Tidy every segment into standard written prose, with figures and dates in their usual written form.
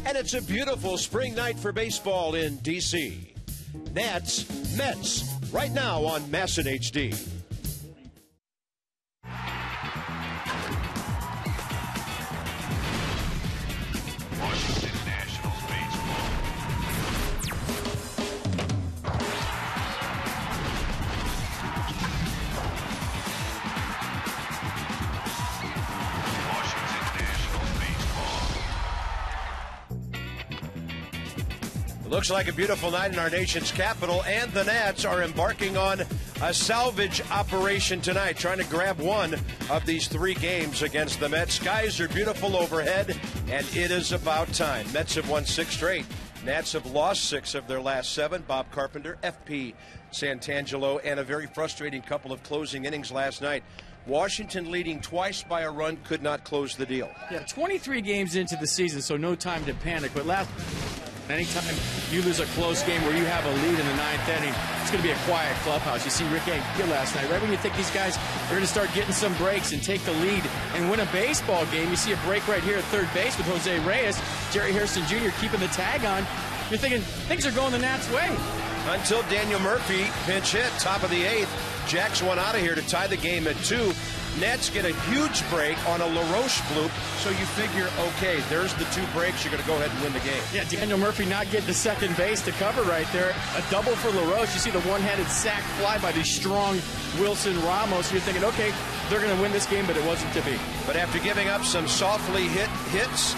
And it's a beautiful spring night for baseball in D.C. Nats, Mets, right now on Masson HD. Washington Nationals baseball. Washington Nationals baseball. Looks like a beautiful night in our nation's capital, and the Nats are embarking on a salvage operation tonight, trying to grab one of these 3 games against the Mets. Skies are beautiful overhead, and it is about time. Mets have won 6 straight. Nats have lost 6 of their last 7. Bob Carpenter, FP Santangelo, and a very frustrating couple of closing innings last night. Washington leading twice by a run could not close the deal. Yeah, 23 games into the season, so no time to panic. But anytime you lose a close game where you have a lead in the 9th inning, it's going to be a quiet clubhouse. You see Rick ANKIEL last night. Right when you think these guys are going to start getting some breaks and take the lead and win a baseball game, you see a break right here at third base with Jose Reyes. Jerry Harrison Jr. keeping the tag on. You're thinking things are going the Nats' way. Until Daniel Murphy pinch hit, top of the 8th. Jacks one out of here to tie the game at 2. Nets get a huge break on a LaRoche bloop, so you figure, okay, there's the 2 breaks. You're going to go ahead and win the game. Yeah, Daniel Murphy not getting to second base to cover right there. A double for LaRoche. You see the one-handed sac fly by the strong Wilson Ramos. You're thinking, okay, they're going to win this game, but it wasn't to be. But after giving up some softly hit hits,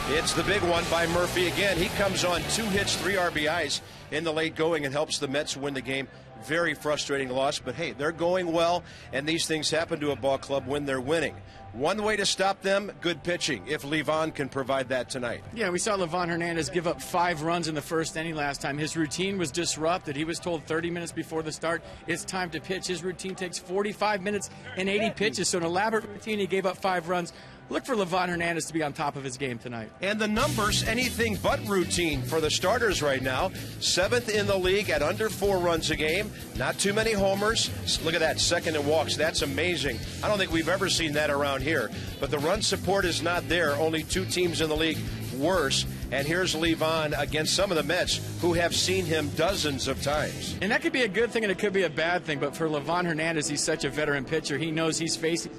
it's the big one by Murphy again. He comes on 2 hits, 3 RBIs in the late going and helps the Mets win the game. Very frustrating loss, but hey, they're going well, and these things happen to a ball club when they're winning. One way to stop them, good pitching, if Livan can provide that tonight. Yeah, we saw Livan Hernandez give up 5 runs in the first inning last time. His routine was disrupted. He was told 30 minutes before the start, it's time to pitch. His routine takes 45 minutes and 80 pitches, so an elaborate routine. He gave up 5 runs. Look for Livan Hernandez to be on top of his game tonight. And the numbers, anything but routine for the starters right now. 7th in the league at under 4 runs a game. Not too many homers. Look at that, 2nd in walks. That's amazing. I don't think we've ever seen that around here. But the run support is not there. Only 2 teams in the league worse. And here's Livan against some of the Mets who have seen him dozens of times. And that could be a good thing and it could be a bad thing, but for Livan Hernandez, he's such a veteran pitcher. He knows he's facing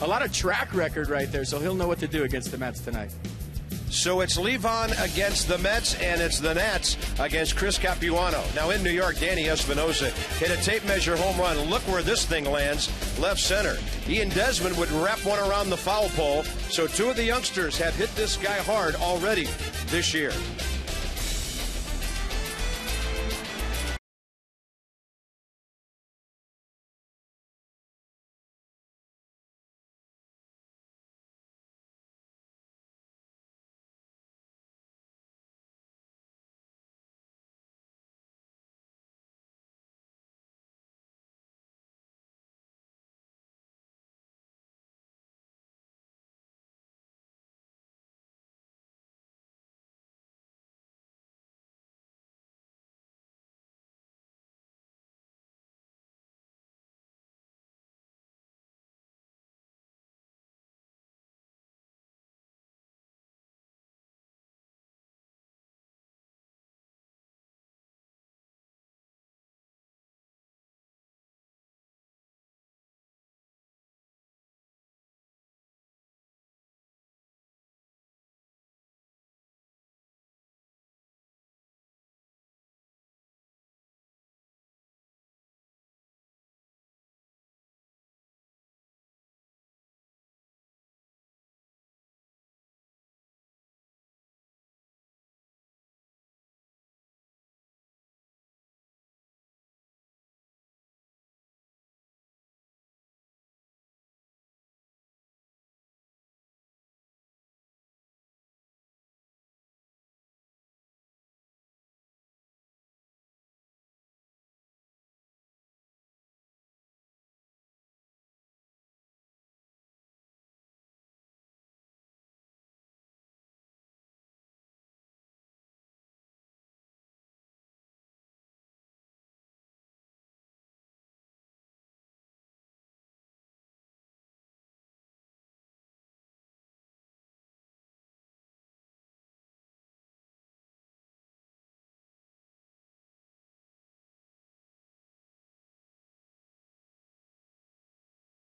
a lot of track record right there, so he'll know what to do against the Mets tonight. So it's Livan against the Mets, and it's the Nats against Chris Capuano. Now in New York, Danny Espinosa hit a tape measure home run. Look where this thing lands, left center. Ian Desmond would wrap one around the foul pole. So 2 of the youngsters have hit this guy hard already this year.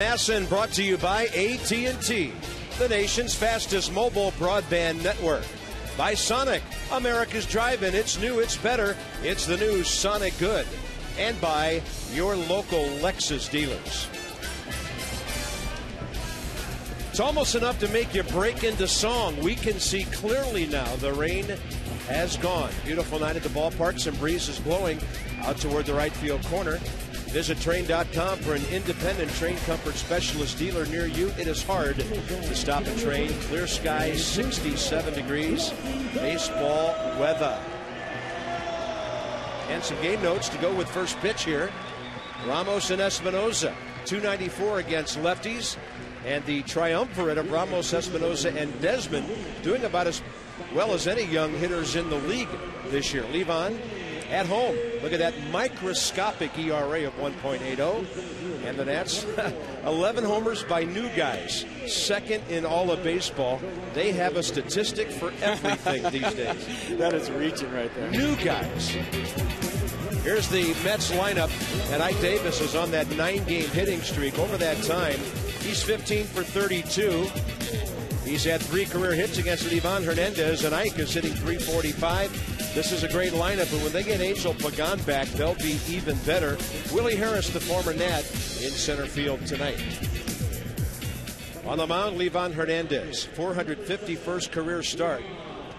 NYN brought to you by AT&T, the nation's fastest mobile broadband network. By Sonic, America's drive-in. It's new, it's better. It's the new Sonic Good. And by your local Lexus dealers. It's almost enough to make you break into song. We can see clearly now. The rain has gone. Beautiful night at the ballpark. Some breeze is blowing out toward the right field corner. Visit Train.com for an independent train comfort specialist dealer near you. It is hard to stop a train. Clear skies, 67 degrees. Baseball weather. And some game notes to go with first pitch here. Ramos and Espinosa, 294 against lefties. And the triumvirate of Ramos, Espinosa, and Desmond doing about as well as any young hitters in the league this year. Levon at home. Look at that microscopic ERA of 1.80. And the Nats, 11 homers by new guys. Second in all of baseball. They have a statistic for everything these days. That is reaching right there. New guys. Here's the Mets lineup. And Ike Davis is on that 9-game hitting streak. Over that time, he's 15 for 32. He's had 3 career hits against Livan Hernandez, and Ike is hitting .345. This is a great lineup, but when they get Angel Pagan back, they'll be even better. Willie Harris, the former Nat, in center field tonight. On the mound, Livan Hernandez, 451st career start.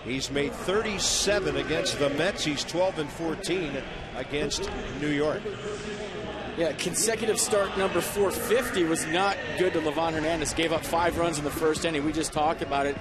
He's made 37 against the Mets. He's 12 and 14 against New York. Yeah, consecutive start number 450 was not good to Livan Hernandez. Gave up 5 runs in the first inning. We just talked about it.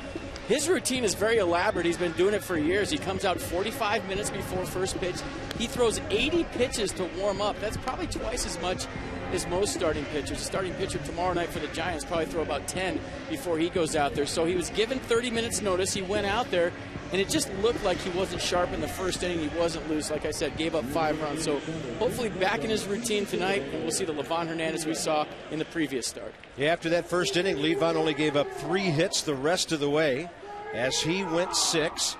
His routine is very elaborate. He's been doing it for years. He comes out 45 minutes before first pitch. He throws 80 pitches to warm up. That's probably twice as much as most starting pitchers. The starting pitcher tomorrow night for the Giants probably throw about 10 before he goes out there. So he was given 30 minutes notice. He went out there, and it just looked like he wasn't sharp in the first inning. He wasn't loose. Like I said, gave up 5 runs. So hopefully back in his routine tonight, and we'll see the Livan Hernandez we saw in the previous start. Yeah, after that first inning, Livan only gave up 3 hits the rest of the way as he went 6.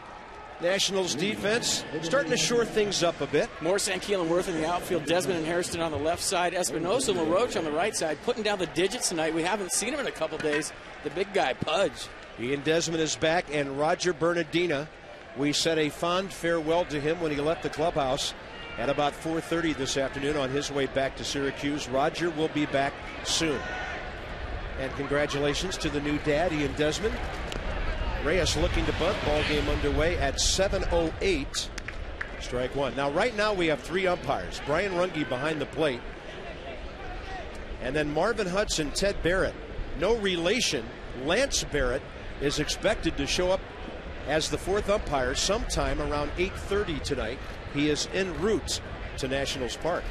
Nationals defense starting to shore things up a bit. Morse, ANKIEL, and WERTH in the outfield. Desmond and Hairston on the left side. Espinosa and LaRoche on the right side, putting down the digits tonight. We haven't seen him in a couple days. The big guy, Pudge. Ian Desmond is back, and Roger Bernardina. We said a fond farewell to him when he left the clubhouse at about 4:30 this afternoon on his way back to Syracuse. Roger will be back soon. And congratulations to the new dad, Ian Desmond. Reyes looking to bunt. Ball game underway at 7:08. Strike 1. Now, right now we have 3 umpires. Brian Runge behind the plate. And then Marvin Hudson, Ted Barrett. No relation. Lance Barrett is expected to show up as the 4th umpire sometime around 8:30 tonight. He is en route to Nationals Park.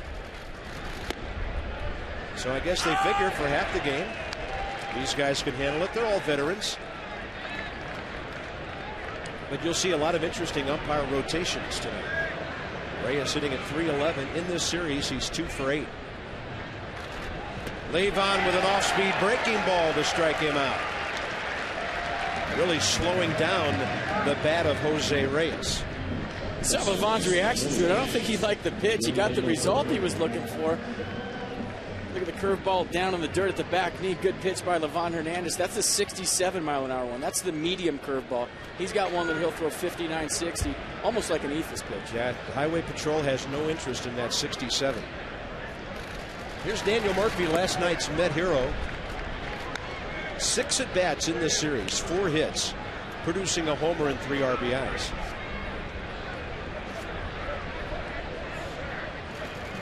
So I guess they figure for half the game, these guys can handle it. They're all veterans. But you'll see a lot of interesting umpire rotations tonight. Reyes sitting at 311. In this series, he's 2 for 8. Levon with an off-speed breaking ball to strike him out. Really slowing down the bat of Jose Reyes. So Levon's reaction to it, I don't think he liked the pitch. He got the result he was looking for. Look at the curveball down in the dirt at the back knee. Good pitch by Livan Hernandez. That's the 67-mile-an-hour one. That's the medium curveball. He's got one that he'll throw 59, 60, almost like an Ephus pitch. Yeah, Highway Patrol has no interest in that 67. Here's Daniel Murphy, last night's Met hero. 6 at-bats in this series, 4 hits, producing a homer and 3 RBIs.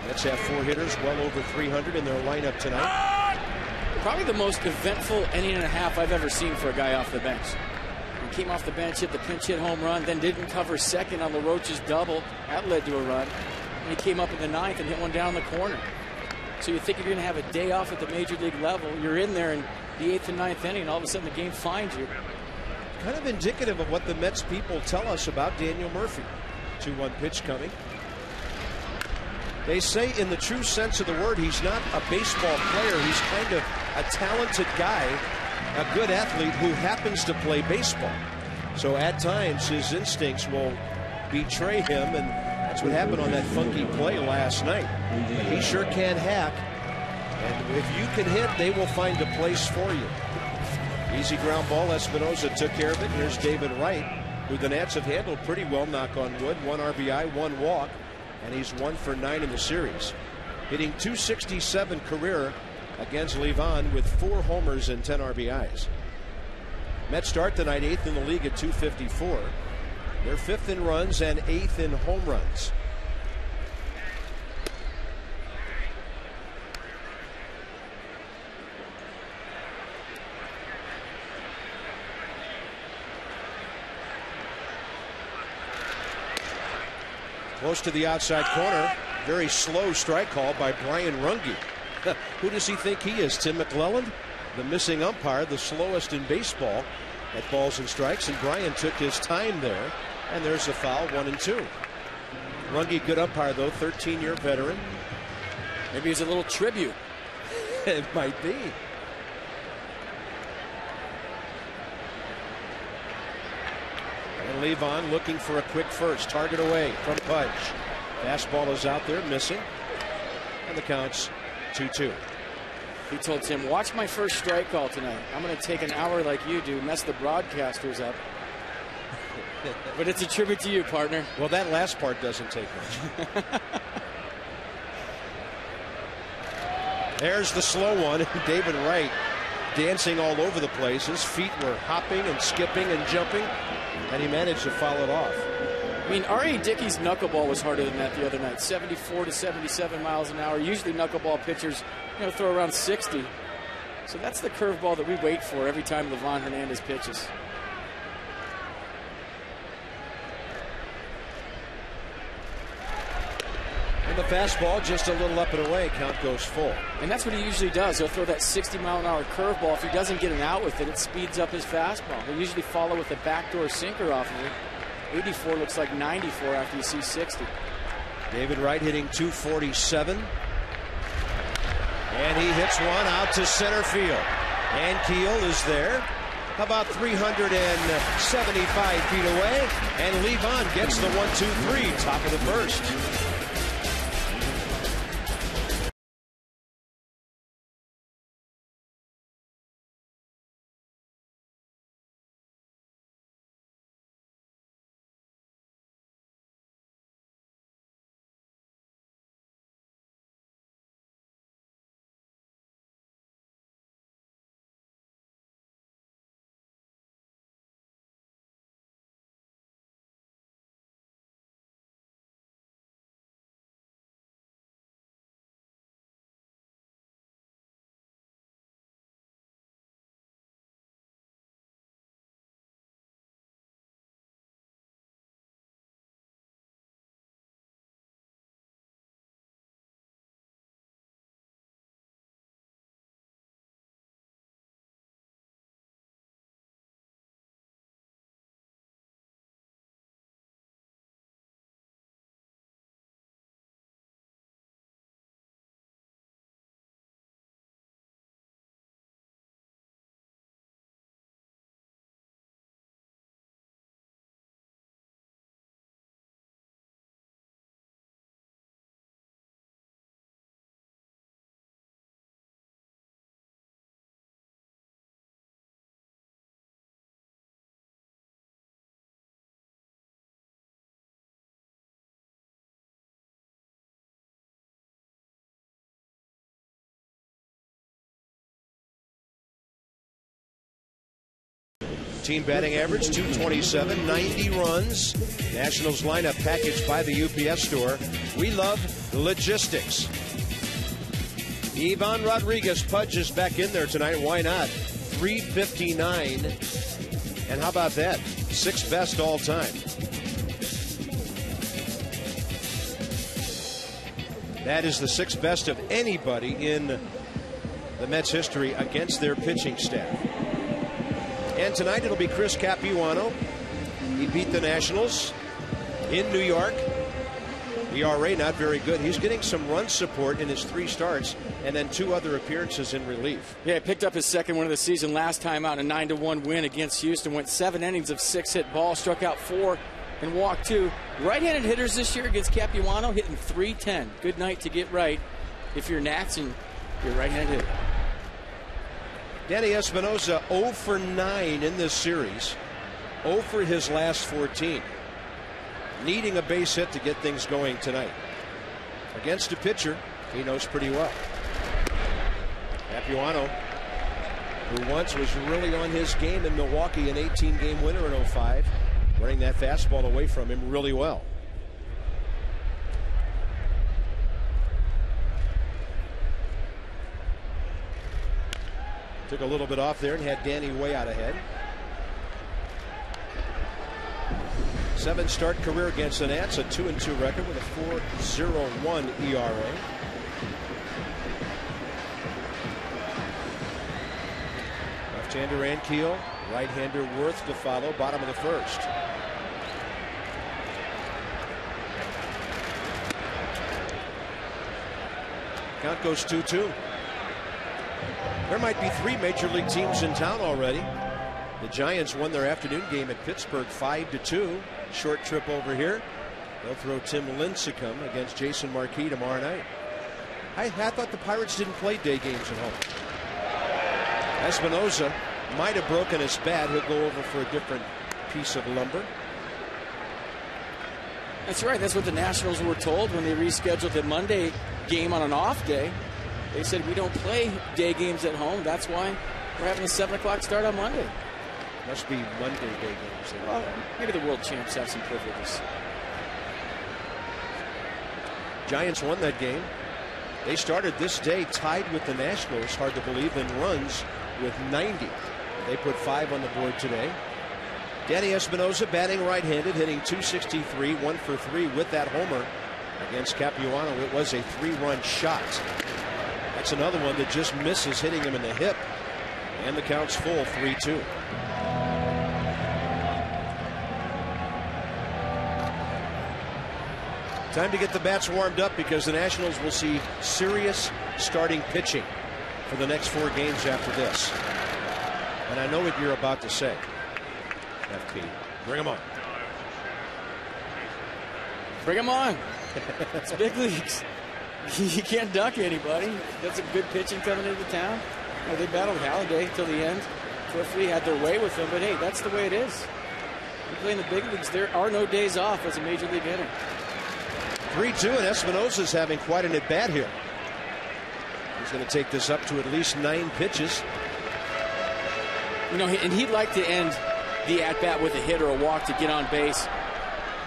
Mets have 4 hitters, well over 300 in their lineup tonight. Probably the most eventful inning and a half I've ever seen for a guy off the bench. He came off the bench, hit the pinch hit home run, then didn't cover second on LaRoche's double. That led to a run. And he came up in the 9th and hit one down the corner. So you think you're going to have a day off at the major league level. You're in there in the 8th and 9th inning, and all of a sudden the game finds you. Kind of indicative of what the Mets people tell us about Daniel Murphy. 2-1 pitch coming. They say in the true sense of the word, he's not a baseball player. He's kind of a talented guy, a good athlete who happens to play baseball. So at times his instincts will betray him, and that's what happened on that funky play last night. But he sure can hack. And if you can hit, they will find a place for you. Easy ground ball. Espinosa took care of it. Here's David Wright, who the Nats have handled pretty well, knock on wood. 1 RBI, 1 walk, and he's 1 for 9 in the series. Hitting .267 career against Levon with 4 homers and 10 RBIs. Mets start tonight 8th in the league at .254. They're 5th in runs and 8th in home runs. Close to the outside corner. Very slow strike call by Brian Runge. Who does he think he is? Tim McClelland? The missing umpire, the slowest in baseball at balls and strikes. And Brian took his time there. And there's a foul, 1-2. Runge, good umpire, though, 13-year veteran. Maybe it's a little tribute. It might be. And Levon looking for a quick first. Target away from Pudge. Fastball is out there, missing. And the count's 2-2. He told Tim, watch my first strike call tonight. I'm going to take an hour like you do, mess the broadcasters up. But it's a tribute to you, partner. Well, that last part doesn't take much. There's the slow one. David Wright dancing all over the place. His feet were hopping and skipping and jumping, and he managed to foul it off. I mean, R.A. Dickey's knuckleball was harder than that the other night. 74 to 77 miles an hour. Usually knuckleball pitchers, throw around 60. So that's the curveball that we wait for every time Livan Hernandez pitches. And the fastball just a little up and away. Count goes full. And that's what he usually does. He'll throw that 60-mile-an-hour curveball. If he doesn't get an out with it, it speeds up his fastball. He'll usually follow with a backdoor sinker off of it. 84 looks like 94 after you see 60. David Wright hitting .247. And he hits one out to center field. ANKIEL is there, about 375 feet away. And Levon gets the 1-2-3, top of the first. Team batting average, .227, 90 runs. Nationals lineup packaged by the UPS store. We love logistics. Ivan Rodriguez Pudge is back in there tonight. Why not? 359. And how about that? 6th best all time. That is the 6th best of anybody in the Mets history against their pitching staff. And tonight it'll be Chris Capuano. He beat the Nationals in New York. ERA not very good. He's getting some run support in his 3 starts and then 2 other appearances in relief. Yeah, he picked up his 2nd win of the season last time out, a 9-1 win against Houston. Went 7 innings of 6-hit ball, struck out 4 and walked 2. Right-handed hitters this year against Capuano hitting .310. Good night to get right if you're Nats and You're right-handed hitter. Danny Espinosa 0 for 9 in this series. 0 for his last 14. Needing a base hit to get things going tonight. Against a pitcher he knows pretty well. CAPUANO, who once was really on his game in Milwaukee, an 18-game winner in 05, running that fastball away from him really well. Took a little bit off there and had Danny way out ahead. 7-start career against the Nats, a 2-2 record with a 4.01 ERA. Left-hander ANKIEL, right-hander WERTH to follow, bottom of the first. Count goes 2-2. There might be 3 major league teams in town already. The Giants won their afternoon game at Pittsburgh 5-2. Short trip over here. They'll throw Tim Lincecum against Jason Marquis tomorrow night. I thought the Pirates didn't play day games at home. Espinosa might have broken his bat. He'll go over for a different piece of lumber. That's right. That's what the Nationals were told when they rescheduled the Monday game on an off day. They said we don't play day games at home. That's why we're having a 7 o'clock start on Monday. Must be Monday day games. Well, maybe the world champs have some privileges. Giants won that game. They started this day tied with the Nationals, hard to believe, in runs with 90. They put 5 on the board today. Danny Espinosa batting right-handed, hitting .263, 1 for 3 with that homer against CAPUANO. It was a 3-run shot. That's another one that just misses, hitting him in the hip. And the count's full, 3-2. Time to get the bats warmed up because the Nationals will see serious starting pitching for the next 4 games after this. And I know what you're about to say, FP. Bring them on. Bring them on. It's big leagues. You can't duck anybody. That's a good pitching coming into town. You know, they battled Halladay till the end. Cliffley had their way with him, but hey, that's the way it is. You play in the big leagues, there are no days off as a major league hitter. 3-2, and Espinosa's having quite an at-bat here. He's going to take this up to at least 9 pitches. You know, and he'd like to end the at-bat with a hit or a walk to get on base.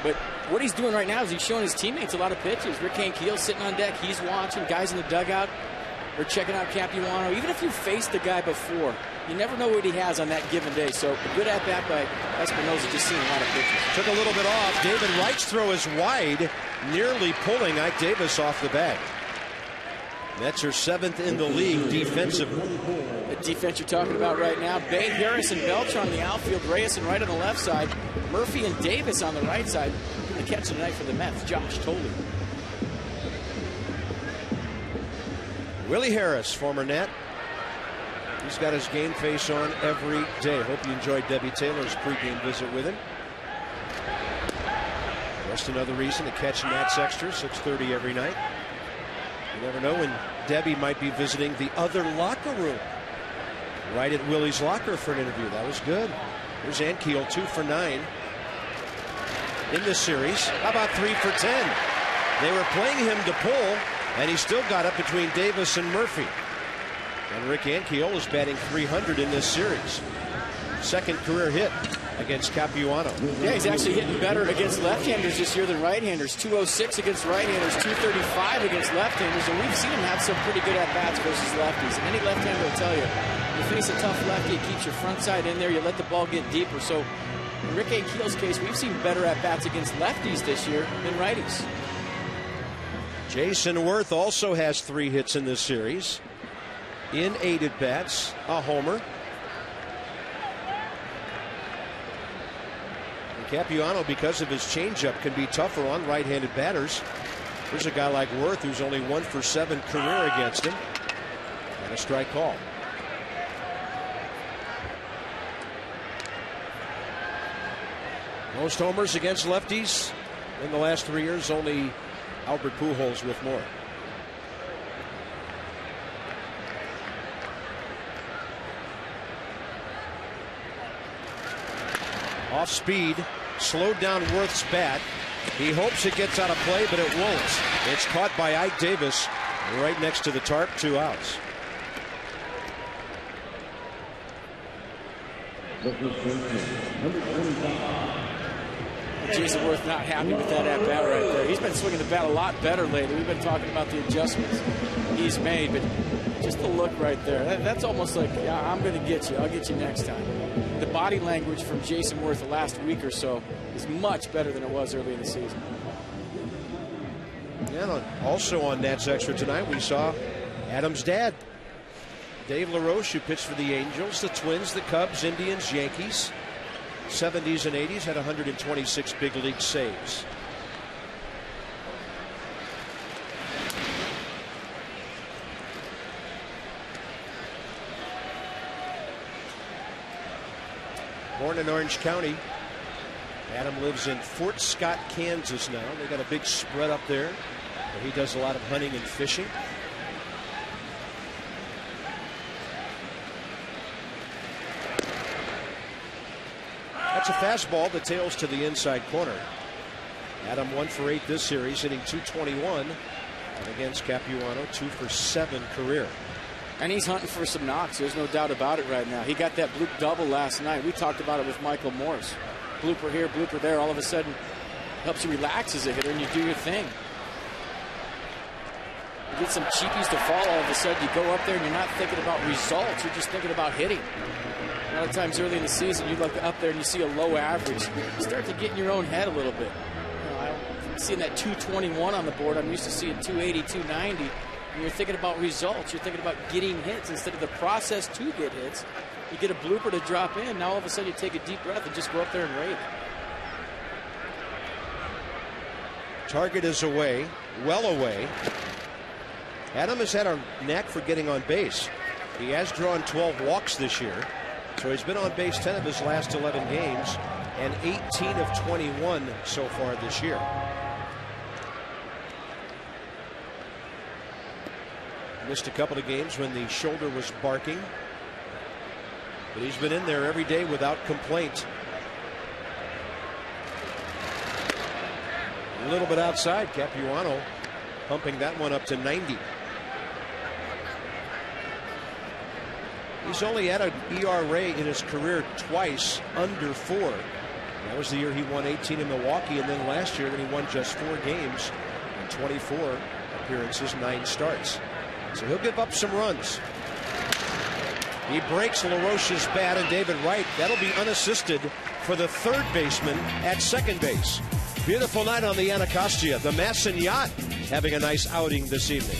But what he's doing right now is he's showing his teammates a lot of pitches. Rick ANKIEL sitting on deck. He's watching. Guys in the dugout are checking out CAPUANO. Even if you faced the guy before, you never know what he has on that given day. So a good at-bat by Espinosa, just seeing a lot of pitches. Took a little bit off. David Wright's throw is wide, nearly pulling Ike Davis off the bag. That's her 7th in the league defensively. The defense you're talking about right now, Bay, Harris, and Beltran on the outfield, Reyes and right on the left side, Murphy and Davis on the right side. The catch tonight for the Mets, Josh THOLE. Willie Harris, former Nat. He's got his game face on every day. Hope you enjoyed Debbie Taylor's pregame visit with him. Just another reason to catch Nats Extra, 6:30 every night. You never know when Debbie might be visiting the other locker room. Right at Willie's locker for an interview. That was good. Here's ANKIEL, 2 for 9 in this series. How about 3 for 10? They were playing him to pull, and he still got up between Davis and Murphy. And Rick ANKIEL is batting .300 in this series. 2nd career hit against CAPUANO. Yeah, he's actually hitting better against left-handers this year than right-handers. .206 against right-handers, .235 against left-handers, and we've seen him have some pretty good at-bats versus lefties. And any left-hander will tell you, you face a tough lefty, it keeps your front side in there, you let the ball get deeper. So in Rick ANKIEL's case, we've seen better at-bats against lefties this year than righties. Jason WERTH also has 3 hits in this series. In 8 at-bats, a homer. CAPUANO, because of his changeup, can be tougher on right-handed batters. Here's a guy like WERTH who's only 1 for 7 career against him. And a strike call. Most homers against lefties in the last 3 years, only Albert Pujols with more. Off speed, slowed down Worth's bat. He hopes it gets out of play, but it won't. It's caught by Ike Davis right next to the tarp, 2 outs. Jayson Worth not happy with that at bat right there. He's been swinging the bat a lot better lately. We've been talking about the adjustments he's made, but just the look right there. That's almost like, yeah, I'm going to get you. I'll get you next time. The body language from Jayson Worth the last week or so is much better than it was early in the season. And also on Nats Extra tonight, we saw Adam's dad, Dave LaRoche, who pitched for the Angels, the Twins, the Cubs, Indians, Yankees. 70s and 80s, had 126 big league saves. Born in Orange County, Adam lives in Fort Scott, Kansas now. They got a big spread up there where he does a lot of hunting and fishing. That's a fastball that tails to the inside corner. Adam 1 for 8 this series, hitting .221. And against Capuano, 2 for 7 career. And he's hunting for some knocks. There's no doubt about it right now. He got that bloop double last night. We talked about it with Michael Morse. Blooper here, blooper there. All of a sudden, helps you relax as a hitter and you do your thing. You get some cheapies to fall, all of a sudden you go up there and you're not thinking about results. You're just thinking about hitting. A lot of times early in the season, you look up there and you see a low average. You start to get in your own head a little bit. You know, I'm seeing that 221 on the board. I'm used to seeing 280, 290. And you're thinking about results. You're thinking about getting hits instead of the process to get hits. You get a blooper to drop in. Now all of a sudden you take a deep breath and just go up there and rate it. Target is away, well away. Adam has had a knack for getting on base. He has drawn 12 walks this year. So he's been on base 10 of his last 11 games and 18 of 21 so far this year. Missed a couple of games when the shoulder was barking. But he's been in there every day without complaint. A little bit outside. Capuano pumping that one up to 90. He's only had an ERA in his career twice under 4. That was the year he won 18 in Milwaukee, and then last year when he won just 4 games in 24 appearances, 9 starts. So he'll give up some runs. He breaks LaRoche's bat, and David Wright, that'll be unassisted for the third baseman at second base. Beautiful night on the Anacostia. The Masson Yacht having a nice outing this evening.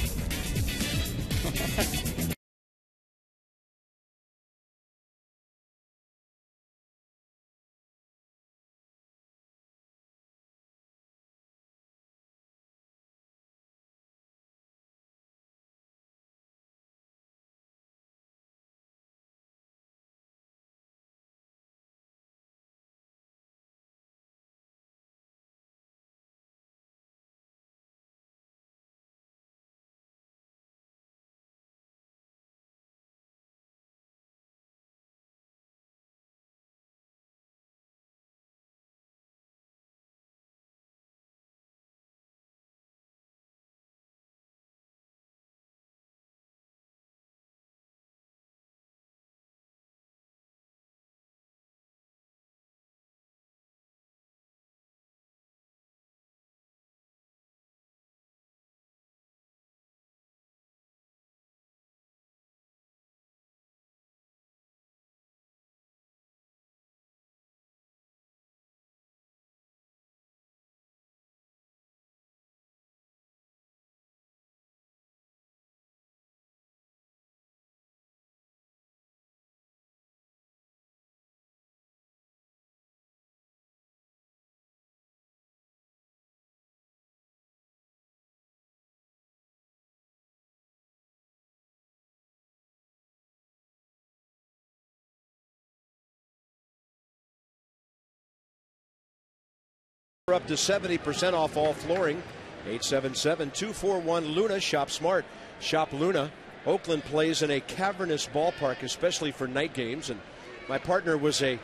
Up to 70% off all flooring. 877-241-LUNA. Shop smart. Shop Luna. Oakland plays in a cavernous ballpark, especially for night games. And my partner was a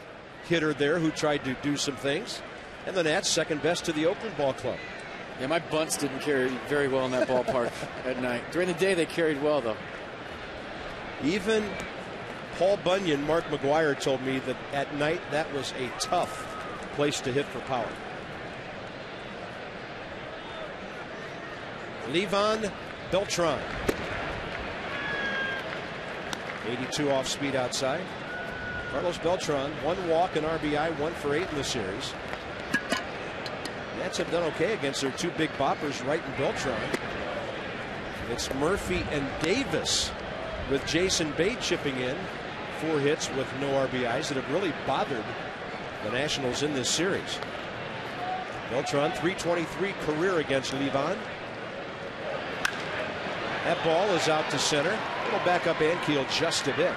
hitter there who tried to do some things. And the Nats second best to the Oakland Ball Club. Yeah, my bunts didn't carry very well in that ballpark at night. During the day, they carried well, though. Even Paul Bunyan, Mark McGuire, told me that at night that was a tough place to hit for power. Levan Beltran. 82 off speed outside. Carlos Beltran, 1 walk, an RBI, 1 for 8 in the series. Nats have done okay against their 2 big boppers, Wright and Beltran. It's Murphy and Davis with JAYSON Bay chipping in. 4 hits with no RBIs that have really bothered the Nationals in this series. Beltran, 323 career against Levan. That ball is out to center. It'll back up ANKIEL just a bit.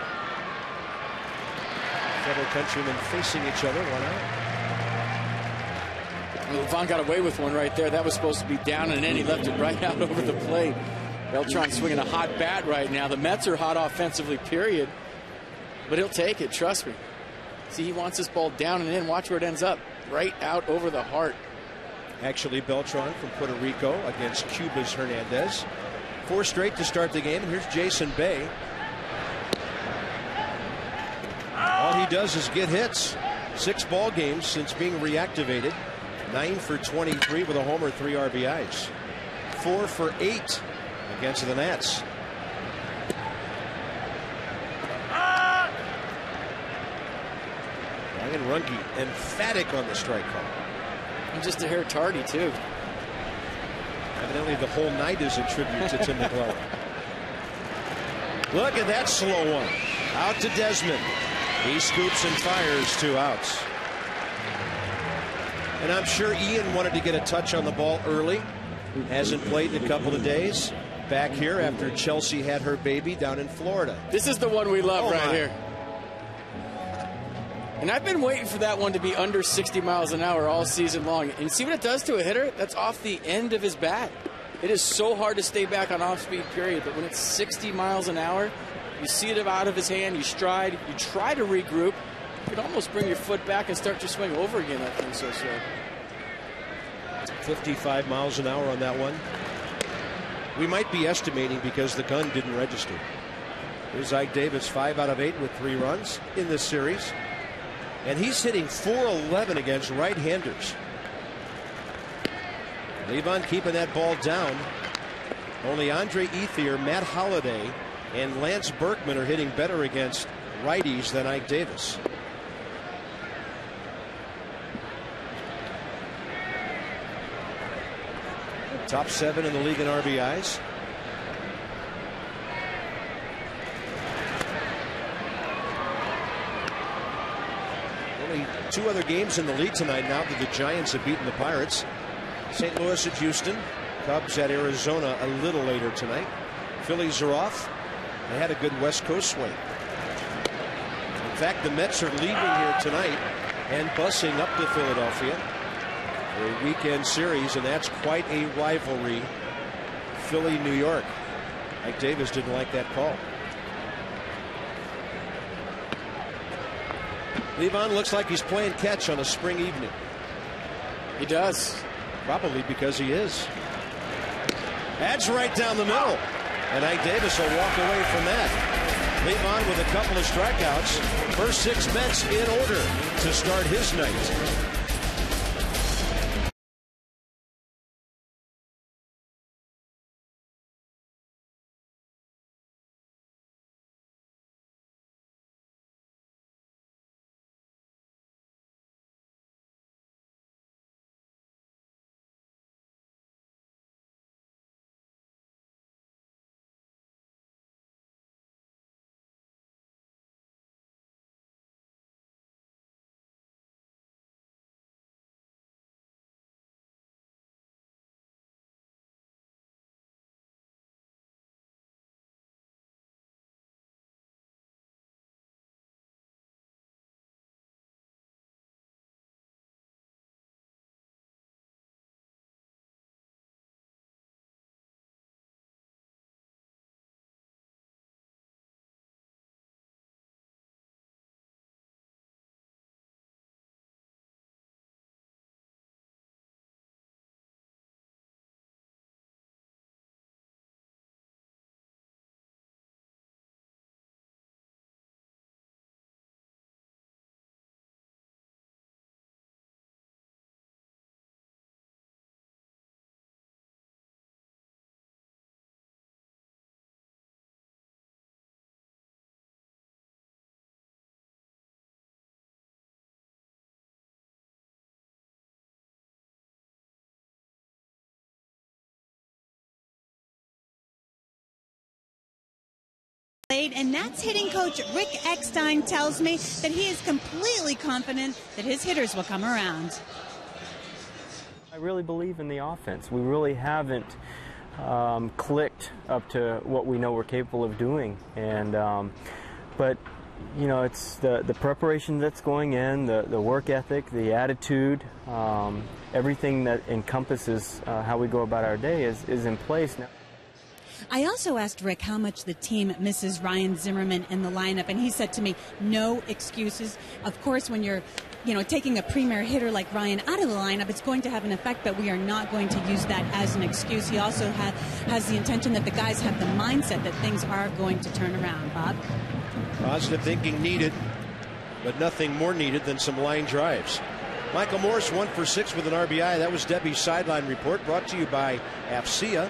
Fellow countrymen facing each other, 1 out. Levan got away with one right there. That was supposed to be down and in. He left it right out over the plate. Beltran swinging a hot bat right now. The Mets are hot offensively, period. But he'll take it, trust me. See, he wants this ball down and in. Watch where it ends up. Right out over the heart. Actually, Beltran from Puerto Rico against Cuba's Hernandez. 4 straight to start the game. And here's JAYSON Bay. All he does is get hits. 6 ball games since being reactivated. 9 for 23 with a homer, 3 RBIs. 4 for 8 against the Nats. Ryan Runge emphatic on the strike call. And just a hair tardy, too. Evidently, the whole night is a tribute to Tim McClellan. Look at that slow one. Out to Desmond. He scoops and fires 2 outs. And I'm sure Ian wanted to get a touch on the ball early. Hasn't played in a couple of days. Back here after Chelsea had her baby down in Florida. This is the one we love right here. And I've been waiting for that one to be under 60 miles an hour all season long. And see what it does to a hitter? That's off the end of his bat. It is so hard to stay back on off-speed, period. But when it's 60 miles an hour, you see it out of his hand, you stride, you try to regroup. You can almost bring your foot back and start to swing over again. That thing's so slow. 55 miles an hour on that one. We might be estimating because the gun didn't register. Here's Ike Davis, 5 out of 8 with 3 runs in this series. And he's hitting .411 against right-handers. Levan keeping that ball down. Only Andre Ethier, Matt Holliday, and Lance Berkman are hitting better against righties than Ike Davis. Top 7 in the league in RBIs. Only 2 other games in the league tonight now that the Giants have beaten the Pirates. St. Louis at Houston. Cubs at Arizona a little later tonight. Phillies are off. They had a good West Coast swing. In fact, the Mets are leaving here tonight and busing up to Philadelphia for a weekend series, and that's quite a rivalry. Philly, New York. Ike Davis didn't like that call. Levan looks like he's playing catch on a spring evening. He does. Probably because he is. That's right down the middle. And Ike Davis will walk away from that. Levan with a couple of strikeouts. First 6 Mets in order to start his night. State, and Nats hitting coach Rick Eckstein tells me that he is completely confident that his hitters will come around. I really believe in the offense. We really haven't clicked up to what we know we're capable of doing, and but you know, it's the preparation that's going in, the work ethic, the attitude, everything that encompasses how we go about our day is in place now. I also asked Rick how much the team misses Ryan Zimmerman in the lineup, and he said to me, no excuses. Of course, when you're taking a premier hitter like Ryan out of the lineup, it's going to have an effect, but we are not going to use that as an excuse. He also has the intention that the guys have the mindset that things are going to turn around. Bob? Positive thinking needed, but nothing more needed than some line drives. Michael Morse 1 for 6 with an RBI. That was Debbie's sideline report, brought to you by AFCEA.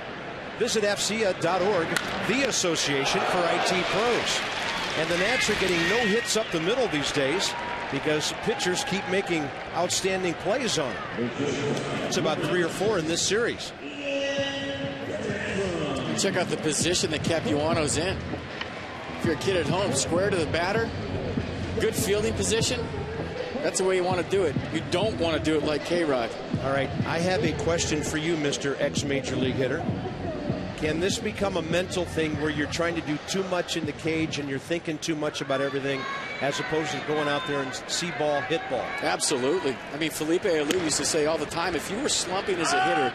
Visit AFCEA.org, the association for IT pros. And the Nats are getting no hits up the middle these days because pitchers keep making outstanding plays on them. It's about 3 or 4 in this series. Check out the position that Capuano's in. If you're a kid at home, square to the batter, good fielding position, that's the way you want to do it. You don't want to do it like K-Rod. All right, I have a question for you, Mr. Ex-Major League hitter. Can this become a mental thing where you're trying to do too much in the cage and you're thinking too much about everything as opposed to going out there and see ball, hit ball? Absolutely. I mean, Felipe Alou used to say all the time, if you were slumping as a hitter,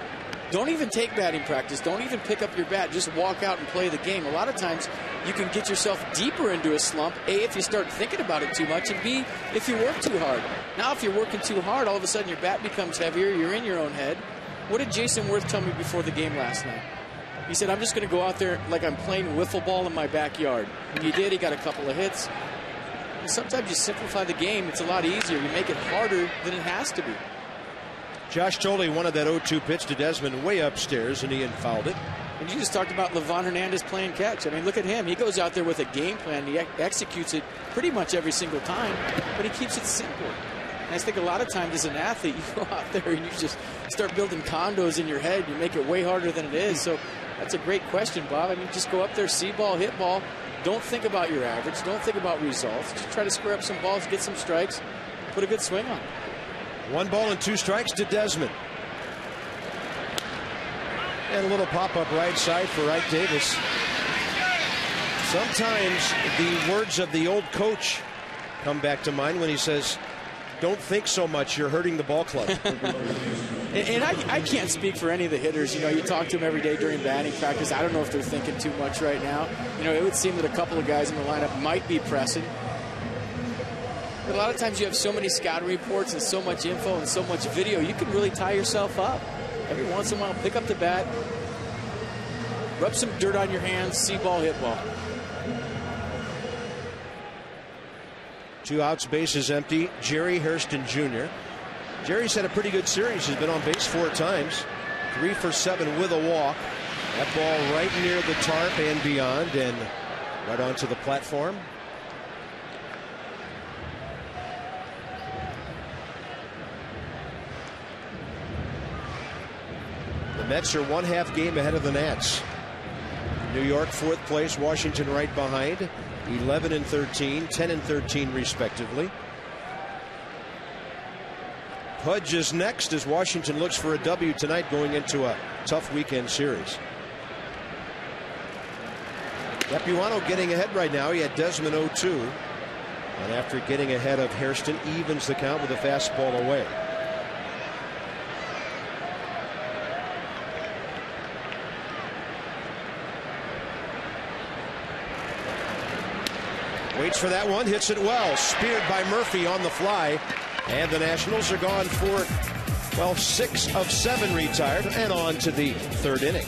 don't even take batting practice. Don't even pick up your bat. Just walk out and play the game. A lot of times you can get yourself deeper into a slump, A, if you start thinking about it too much, and B, if you work too hard. Now, if you're working too hard, all of a sudden your bat becomes heavier. You're in your own head. What did Jason Worth tell me before the game last night? He said, I'm just going to go out there like I'm playing wiffle ball in my backyard. And he did. He got a couple of hits. And sometimes you simplify the game. It's a lot easier. You make it harder than it has to be. Josh Thole wanted that 0-2 pitch to Desmond way upstairs, and he fouled it. And you just talked about Livan Hernandez playing catch. I mean, look at him. He goes out there with a game plan. He executes it pretty much every single time, but he keeps it simple. And I think a lot of times as an athlete, you go out there and you just start building condos in your head. You make it way harder than it is. So that's a great question, Bob. I mean, just go up there, see ball, hit ball. Don't think about your average. Don't think about results. Just try to square up some balls, get some strikes, put a good swing on it. 1 ball and 2 strikes to Desmond. And a little pop-up right side for Wright Davis. Sometimes the words of the old coach come back to mind when he says, don't think so much, you're hurting the ball club. And I can't speak for any of the hitters. You know, you talk to them every day during batting practice. I don't know if they're thinking too much right now. You know, it would seem that a couple of guys in the lineup might be pressing. But a lot of times you have so many scouting reports and so much info and so much video, you can really tie yourself up. Every once in a while, pick up the bat, rub some dirt on your hands, see ball, hit ball. 2 outs, bases empty. Jerry Hairston Jr. Jerry's had a pretty good series. He's been on base 4 times. 3 for 7 with a walk. That ball right near the tarp and beyond, and right onto the platform. The Mets are 1/2 game ahead of the Nats. New York 4th place, Washington right behind, 11 and 13, 10 and 13 respectively. Pudge is next as Washington looks for a W tonight going into a tough weekend series. Capuano getting ahead right now. He had Desmond 0-2, and after getting ahead of Hairston, evens the count with a fastball away. Waits for that one, hits it well, speared by Murphy on the fly, and the Nationals are gone for, well, 6 of 7 retired and on to the 3rd inning.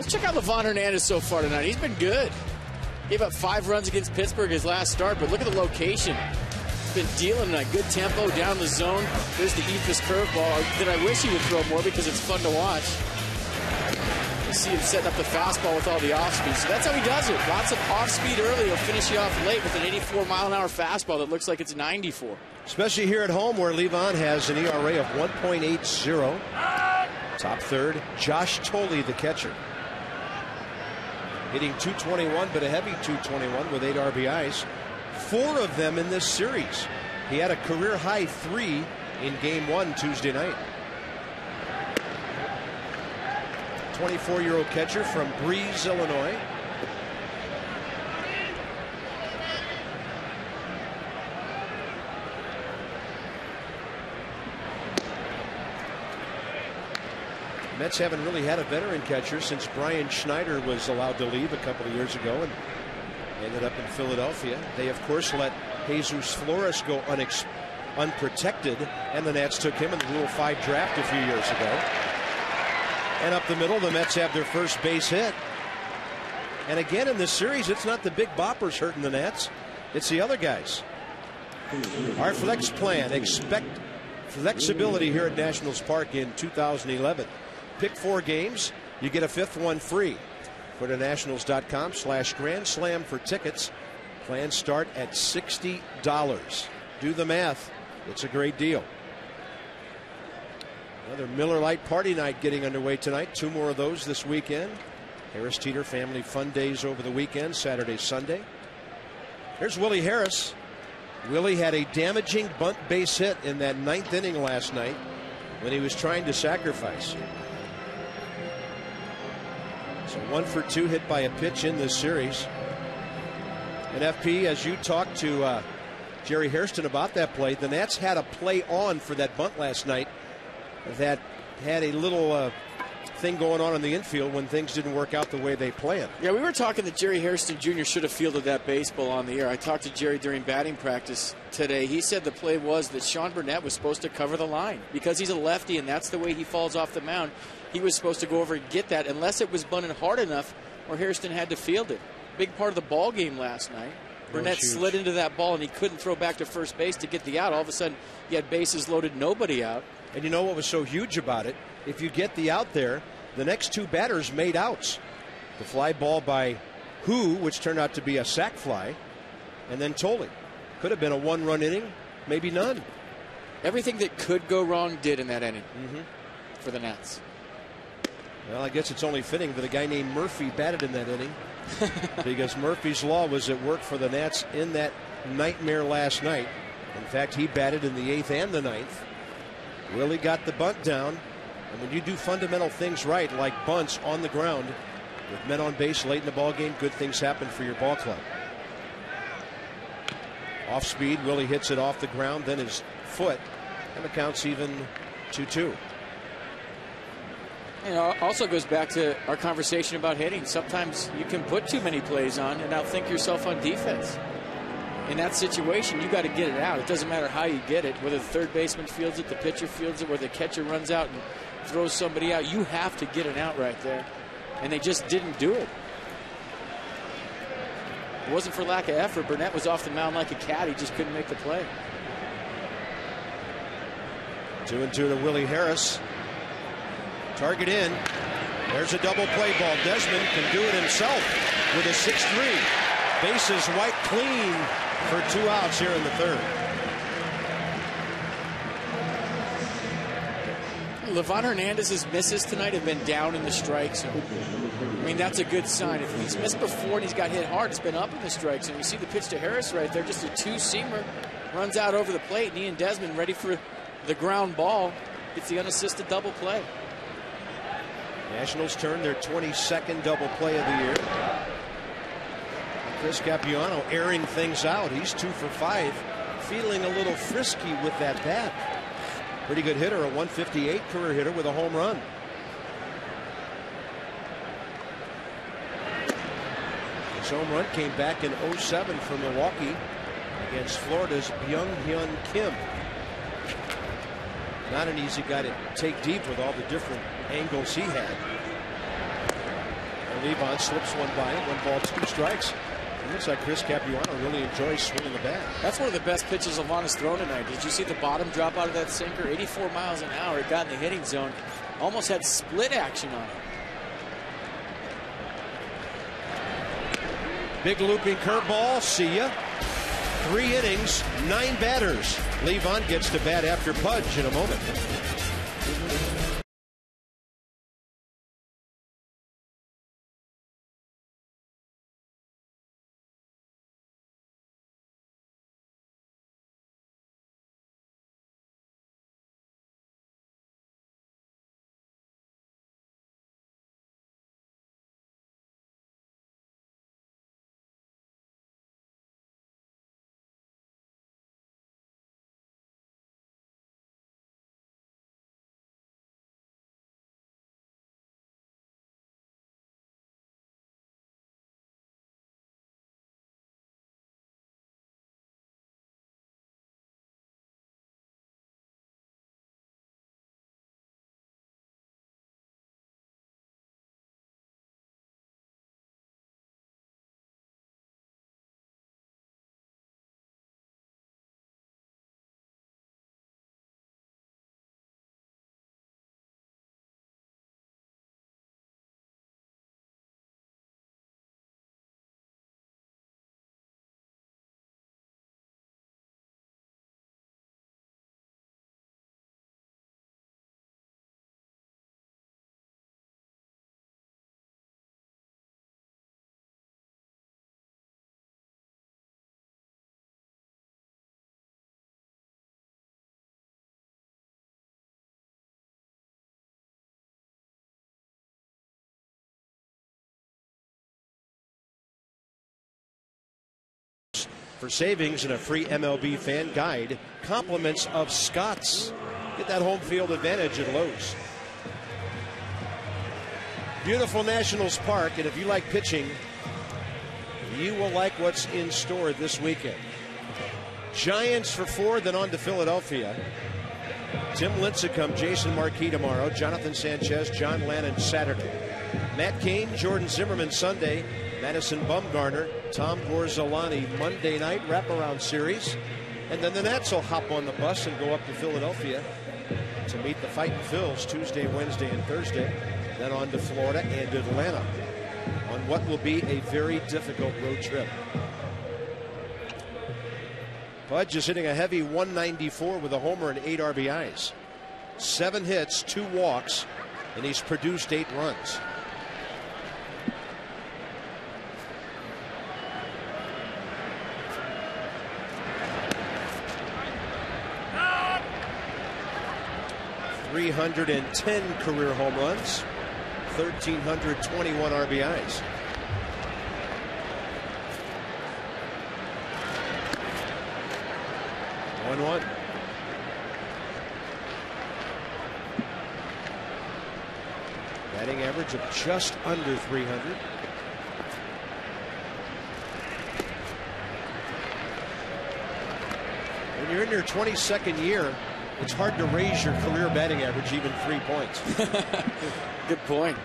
Let's check out Livan Hernandez so far tonight. He's been good. Gave up 5 runs against Pittsburgh his last start, but look at the location. He's been dealing a good tempo down the zone. There's the Ephus curveball that I wish he would throw more because it's fun to watch. You see him setting up the fastball with all the off-speed. So that's how he does it. Lots of off-speed early. He'll finish you off late with an 84-mile-an-hour fastball that looks like it's 94. Especially here at home where Livan has an ERA of 1.80. Top third, Josh Thole, the catcher. Hitting .221, but a heavy .221 with 8 RBIs. 4 of them in this series. He had a career-high 3 in Game 1 Tuesday night. 24-year-old catcher from Breeze, Illinois. Mets haven't really had a veteran catcher since Brian Schneider was allowed to leave a couple of years ago and ended up in Philadelphia. They, of course, let Jesus Flores go unprotected, and the Nats took him in the Rule 5 draft a few years ago. And up the middle, the Mets have their first base hit. And again, in this series, it's not the big boppers hurting the Nats. It's the other guys. Our flex plan. Expect flexibility here at Nationals Park in 2011. Pick 4 games. You get a 5th one free. Go to nationals.com/Grand Slam for tickets. Plans start at $60. Do the math. It's a great deal. Another Miller Lite party night getting underway tonight. 2 more of those this weekend. Harris Teeter Family Fun Days over the weekend, Saturday, Sunday. Here's Willie Harris. Willie had a damaging bunt base hit in that 9th inning last night when he was trying to sacrifice. So 1 for 2 hit by a pitch in this series. And FP, as you talked to Jerry Hairston about that play, the Nats had a play on for that bunt last night that had a little thing going on in the infield when things didn't work out the way they planned. Yeah, we were talking that Jerry Hairston Jr. should have fielded that baseball on the air. I talked to Jerry during batting practice today. He said the play was that Sean Burnett was supposed to cover the line because he's a lefty and that's the way he falls off the mound. He was supposed to go over and get that unless it was bunted hard enough or Hairston had to field it. Big part of the ball game last night. Burnett slid into that ball and he couldn't throw back to first base to get the out. All of a sudden, he had bases loaded, nobody out. And you know what was so huge about it? If you get the out there, the next 2 batters made outs. The fly ball by Hu, which turned out to be a sac fly, and then Thole. Could have been a 1-run inning, maybe none. Everything that could go wrong did in that inning for the Nats. Well, I guess it's only fitting that a guy named Murphy batted in that inning because Murphy's Law was at work for the Nats in that nightmare last night. In fact, he batted in the 8th and the 9th. Willie got the bunt down. And when you do fundamental things right, like bunts on the ground, with men on base late in the ball game, good things happen for your ball club. Off speed, Willie hits it off the ground, then his foot, and the count's even 2-2. You know, also goes back to our conversation about hitting. Sometimes you can put too many plays on and outthink yourself on defense. In that situation, you got to get it out. It doesn't matter how you get it, whether the third baseman fields it, the pitcher fields it, whether the catcher runs out and throws somebody out. You have to get it out right there. And they just didn't do it. It wasn't for lack of effort. Burnett was off the mound like a cat. He just couldn't make the play. 2-2 to Willie Harris. Target in. There's a double play ball. Desmond can do it himself with a 6-3. Bases wiped clean for 2 outs here in the 3rd. Livan Hernandez's misses tonight have been down in the strike zone. I mean, that's a good sign. If he's missed before and he's got hit hard, it's been up in the strike zone. You see the pitch to Harris right there, just a 2-seamer. Runs out over the plate, and Ian Desmond ready for the ground ball. Gets the unassisted double play. Nationals turn their 22nd double play of the year. Chris Capuano airing things out. He's 2 for 5. Feeling a little frisky with that bat. Pretty good hitter, a 158 career hitter with a home run. His home run came back in 07 from Milwaukee against Florida's Byung-Hyun Kim. Not an easy guy to take deep with all the different angles he had. Levon slips one by him. 1 ball, 2 strikes. It looks like Chris Capuano really enjoys swinging the bat. That's one of the best pitches Levon has thrown tonight. Did you see the bottom drop out of that sinker? 84 miles an hour. It got in the hitting zone. Almost had split action on it. Big looping curveball. See ya. 3 innings, 9 batters. Levon gets to bat after Pudge in a moment. For savings and a free MLB fan guide, compliments of Scott's. Get that home field advantage at Lowe's. Beautiful Nationals Park, and if you like pitching, you will like what's in store this weekend. Giants for 4, then on to Philadelphia. Tim Lincecum, Jason Marquis tomorrow, Jonathan Sanchez, John Lannon Saturday. Matt Cain, Jordan Zimmerman Sunday, Madison Bumgarner, Tom Borzolani Monday night wraparound series. And then the Nats will hop on the bus and go up to Philadelphia to meet the Fightin' Phils Tuesday, Wednesday, and Thursday. Then on to Florida and Atlanta on what will be a very difficult road trip. Pudge is hitting a heavy 194 with a homer and 8 RBIs. 7 hits, 2 walks, and he's produced 8 runs. .310 career home runs, 1,321 RBIs. One. Batting average of just under 300. When you're in your 22nd year, it's hard to raise your career batting average even 3 points. Good point.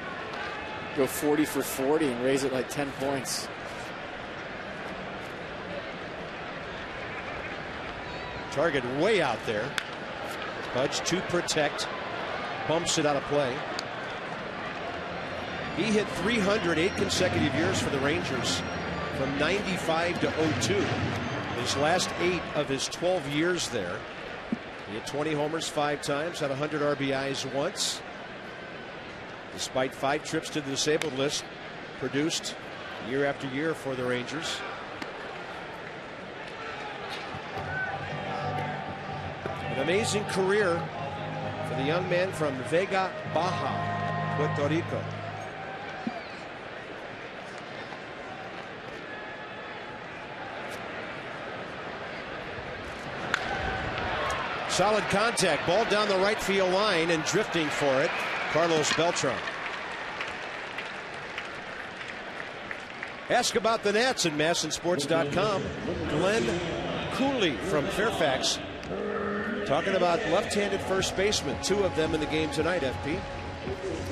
Go 40 for 40 and raise it like 10 points. Target way out there. Pudge to protect. Bumps it out of play. He hit 300 8 consecutive years for the Rangers from 95 to 02. His last 8 of his 12 years there. He hit 20 homers 5 times, had 100 RBIs once. Despite 5 trips to the disabled list, produced year after year for the Rangers. An amazing career for the young man from Vega Baja, Puerto Rico. Solid contact, ball down the right field line, and drifting for it, Carlos Beltran. Ask about the Nats at MASNsports.com. Glenn Cooley from Fairfax talking about left-handed first baseman, 2 of them in the game tonight, FP.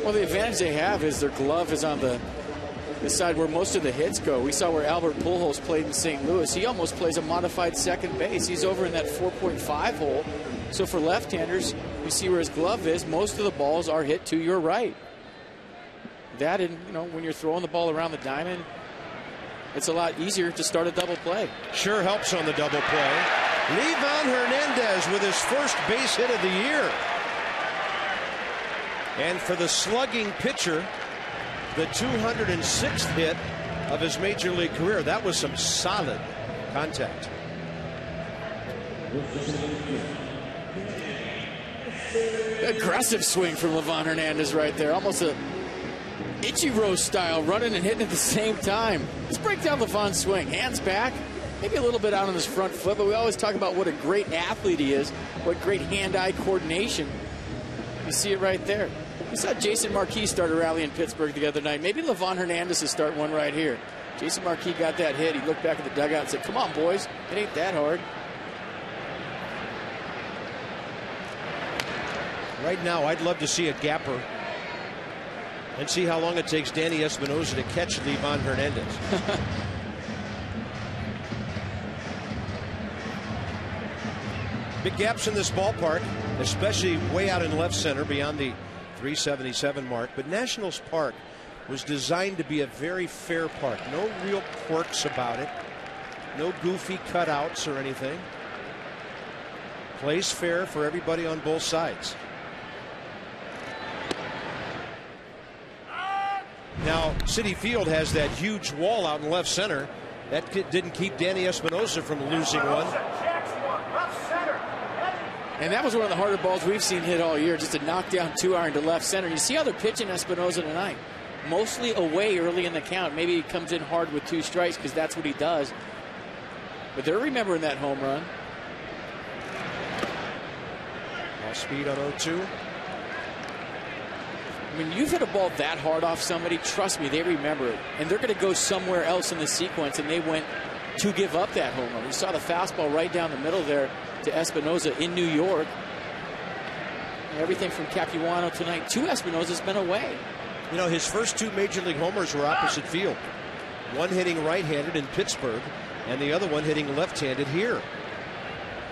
Well, the advantage they have is their glove is on the the side where most of the hits go. We saw where Albert Pujols played in St. Louis. He almost plays a modified second base. He's over in that 4.5 hole. So for left-handers, you see where his glove is. Most of the balls are hit to your right. That, and you know, when you're throwing the ball around the diamond, it's a lot easier to start a double play. Sure helps on the double play. Livan Hernandez with his first base hit of the year. And for the slugging pitcher, the 206th hit of his major league career. That was some solid contact. Aggressive swing from Livan Hernandez right there. Almost a Ichiro style, running and hitting at the same time. Let's break down Livan's swing. Hands back, maybe a little bit out on his front foot, but we always talk about what a great athlete he is, what great hand-eye coordination. You see it right there. We saw Jason Marquis start a rally in Pittsburgh the other night. Maybe Livan Hernandez is starting one right here. Jason Marquis got that hit. He looked back at the dugout and said, come on, boys. It ain't that hard. Right now, I'd love to see a gapper and see how long it takes Danny Espinosa to catch Livan Hernandez. Big gaps in this ballpark, especially way out in left center beyond the 377 mark. But Nationals Park was designed to be a very fair park. No real quirks about it. No goofy cutouts or anything. Plays fair for everybody on both sides. Now, Citi Field has that huge wall out in left center. That didn't keep Danny Espinosa from losing one. And that was one of the harder balls we've seen hit all year, just a knockdown 2-iron to left center. You see how they're pitching Espinosa tonight. Mostly away early in the count. Maybe he comes in hard with 2 strikes because that's what he does. But they're remembering that home run. All speed on 0-2. When you've hit a ball that hard off somebody, trust me, they remember it. And they're going to go somewhere else in the sequence, and they went to give up that home run. We saw the fastball right down the middle there to Espinosa in New York. And everything from Capuano tonight to Espinosa's been away. You know, his first 2 major league homers were opposite field. One hitting right-handed in Pittsburgh, and the other one hitting left-handed here.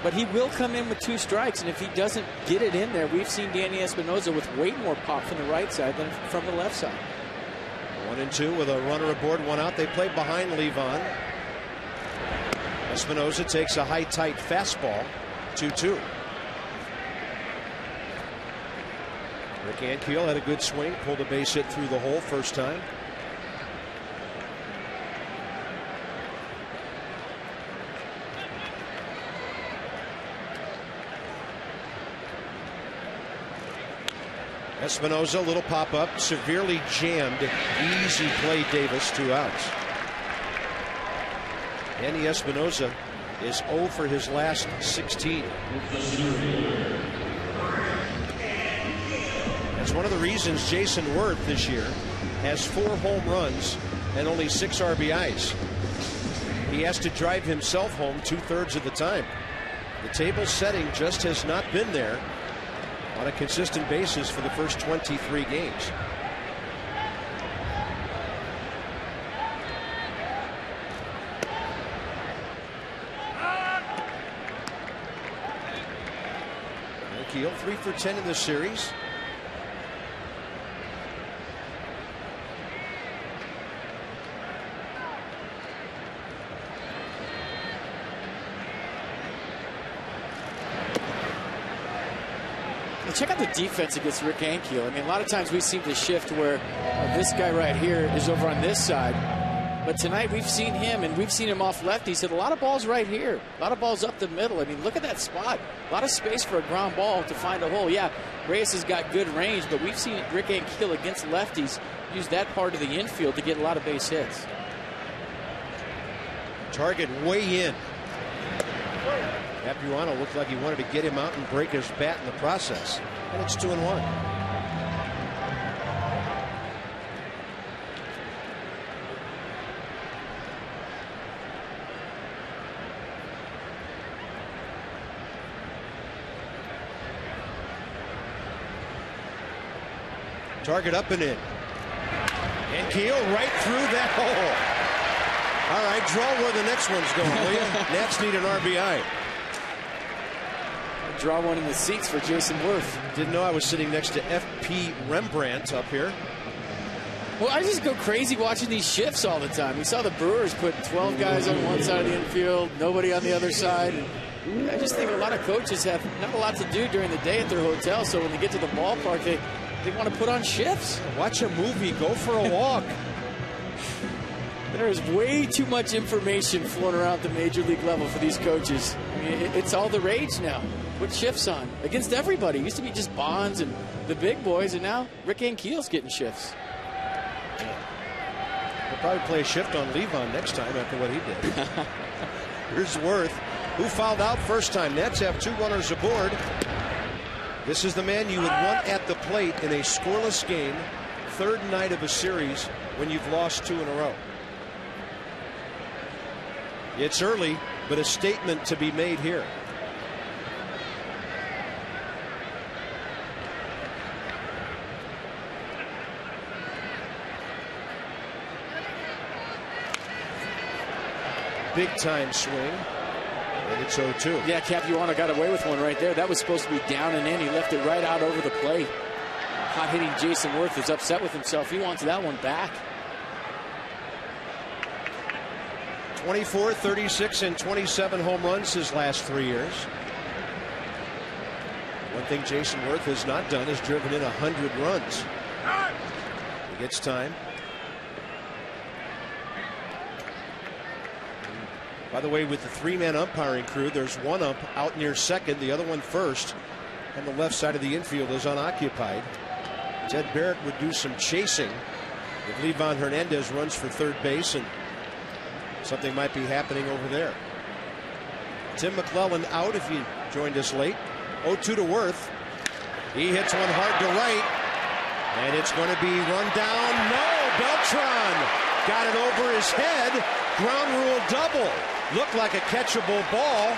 But he will come in with 2 strikes, and if he doesn't get it in there, we've seen Danny Espinosa with way more pop from the right side than from the left side. 1-2 with a runner aboard, 1 out. They play behind Livan. Espinosa takes a high, tight fastball. 2-2. Rick Ankiel had a good swing, pulled a base hit through the hole first time. Espinosa, little pop-up, severely jammed. Easy play, Davis, 2 outs. Danny Espinosa is 0 for his last 16. That's one of the reasons JAYSON WERTH this year has 4 home runs and only 6 RBIs. He has to drive himself home 2/3 of the time. The table setting just has not been there on a consistent basis for the first 23 games. Ankiel 3 for 10 in this series. Check out the defense against Rick Ankiel. I mean, a lot of times we seem to shift where this guy right here is over on this side. But tonight we've seen him, and we've seen him off lefties, hit a lot of balls right here. A lot of balls up the middle. I mean, look at that spot. A lot of space for a ground ball to find a hole. Yeah, Reyes has got good range, but we've seen Rick Ankiel against lefties use that part of the infield to get a lot of base hits. Target way in. Capuano looked like he wanted to get him out and break his bat in the process. And it's 2-1. Target up and in. ANKIEL right through that hole. All right, draw where the next one's going, will you? Nats need an RBI. Draw one in the seats for Jason Worth. Didn't know I was sitting next to F.P. Rembrandt up here. Well, I just go crazy watching these shifts all the time. We saw the Brewers put 12 guys on one side of the infield, nobody on the other side. And I just think a lot of coaches have not a lot to do during the day at their hotel, so when they get to the ballpark, they want to put on shifts. Watch a movie, go for a walk. There is way too much information floating around the major league level for these coaches. I mean, it's all the rage now. Put shifts on against everybody. It used to be just Bonds and the big boys, and now Rick Ankiel's getting shifts. We'll probably play a shift on Levon next time after what he did. Here's Worth, who fouled out first time. Nets have 2 runners aboard. This is the man you would want at the plate in a scoreless game, third night of a series when you've lost 2 in a row. It's early, but a statement to be made here. Big time swing, and it's 0-2. Yeah, Capuano got away with one right there. That was supposed to be down and in. He left it right out over the plate. Hot hitting Jason Worth is upset with himself. He wants that one back. 24, 36, and 27 home runs his last 3 years. One thing Jason Worth has not done is driven in 100 runs. He gets time. By the way, with the 3-man umpiring crew, there's one ump out near second, the other one first, and the left side of the infield is unoccupied. Ted Barrett would do some chasing if Levon Hernandez runs for third base, and something might be happening over there. Tim McClellan out if you joined us late. 0-2 to Worth. He hits one hard to right, and it's going to be run down. No, Beltran got it over his head. Ground rule double. Looked like a catchable ball.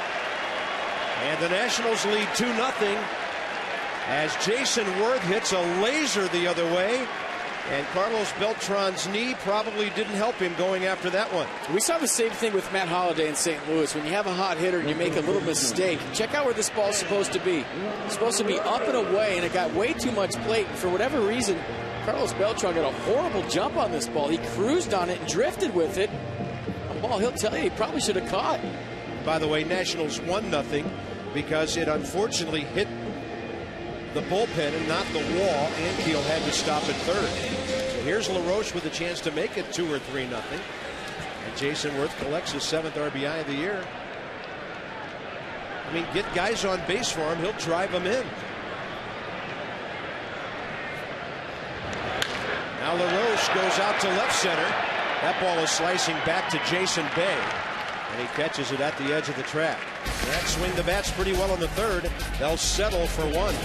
And the Nationals lead 2-0 as Jason Worth hits a laser the other way. And Carlos Beltran's knee probably didn't help him going after that one. We saw the same thing with Matt Holliday in St. Louis. When you have a hot hitter and you make a little mistake, check out where this ball's supposed to be. It's supposed to be up and away, and it got way too much plate. And for whatever reason, Carlos Beltran got a horrible jump on this ball. He cruised on it and drifted with it. A ball he'll tell you he probably should have caught. By the way, Nationals 1-0 because it unfortunately hit the bullpen and not the wall. ANKIEL had to stop at third. So here's LaRoche with a chance to make it 2 or 3-0. And Jason Worth collects his 7th RBI of the year. I mean, get guys on base for him, he'll drive them in. Now LaRoche goes out to left center. That ball is slicing back to Jason Bay, and he catches it at the edge of the track. Nats swing the bats pretty well on the third. They'll settle for 1.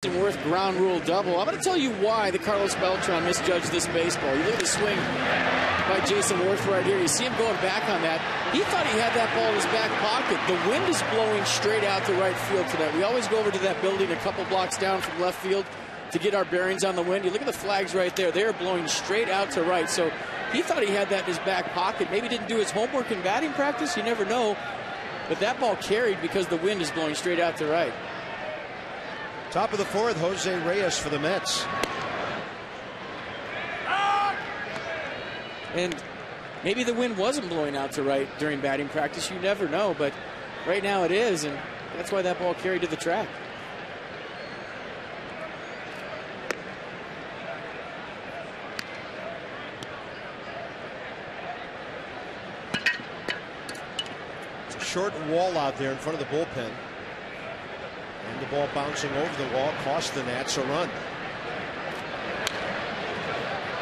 Worth ground rule double. I'm going to tell you why the Carlos Beltran misjudged this baseball. You look at the swing by Jason Worth right here. You see him going back on that. He thought he had that ball in his back pocket. The wind is blowing straight out to right field tonight. We always go over to that building a couple blocks down from left field to get our bearings on the wind. You look at the flags right there. They're blowing straight out to right. So he thought he had that in his back pocket. Maybe didn't do his homework in batting practice. You never know. But that ball carried because the wind is blowing straight out to right. Top of the fourth, Jose Reyes for the Mets. And maybe the wind wasn't blowing out to right during batting practice. You never know, but right now it is, and that's why that ball carried to the track. It's a short wall out there in front of the bullpen. And the ball bouncing over the wall cost the Nats a run.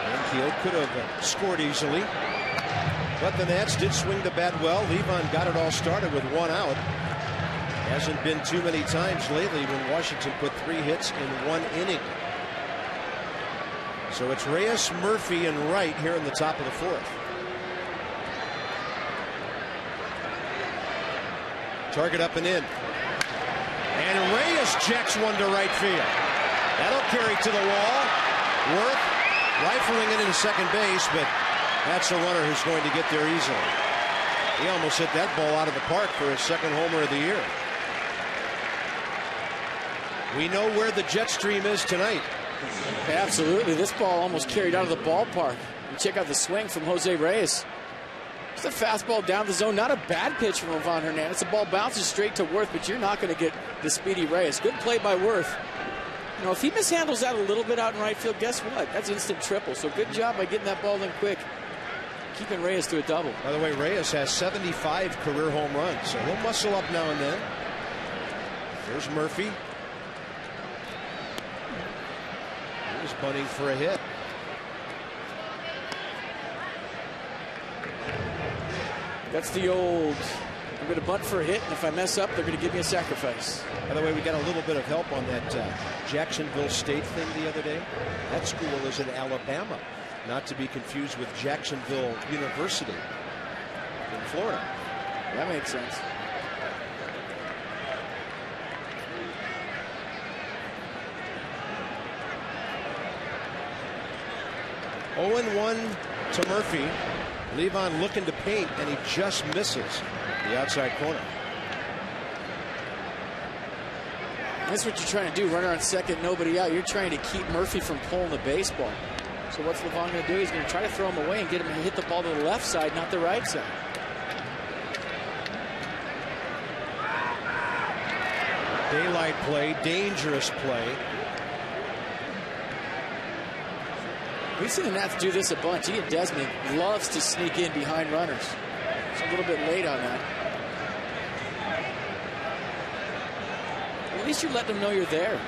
ANKIEL could have scored easily, but the Nats did swing the bat well. Levon got it all started with one out. Hasn't been too many times lately when Washington put 3 hits in 1 inning. So it's Reyes, Murphy, and Wright here in the top of the fourth. Target up and in. And Reyes checks one to right field. That'll carry to the wall. Worth rifling it into second base, but that's a runner who's going to get there easily. He almost hit that ball out of the park for his second homer of the year. We know where the jet stream is tonight. Absolutely. This ball almost carried out of the ballpark. You check out the swing from Jose Reyes. It's a fastball down the zone. Not a bad pitch from Ivan Hernandez. The ball bounces straight to Worth, but you're not going to get the speedy Reyes. Good play by Worth. You know, if he mishandles that a little bit out in right field, guess what? That's instant triple. So good job by getting that ball in quick. Keeping Reyes to a double. By the way, Reyes has 75 career home runs, so he'll muscle up now and then. There's Murphy. He's bunting for a hit. That's the old, I'm going to bunt for a hit, and if I mess up, they're going to give me a sacrifice. By the way, we got a little bit of help on that Jacksonville State thing the other day. That school is in Alabama, not to be confused with Jacksonville University in Florida. That makes sense. Oh, 0-1 to Murphy. Levon looking to paint, and he just misses the outside corner. That's what you're trying to do. Runner on second, nobody out. You're trying to keep Murphy from pulling the baseball. So what's Levon going to do? He's going to try to throw him away and get him to hit the ball to the left side, not the right side. Daylight play, dangerous play. We've seen the Nats do this a bunch. He and Desmond loves to sneak in behind runners. It's a little bit late on that. Well, at least you're letting them know you're there.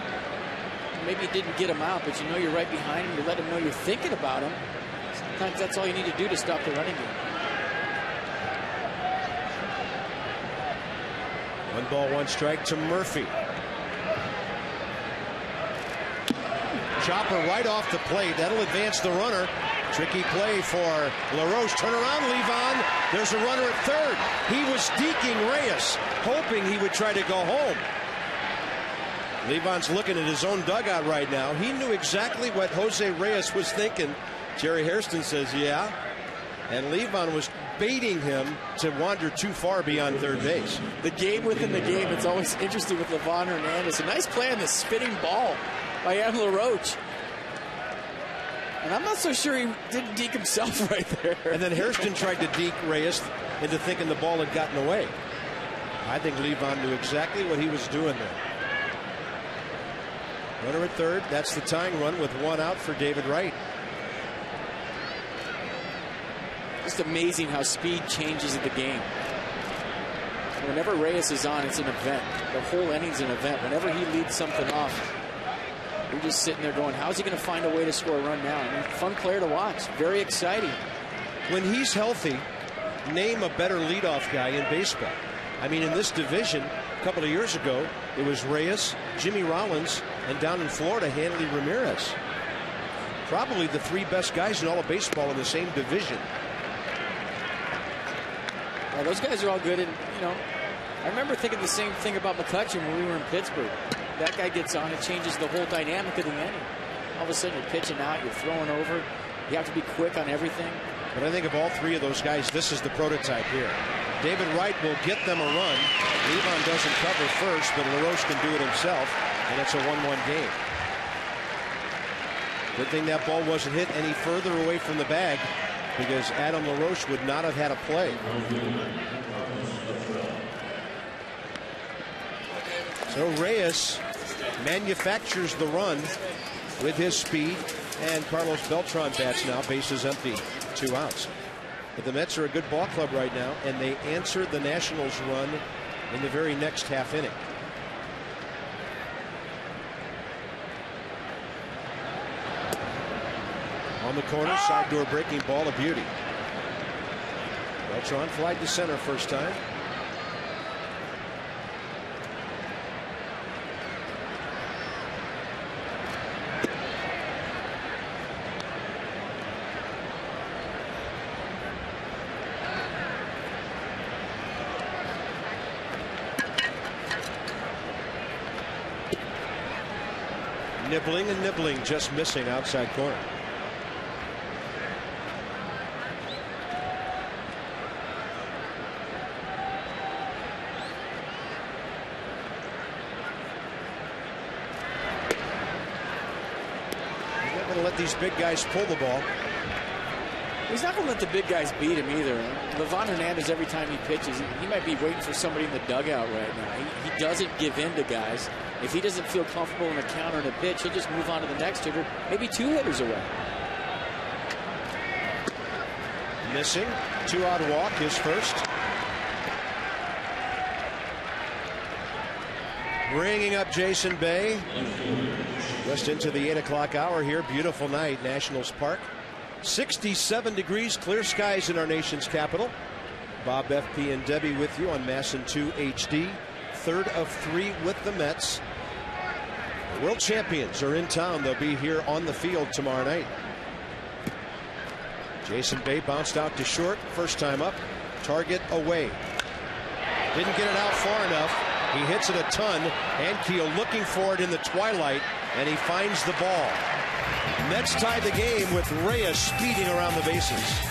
Maybe you didn't get him out, but you know you're right behind him. You let him know you're thinking about him. Sometimes that's all you need to do to stop the running game. 1-1 strike to Murphy. Chopper right off the plate. That'll advance the runner. Tricky play for LaRoche. Turn around, Levon. There's a runner at third. He was deking Reyes, hoping he would try to go home. Levon's looking at his own dugout right now. He knew exactly what Jose Reyes was thinking. Jerry Hairston says, yeah. And Levon was baiting him to wander too far beyond third base. The game within the game. It's always interesting with Ivan Hernandez. A nice play on the spinning ball by LaRoche. And I'm not so sure he didn't deke himself right there. And then Hairston tried to deke Reyes into thinking the ball had gotten away. I think Levon knew exactly what he was doing there. Runner at third. That's the tying run with one out for David Wright. Just amazing how speed changes in the game. Whenever Reyes is on, it's an event. The whole inning's an event. Whenever he leads something off, we're just sitting there going, how's he going to find a way to score a run now? I mean, fun player to watch. Very exciting. When he's healthy, name a better leadoff guy in baseball. I mean, in this division, couple of years ago, it was Reyes, Jimmy Rollins, and down in Florida, Hanley Ramirez. Probably the three best guys in all of baseball in the same division. Well, those guys are all good. And, I remember thinking the same thing about McCutchen when we were in Pittsburgh. That guy gets on, it changes the whole dynamic of the inning. All of a sudden, you're pitching out, you're throwing over. You have to be quick on everything. But I think of all three of those guys, this is the prototype here. David Wright will get them a run. Levon doesn't cover first, but LaRoche can do it himself, and it's a 1-1 game. Good thing that ball wasn't hit any further away from the bag, because Adam LaRoche would not have had a play. So Reyes manufactures the run with his speed, and Carlos Beltran bats now, bases empty, 2 outs. But the Mets are a good ball club right now, and they answered the Nationals' run in the very next half inning. On the corner, side door breaking ball, a beauty. Beltran flied to center first time. Nibbling and nibbling, just missing outside corner. He's not going to let these big guys pull the ball. He's not going to let the big guys beat him either. Livan Hernandez, every time he pitches, he might be waiting for somebody in the dugout right now. He doesn't give in to guys. If he doesn't feel comfortable in a counter and a pitch, he'll just move on to the next hitter, maybe 2 hitters away. Missing, 2-out walk, his first. Bringing up Jason Bay. Just into the 8 o'clock hour here. Beautiful night, Nationals Park. 67 degrees, clear skies in our nation's capital. Bob, FP, and Debbie with you on Masson 2 HD. 3rd of 3 with the Mets. The world champions are in town. They'll be here on the field tomorrow night. Jason Bay bounced out to short. First time up. Target away. Didn't get it out far enough. He hits it a ton. ANKIEL looking for it in the twilight, and he finds the ball. Mets tie the game with Reyes speeding around the bases.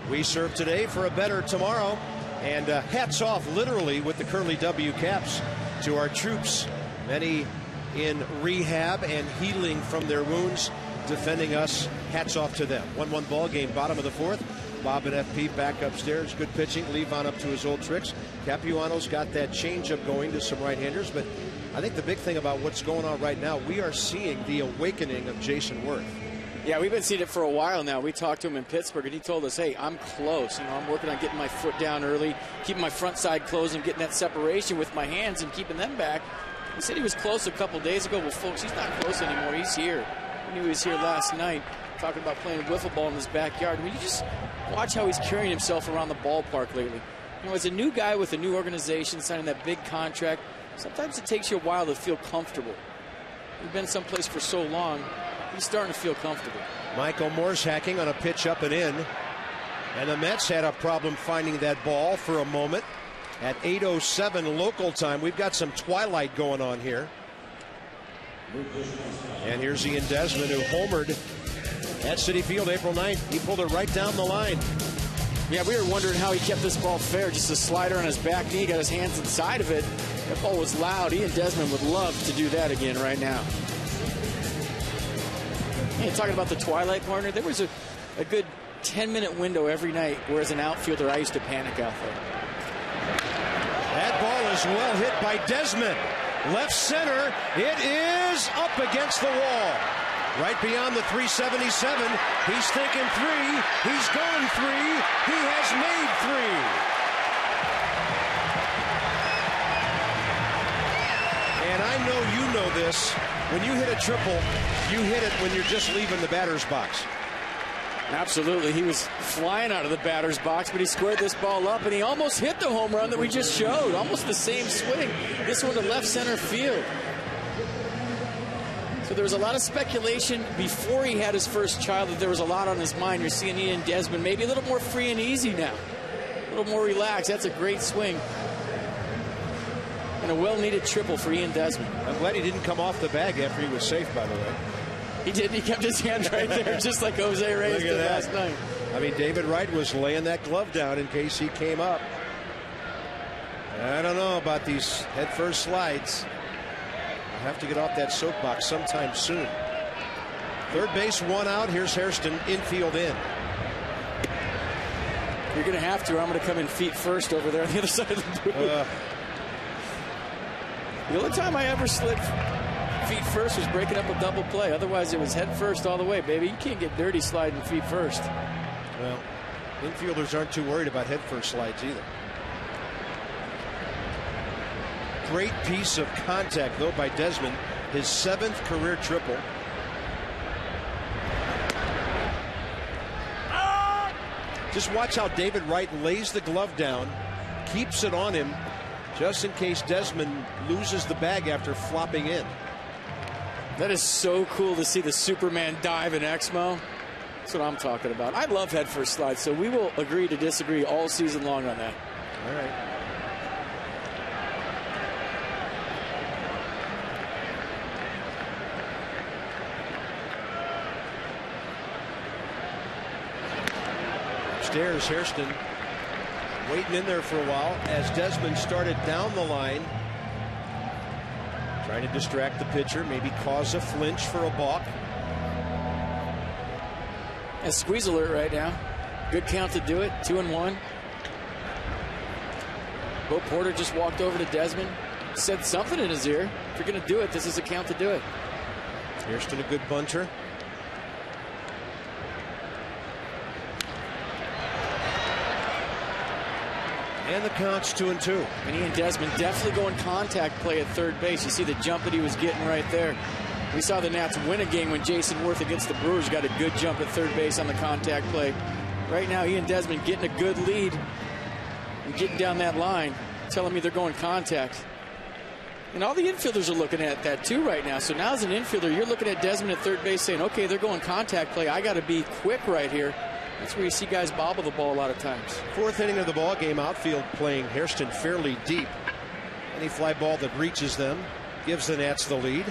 We serve today for a better tomorrow, and hats off literally with the Curly W caps to our troops, many in rehab and healing from their wounds, defending us. Hats off to them. 1-1 ball game, bottom of the 4th. Bob and FP back upstairs. Good pitching. Levon up to his old tricks. Capuano's got that changeup going to some right-handers, but I think the big thing about what's going on right now, we are seeing the awakening of Jason WERTH. Yeah, we've been seeing it for a while now. We talked to him in Pittsburgh, and he told us, hey, I'm close. You know, I'm working on getting my foot down early, keeping my front side closed and getting that separation with my hands and keeping them back. He said he was close a couple days ago. Well, folks, he's not close anymore. He's here. We knew he was here last night talking about playing wiffle ball in his backyard. I mean, you just watch how he's carrying himself around the ballpark lately. You know, as a new guy with a new organization signing that big contract, sometimes it takes you a while to feel comfortable. You've been someplace for so long, he's starting to feel comfortable. Michael Morse hacking on a pitch up and in. And the Mets had a problem finding that ball for a moment. At 8:07 local time, we've got some twilight going on here. And here's Ian Desmond, who homered at Citi Field April 9th. He pulled it right down the line. Yeah, we were wondering how he kept this ball fair. Just a slider on his back knee, got his hands inside of it. That ball was loud. Ian Desmond would love to do that again right now. Hey, talking about the twilight corner, there was a good 10-minute window every night where as an outfielder I used to panic out there. That ball is well hit by Desmond. Left center, it is up against the wall. Right beyond the 377. He's thinking three. He's going three. He has made three. And I know you know this. When you hit a triple, you hit it when you're just leaving the batter's box. Absolutely. He was flying out of the batter's box, but he squared this ball up, and he almost hit the home run that we just showed. Almost the same swing. This one to left center field. So there was a lot of speculation before he had his first child that there was a lot on his mind. You're seeing Ian Desmond maybe a little more free and easy now. A little more relaxed. That's a great swing. And a well-needed triple for Ian Desmond. I'm glad he didn't come off the bag after he was safe, by the way. He did. He kept his hand right there, just like Jose Reyes did last night. I mean, David Wright was laying that glove down in case he came up. I don't know about these head-first slides. I'll have to get off that soapbox sometime soon. Third base, one out. Here's Hairston, infield in. You're going to have to, or I'm going to come in feet first over there on the other side of the booth. The only time I ever slid feet first was breaking up a double play. Otherwise, it was head first all the way, baby. You can't get dirty sliding feet first. Well, infielders aren't too worried about head first slides either. Great piece of contact, though, by Desmond. His 7th career triple. Just watch how David Wright lays the glove down, keeps it on him, just in case Desmond loses the bag after flopping in. That is so cool to see the Superman dive in Exmo. That's what I'm talking about. I love head first slides, so we will agree to disagree all season long on that. All right. Upstairs, Hairston waiting in there for a while as Desmond started down the line, trying to distract the pitcher, maybe cause a flinch for a balk. A squeeze alert right now. Good count to do it. 2-1. Bo Porter just walked over to Desmond, said something in his ear. If you're going to do it, this is a count to do it. Hairston, a good bunter. And the count's 2-2. And Ian Desmond definitely going contact play at third base. You see the jump that he was getting right there. We saw the Nats win a game when Jason Worth against the Brewers got a good jump at third base on the contact play. Right now, Ian Desmond getting a good lead and getting down that line, telling me they're going contact. And all the infielders are looking at that too right now. So now as an infielder, you're looking at Desmond at third base saying, okay, they're going contact play. I got to be quick right here. That's where you see guys bobble the ball a lot of times. 4th inning of the ball game, outfield playing Hairston fairly deep. Any fly ball that reaches them gives the Nats the lead.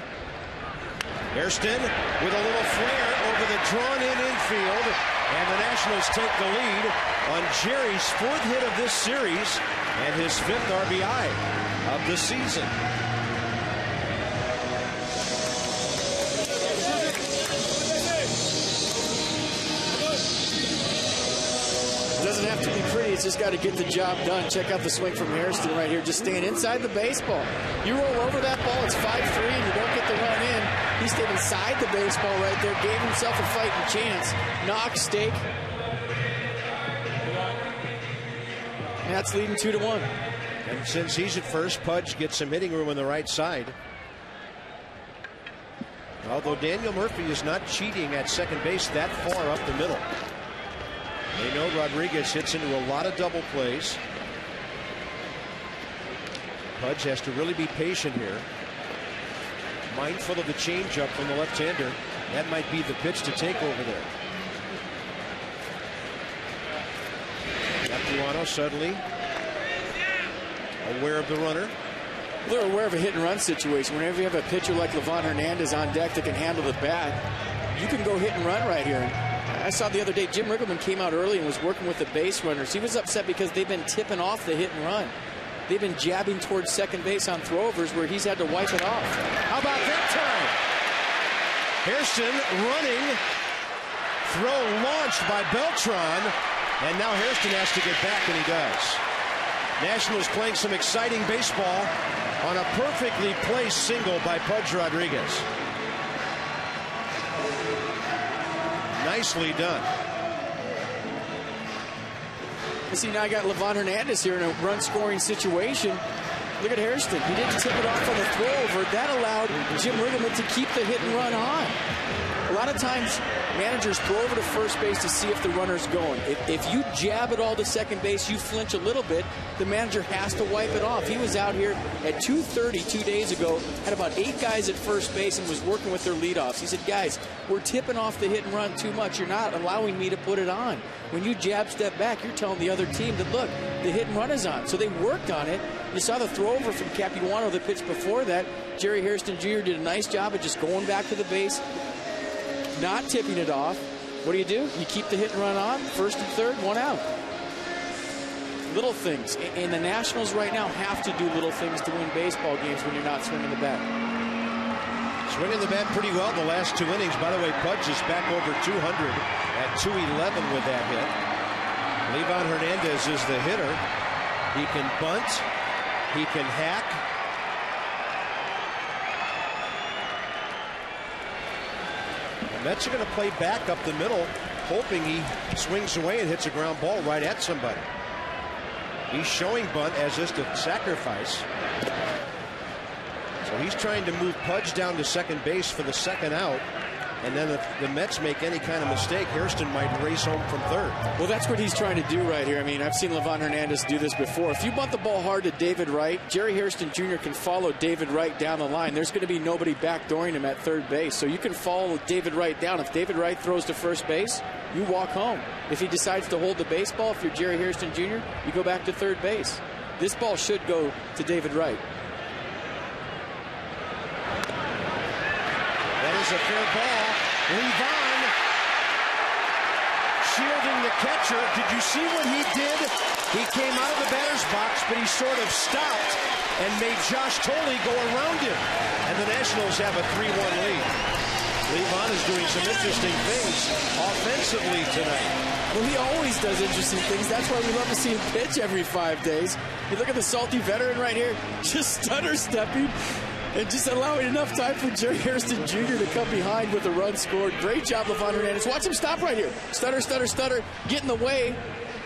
Hairston with a little flare over the drawn-in infield, and the Nationals take the lead on Jerry's 4th hit of this series and his 5th RBI of the season. It doesn't have to be pretty. Reyes just got to get the job done. Check out the swing from Hairston right here, just staying inside the baseball. You roll over that ball, it's 5-3, and you don't get the run in. He stayed inside the baseball right there, gave himself a fighting chance. Knock, stake. And that's leading 2-1. And since he's at first, Pudge gets some hitting room on the right side. Although Daniel Murphy is not cheating at second base that far up the middle. They know Rodriguez hits into a lot of double plays. Pudge has to really be patient here. Mindful of the changeup from the left-hander. That might be the pitch to take over there. CAPUANO suddenly aware of the runner. They're aware of a hit-and-run situation. Whenever you have a pitcher like Livan Hernandez on deck that can handle the bat, you can go hit and run right here. I saw the other day Jim Riggleman came out early and was working with the base runners. He was upset because they've been tipping off the hit and run. They've been jabbing towards second base on throwovers where he's had to wipe it off. How about that time? Hairston running. Throw launched by Beltran. And now Hairston has to get back, and he does. Nationals playing some exciting baseball on a perfectly placed single by Pudge Rodriguez. Nicely done. You see, now I got Livan Hernandez here in a run-scoring situation. Look at Hairston. He didn't tip it off on the throwover. That allowed Jim Riggleman to keep the hit and run on. A lot of times, managers throw over to first base to see if the runner's going. If you jab it all to second base, you flinch a little bit, the manager has to wipe it off. He was out here at 2:30 2 days ago, had about 8 guys at first base and was working with their leadoffs. He said, guys, we're tipping off the hit and run too much. You're not allowing me to put it on. When you jab step back, you're telling the other team that, look, the hit and run is on. So they worked on it. You saw the throw over from CAPUANO, the pitch before that. Jerry Hairston Jr. did a nice job of just going back to the base, not tipping it off. What do? You keep the hit and run on, first and third, 1 out. Little things. And the Nationals right now have to do little things to win baseball games when you're not swinging the bat. Swinging the bat pretty well the last 2 innings. By the way, Pudge is back over 200 at 211 with that hit. Livan Hernandez is the hitter. He can bunt. He can hack. The Mets are going to play back up the middle, hoping he swings away and hits a ground ball right at somebody. He's showing bunt as just a sacrifice. So he's trying to move Pudge down to second base for the second out. And then if the Mets make any kind of mistake, Hairston might race home from third. Well, that's what he's trying to do right here. I mean, I've seen Livan Hernandez do this before. If you bunt the ball hard to David Wright, Jerry Hairston Jr. can follow David Wright down the line. There's going to be nobody backdooring him at third base. So you can follow David Wright down. If David Wright throws to first base, you walk home. If he decides to hold the baseball, if you're Jerry Hairston Jr., you go back to third base. This ball should go to David Wright. That is a fair ball. Livan shielding the catcher. Did you see what he did? He came out of the batter's box, but he sort of stopped and made Josh Thole go around him. And the Nationals have a 3-1 lead. Livan is doing some interesting things offensively tonight. Well, he always does interesting things. That's why we love to see him pitch every 5 days. You look at the salty veteran right here, just stutter stepping. And just allowing enough time for Jerry Hairston Jr. to come behind with a run scored. Great job, Livan Hernandez. Watch him stop right here. Stutter, stutter, stutter. Get in the way.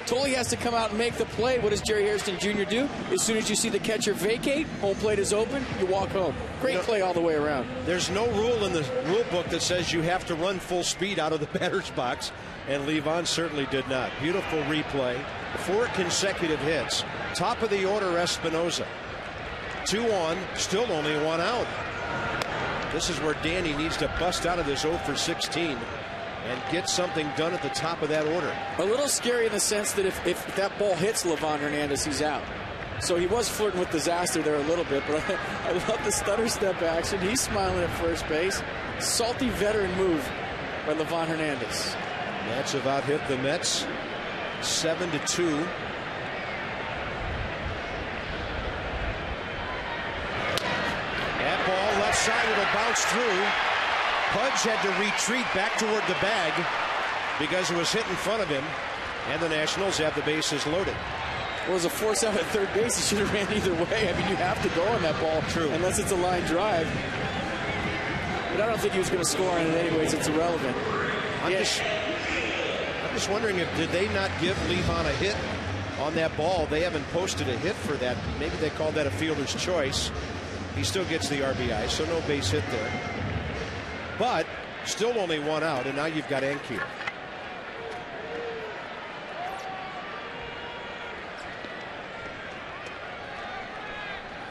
Thole has to come out and make the play. What does Jerry Hairston Jr. do? As soon as you see the catcher vacate, home plate is open, you walk home. Great play all the way around. There's no rule in the rule book that says you have to run full speed out of the batter's box, and Livan certainly did not. Beautiful replay. 4 consecutive hits. Top of the order, Espinoza. 2 on, still only 1 out. This is where Danny needs to bust out of this 0 for 16 and get something done at the top of that order. A little scary in the sense that if that ball hits Livan Hernandez, he's out. So he was flirting with disaster there a little bit, but I love the stutter step action. He's smiling at first base. Salty veteran move by Livan Hernandez. Nats have out-hit the Mets 7-2. That ball left side, it'll bounce through. Pudge had to retreat back toward the bag because it was hit in front of him. And the Nationals have the bases loaded. Well, it was a force out at third base. He should have ran either way. I mean, you have to go on that ball. True. Unless it's a line drive. But I don't think he was going to score on it anyways. It's irrelevant. I'm just wondering if did they not give Levon a hit on that ball? They haven't posted a hit for that. Maybe they called that a fielder's choice. He still gets the RBI, so no base hit there. But still only one out, and now you've got ANKIEL.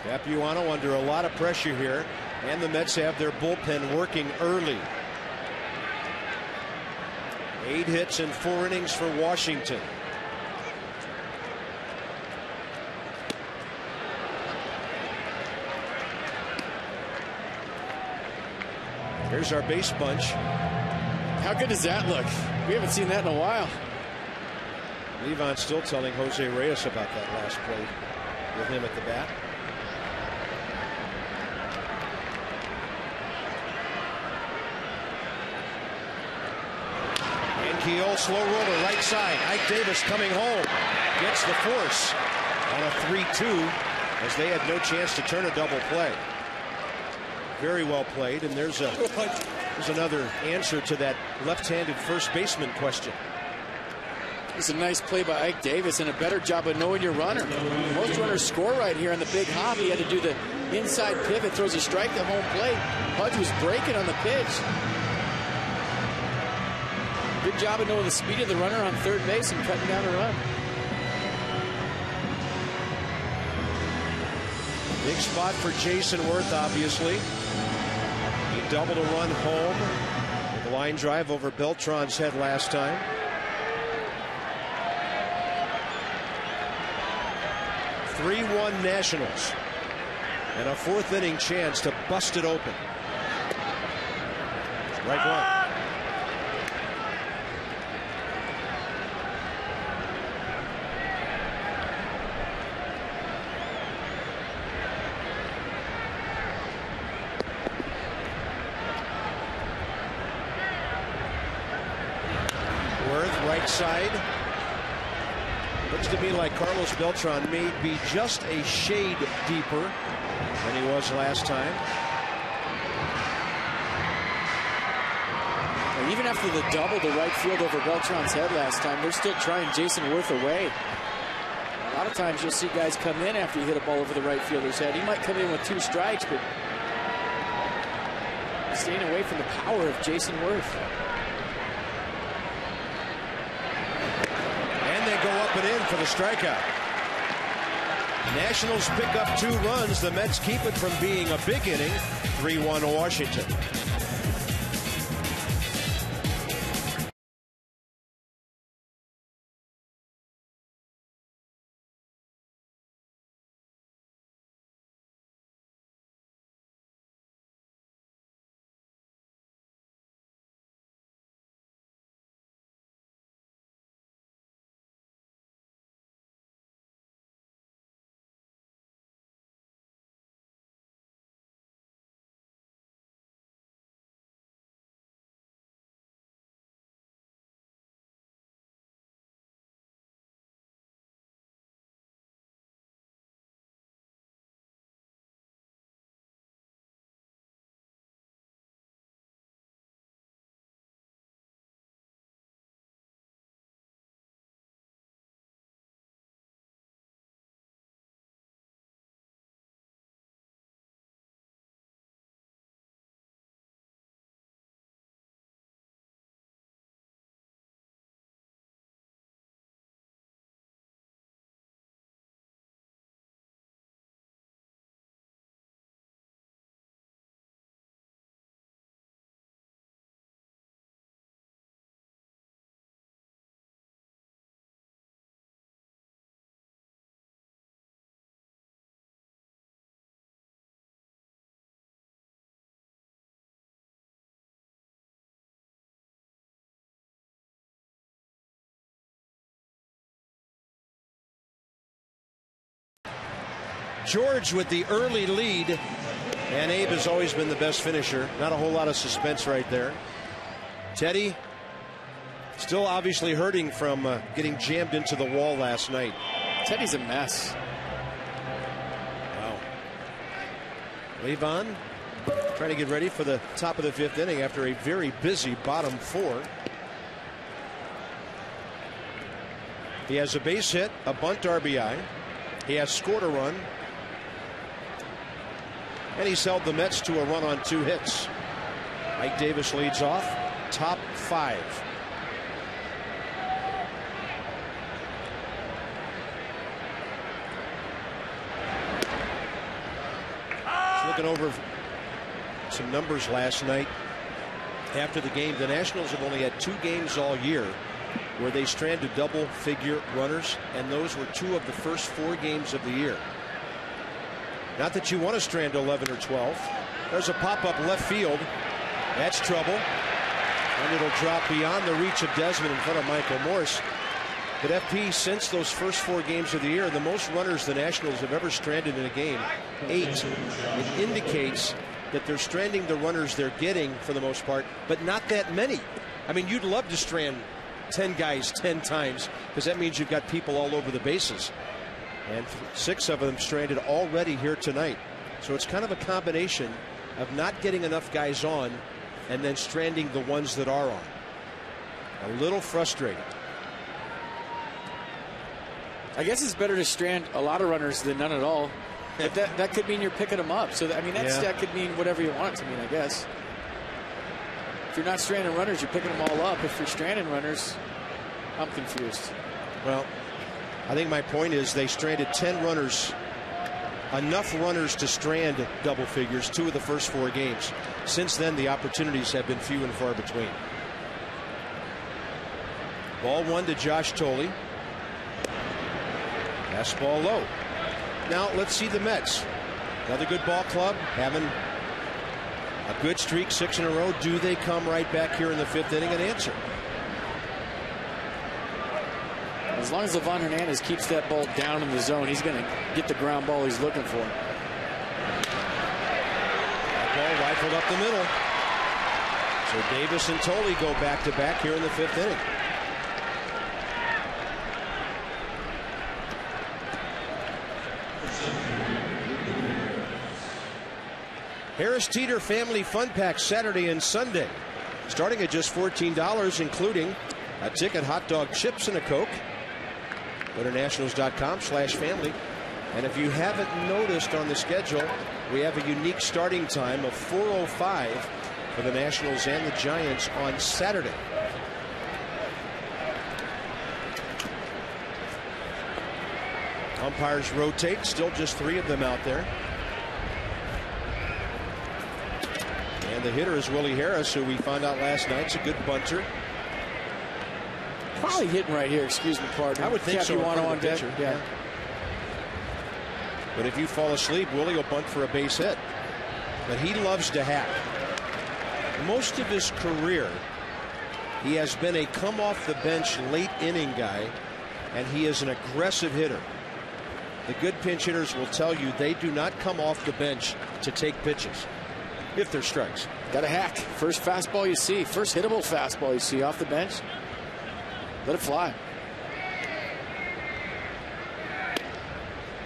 Capuano under a lot of pressure here, and the Mets have their bullpen working early. 8 hits in 4 innings for Washington. Here's our base bunch. How good does that look? We haven't seen that in a while. Levon still telling Jose Reyes about that last play with him at the bat. ANKIEL, slow roller, right side. Ike Davis coming home. Gets the force on a 3-2 as they had no chance to turn a double play. Very well played, and there's another answer to that left-handed first baseman question. It's a nice play by Ike Davis and a better job of knowing your runner. Most runners score right here on the big hop. He had to do the inside pivot, throws a strike to home plate. Pudge was breaking on the pitch. Good job of knowing the speed of the runner on third base and cutting down a run. Big spot for JAYSON WERTH, obviously. He doubled a run home with a line drive over Beltran's head last time. (3-1) Nationals, and a 4th inning chance to bust it open. Strike one. Right side. Looks to me like Carlos Beltran may be just a shade deeper than he was last time. And even after the double to right field over Beltran's head last time, they're still trying JAYSON WERTH away. A lot of times you'll see guys come in after you hit a ball over the right fielder's head. He might come in with 2 strikes, but staying away from the power of JAYSON WERTH. Go up and in for the strikeout. Nationals pick up 2 runs. The Mets keep it from being a big inning. 3-1 Washington. George with the early lead, and Abe has always been the best finisher. Not a whole lot of suspense right there. Teddy Still obviously hurting from getting jammed into the wall last night. Teddy's a mess. Wow. Levon trying to get ready for the top of the 5th inning after a very busy bottom 4. He has a base hit, a bunt RBI. He has scored a run. And he's held the Mets to a run on 2 hits. Mike Davis leads off, top 5. Looking over some numbers last night after the game. The Nationals have only had 2 games all year where they stranded double-figure runners, and those were 2 of the first 4 games of the year. Not that you want to strand 11 or 12. There's a pop-up left field. That's trouble. And it'll drop beyond the reach of Desmond in front of Michael Morse. But FP, since those first 4 games of the year, the most runners the Nationals have ever stranded in a game, 8. It indicates that they're stranding the runners they're getting for the most part, but not that many. I mean, you'd love to strand 10 guys 10 times because that means you've got people all over the bases. And 6 of them stranded already here tonight. So it's kind of a combination of not getting enough guys on and then stranding the ones that are on. A little frustrating. I guess it's better to strand a lot of runners than none at all. But that could mean you're picking them up. So, that could mean whatever you want it to mean, I guess. If you're not stranding runners, you're picking them all up. If you're stranding runners, I'm confused. Well, I think my point is they stranded 10 runners, enough runners to strand double figures 2 of the first 4 games. Since then, the opportunities have been few and far between. Ball 1 to Josh Thole. Fastball low. Now let's see the Mets. Another good ball club, having a good streak, 6 in a row. Do they come right back here in the 5th inning and answer? As long as Livan Hernandez keeps that ball down in the zone, he's going to get the ground ball he's looking for. That ball rifled up the middle. So Davis and Thole go back-to-back here in the 5th inning. Harris Teeter Family Fun Pack Saturday and Sunday, starting at just $14, including a ticket, hot dog, chips, and a Coke. Go to nationals.com/family. And if you haven't noticed on the schedule, we have a unique starting time of 4:05 for the Nationals and the Giants on Saturday. Umpires rotate, still just 3 of them out there. And the hitter is Willie Harris, who we found out last night's a good bunter. Probably hitting right here, excuse me, partner. I would think so. CAPUANO on deck. Yeah. But if you fall asleep, Willie will bunt for a base hit. But he loves to hack. Most of his career, he has been a come off the bench late inning guy, and he is an aggressive hitter. The good pinch hitters will tell you they do not come off the bench to take pitches if they're strikes. Got to hack. First fastball you see, first hittable fastball you see off the bench. Let it fly.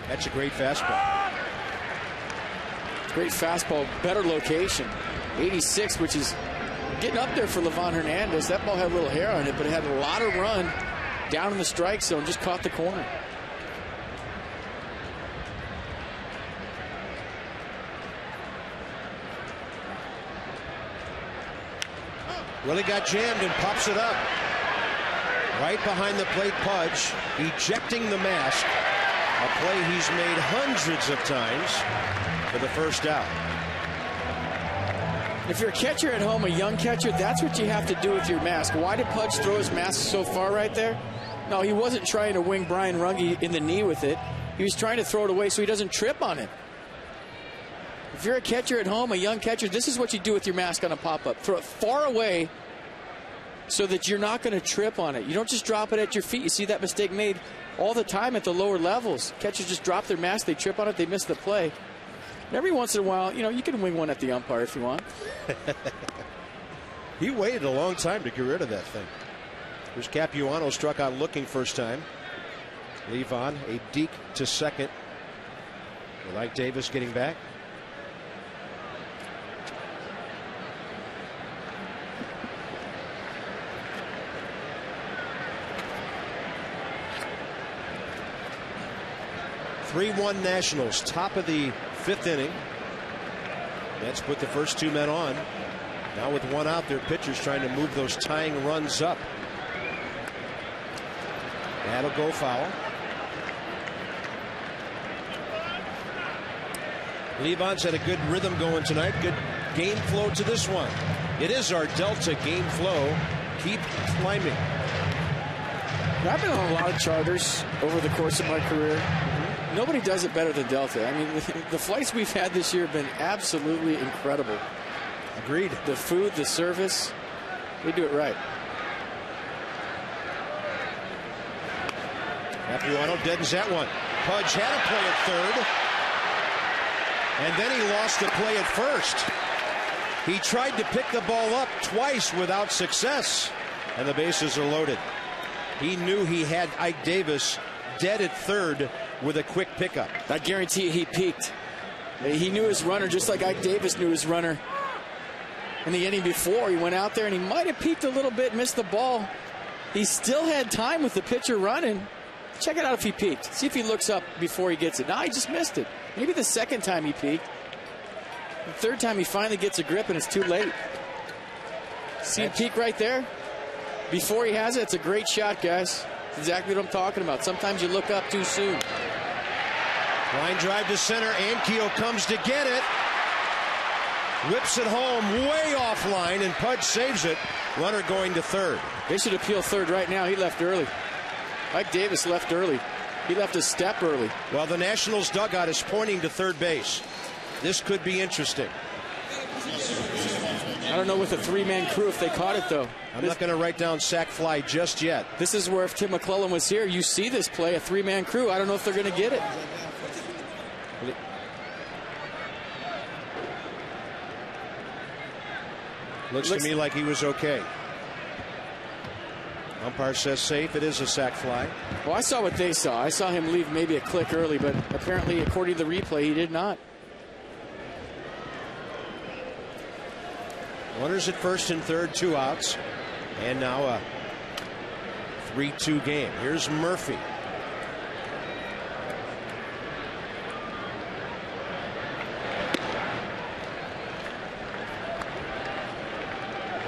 That's a great fastball. Great fastball, better location. 86, which is getting up there for Livan Hernandez. That ball had a little hair on it, but it had a lot of run down in the strike zone, just caught the corner. Willie got jammed and pops it up. Right behind the plate, Pudge, ejecting the mask. A play he's made hundreds of times for the first out. If you're a catcher at home, a young catcher, that's what you have to do with your mask. Why did Pudge throw his mask so far right there? No, he wasn't trying to wing Brian Runge in the knee with it. He was trying to throw it away so he doesn't trip on it. If you're a catcher at home, a young catcher, this is what you do with your mask on a pop-up. Throw it far away so that you're not going to trip on it. You don't just drop it at your feet. You see that mistake made all the time at the lower levels. Catchers just drop their mask, they trip on it, they miss the play. And every once in a while, you know, you can wing one at the umpire if you want. He waited a long time to get rid of that thing. Here's Capuano, struck out looking first time. Levon, a deke to second. Ike Davis getting back. (3-1) Nationals, top of the 5th inning. Mets put the first 2 men on. Now with 1 out, their pitchers trying to move those tying runs up. That'll go foul. Levon's had a good rhythm going tonight. Good game flow to this one. It is our Delta game flow. Keep climbing. I've been on a lot of charters over the course of my career. Nobody does it better than Delta. I mean, the flights we've had this year have been absolutely incredible. Agreed. The food, the service, they do it right. Capuano deadens that one. Pudge had a play at third. And then he lost the play at first. He tried to pick the ball up twice without success. And the bases are loaded. He knew he had Ike Davis dead at third with a quick pickup. I guarantee he peaked. He knew his runner just like Ike Davis knew his runner. In the inning before, he went out there and he might have peaked a little bit, missed the ball. He still had time with the pitcher running. Check it out if he peaked. See if he looks up before he gets it. No, he just missed it. Maybe the second time he peaked. The third time he finally gets a grip and it's too late. See him peak right there? Before he has it, it's a great shot, guys. That's exactly what I'm talking about. Sometimes you look up too soon. Line drive to center. ANKIEL comes to get it. Whips it home way offline, and Pudge saves it. Runner going to third. They should appeal third right now. He left early. Ike Davis left early. He left a step early. Well, the Nationals dugout is pointing to third base. This could be interesting. I don't know with a 3-man crew if they caught it, though. I'm not going to write down sac fly just yet. This is where if Tim McClellan was here, you see this play, a 3-man crew. I don't know if they're going to get it. Looks to me like he was okay. Umpire says safe. It is a sac fly. Well, I saw what they saw. I saw him leave maybe a click early, but apparently, according to the replay, he did not. Runners at first and third, 2 outs. And now a 3-2 game. Here's Murphy.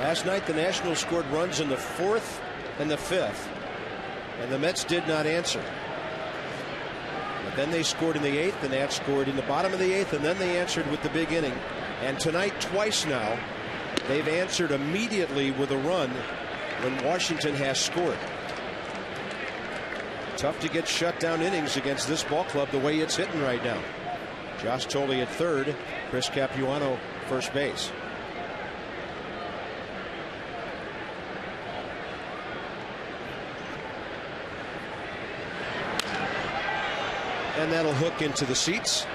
Last night, the Nationals scored runs in the 4th and the 5th, and the Mets did not answer. But then they scored in the 8th, the Nats scored in the bottom of the 8th, and then they answered with the big inning. And tonight, twice now, they've answered immediately with a run when Washington has scored. Tough to get shutdown innings against this ball club the way it's hitting right now. Josh Thole at third, Chris Capuano first base. And that'll hook into the seats.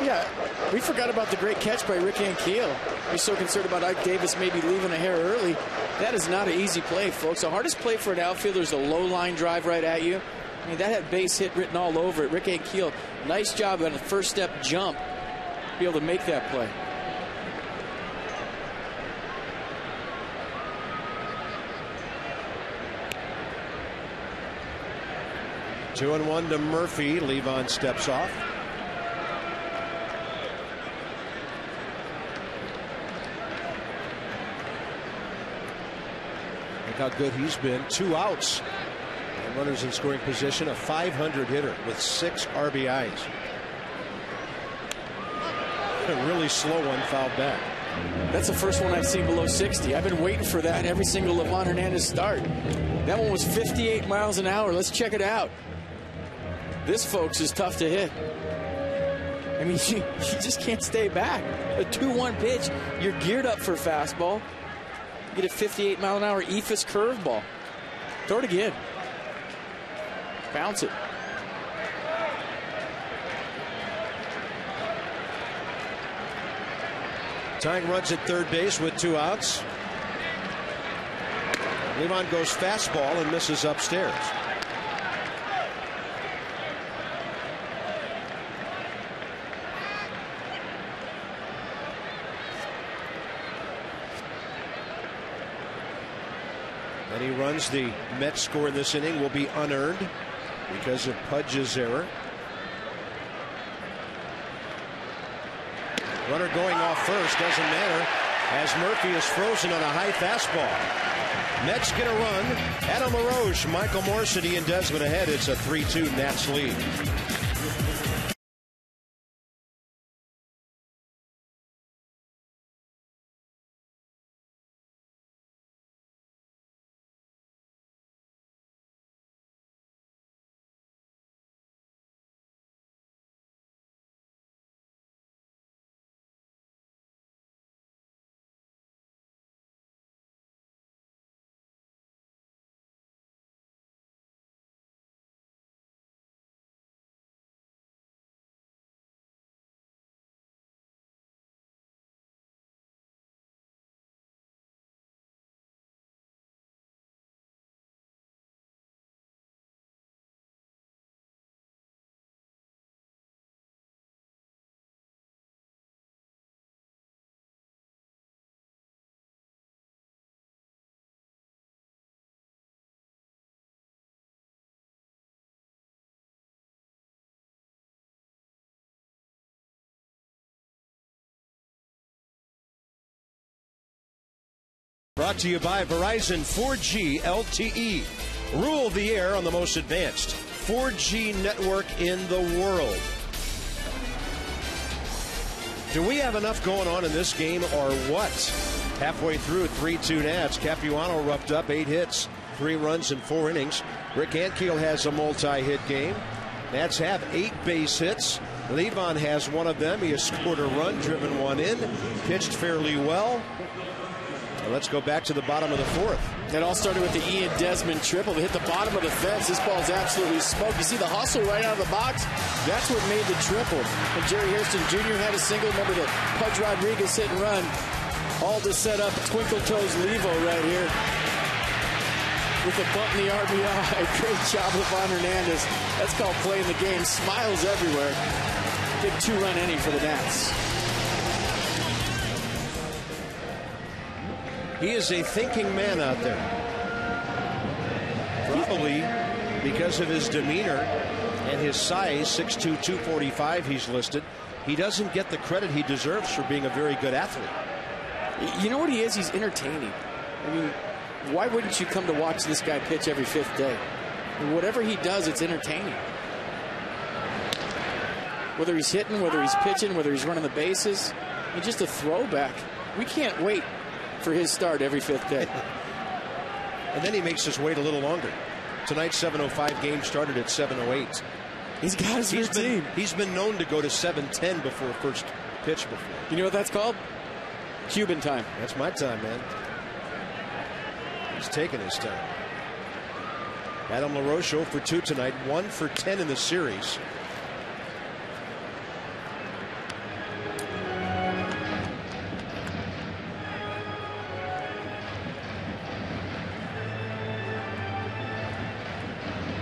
Yeah, we forgot about the great catch by Rick Ankiel. He's so concerned about Ike Davis maybe leaving a hair early. That is not an easzy play, folks. The hardest play for an outfielder is a low line drive right at you. I mean, that had base hit written all over it. Rick Ankiel, nice job on a first step jump to be able to make that play. Two and one to Murphy. Levon steps off. Look how good he's been. 2 outs. And runners in scoring position. A .500 hitter with 6 RBIs. A really slow one fouled back. That's the first one I've seen below 60. I've been waiting for that every single Levon Hernandez start. That one was 58 miles an hour. Let's check it out. This, folks, is tough to hit. I mean, you just can't stay back. A 2-1 pitch, you're geared up for a fastball. Get a 58 mile an hour ephus curveball. Throw it again. Bounce it. Tying runs at third base with 2 outs. Levon goes fastball and misses upstairs. Any runs the Mets score in this inning will be unearned because of Pudge's error. Runner going off first, doesn't matter, as Murphy is frozen on a high fastball. Mets get a run. Adam LaRoche, Michael Morse, and Ian Desmond ahead. It's a 3-2 Nats lead. Brought to you by Verizon 4G LTE. Rule the air on the most advanced 4G network in the world. Do we have enough going on in this game or what? Halfway through, 3-2 Nats. Capuano roughed up 8 hits, 3 runs in 4 innings. Rick Ankiel has a multi-hit game. Nats have 8 base hits. Levon has one of them. He has scored a run, driven one in, pitched fairly well. Let's go back to the bottom of the 4th. It all started with the Ian Desmond triple to hit the bottom of the fence. This ball's absolutely smoked. You see the hustle right out of the box? That's what made the triple. And Jerry Hairston Jr. had a single. Remember that Pudge Rodriguez hit and run. All to set up Twinkle Toes Levo right here with a bunt in the RBI. Great job, Levon Hernandez. That's called playing the game. Smiles everywhere. Big 2-run inning for the Nats. He is a thinking man out there. Probably because of his demeanor and his size, 6'2", 245 he's listed. He doesn't get the credit he deserves for being a very good athlete. You know what he is? He's entertaining. I mean, why wouldn't you come to watch this guy pitch every 5th day? And whatever he does, it's entertaining. Whether he's hitting, whether he's pitching, whether he's running the bases. I mean, just a throwback. We can't wait for his start every 5th day. And then he makes us wait a little longer. Tonight's 7:05 game started at 7:08. He's got his routine. He's been known to go to 7:10 before first pitch before. You know what that's called? Cuban time. That's my time, man. He's taking his time. Adam LaRoche 0 for 2 tonight, 1 for 10 in the series.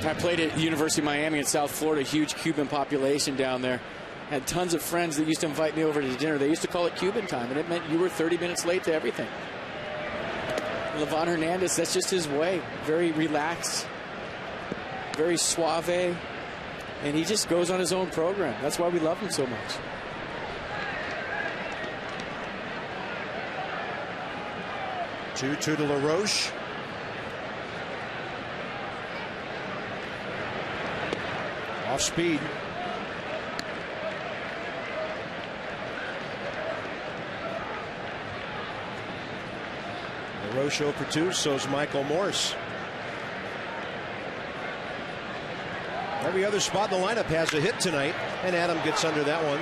I played at University of Miami in South Florida, huge Cuban population down there. Had tons of friends that used to invite me over to dinner. They used to call it Cuban time, and it meant you were 30 minutes late to everything. Levon Hernandez, that's just his way. Very relaxed, very suave, and he just goes on his own program. That's why we love him so much. Two to LaRoche. Off speed. LaRoche 0 for 2, so's Michael Morse. Every other spot in the lineup has a hit tonight, and Adam gets under that one.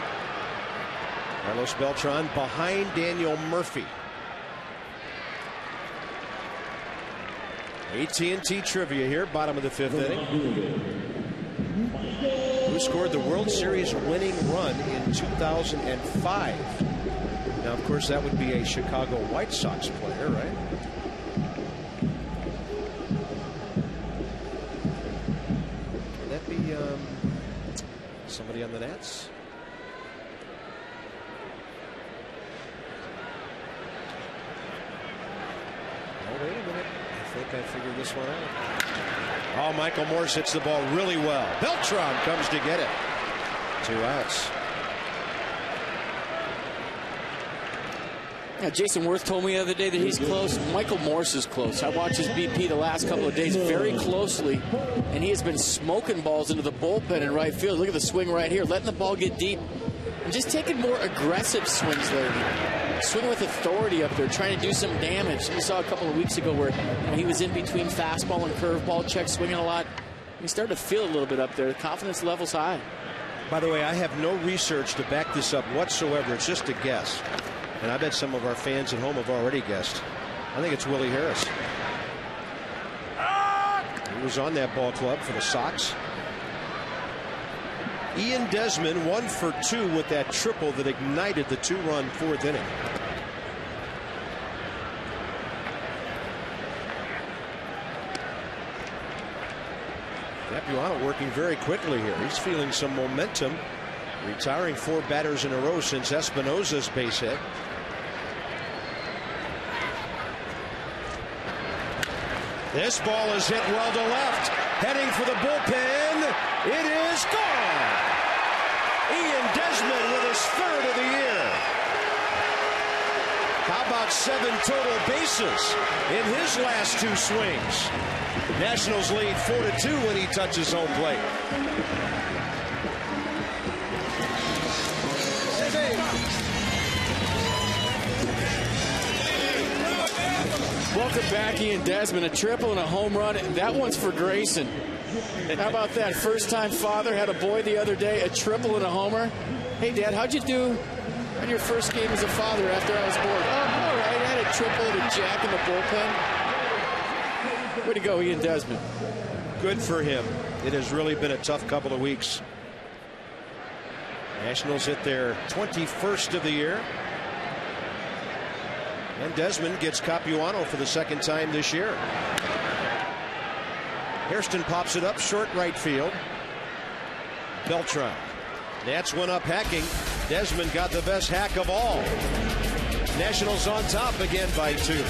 Carlos Beltran behind Daniel Murphy. AT&T trivia here, bottom of the 5th inning. Who scored the World Series winning run in 2005? Now, of course, that would be a Chicago White Sox player, right? Would that be somebody on the Nats? Oh, wait a minute. I think I figured this one out. Oh, Michael Morse hits the ball really well. Beltran comes to get it. 2 outs. Yeah, Jason Worth told me the other day that he's close. Michael Morse is close. I watched his BP the last couple of days very closely, and he has been smoking balls into the bullpen in right field. Look at the swing right here, letting the ball get deep and just taking more aggressive swings lately. Swing with authority up there, trying to do some damage. We saw a couple of weeks ago where he was in between fastball and curveball, check swinging a lot. He started to feel a little bit up there. The confidence level's high. By the way, I have no research to back this up whatsoever. It's just a guess. And I bet some of our fans at home have already guessed. I think it's Willie Harris. He was on that ball club for the Sox. Ian Desmond 1 for 2 with that triple that ignited the 2-run 4th inning. Capuano working very quickly here. He's feeling some momentum, retiring 4 batters in a row since Espinosa's base hit. This ball is hit well to left, heading for the bullpen. It is gone. Ian Desmond with his 3rd of the year. How about 7 total bases in his last 2 swings? Nationals lead 4-2 when he touches home plate. Welcome back, Ian Desmond. A triple and a home run. That one's for Grayson. How about that? First-time father, had a boy the other day, a triple and a homer. Hey, Dad, how'd you do on your first game as a father after I was born? Oh, all right. I had a triple and a jack in the bullpen. Way to go, Ian Desmond. Good for him. It has really been a tough couple of weeks. Nationals hit their 21st of the year. And Desmond gets Capuano for the 2nd time this year. Hairston pops it up short right field. Beltran. Nats went up hacking. Desmond got the best hack of all. Nationals on top again by 2.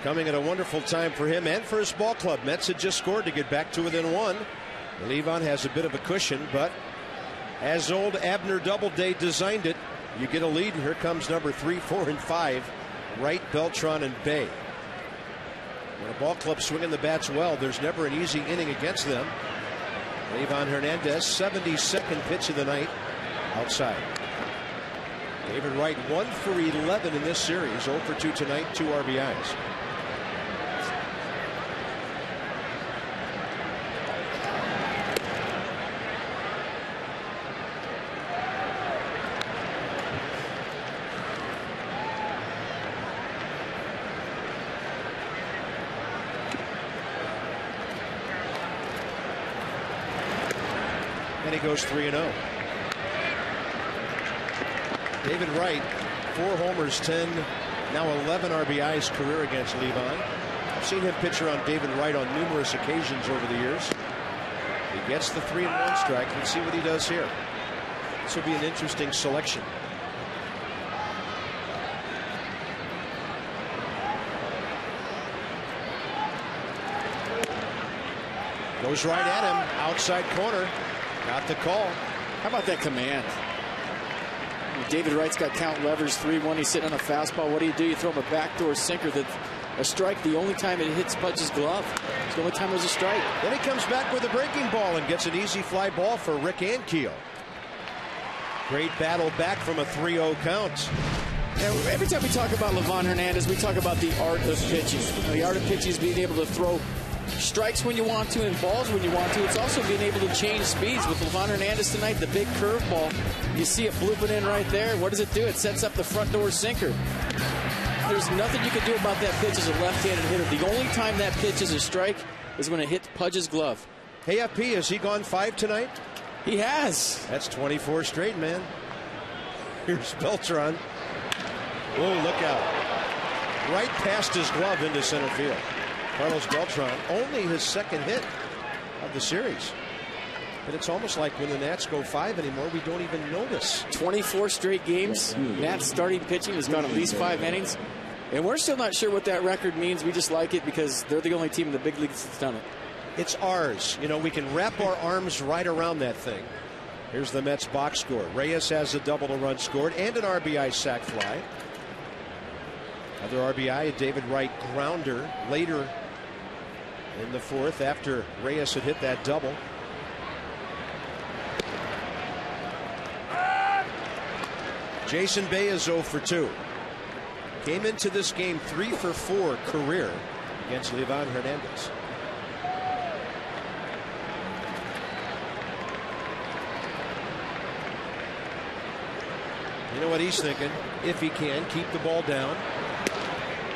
Coming at a wonderful time for him and for his ball club. Mets had just scored to get back to within 1. Levon has a bit of a cushion, but as old Abner Doubleday designed it, you get a lead, and here comes number 3, 4, and 5, Wright, Beltran, and Bay. When a ball club swinging the bats well, there's never an easy inning against them. Levon Hernandez, 72nd pitch of the night, outside. David Wright, 1 for 11 in this series, 0 for 2 tonight, 2 RBIs. he goes 3-0. David Wright, 4 homers, 10, now 11 RBIs career against Levon. I've seen him pitch around David Wright on numerous occasions over the years. He gets the 3-1 strike. Let's see what he does here. This will be an interesting selection. Goes right at him, outside corner. Got the call. How about that command? David Wright's got count leverage 3-1. He's sitting on a fastball. What do? You throw him a backdoor sinker that's a strike the only time it hits Pudge's glove. It's the only time there's a strike. Then he comes back with a breaking ball and gets an easy fly ball for Rick Ankiel. Great battle back from a 3-0 count. Now, every time we talk about Livan Hernandez, we talk about the art of pitching. The art of pitching is being able to throw strikes when you want to and balls when you want to. It's also being able to change speeds. With Livan Hernandez tonight, the big curveball, you see it blooping in right there. What does it do? It sets up the front door sinker. There's nothing you can do about that pitch as a left-handed hitter. The only time that pitch is a strike is when it hits Pudge's glove. Hey, FP, has he gone 5 tonight? He has. That's 24 straight, man. Here's Beltran. Whoa, look out. Right past his glove into center field. Carlos Beltran, only his second hit of the series. But it's almost like when the Nats go 5 anymore, we don't even notice. 24 straight games. Nats starting pitching has gone at least 5 innings. And we're still not sure what that record means. We just like it because they're the only team in the big leagues that's done it. It's ours. You know, we can wrap our arms right around that thing. Here's the Mets box score. Reyes has a double run scored and an RBI sac fly. Another RBI, a David Wright grounder later in the 4th after Reyes had hit that double. Jason Bay is 0 for 2. Came into this game 3 for 4 career against Livan Hernandez. You know what he's thinking? If he can, keep the ball down.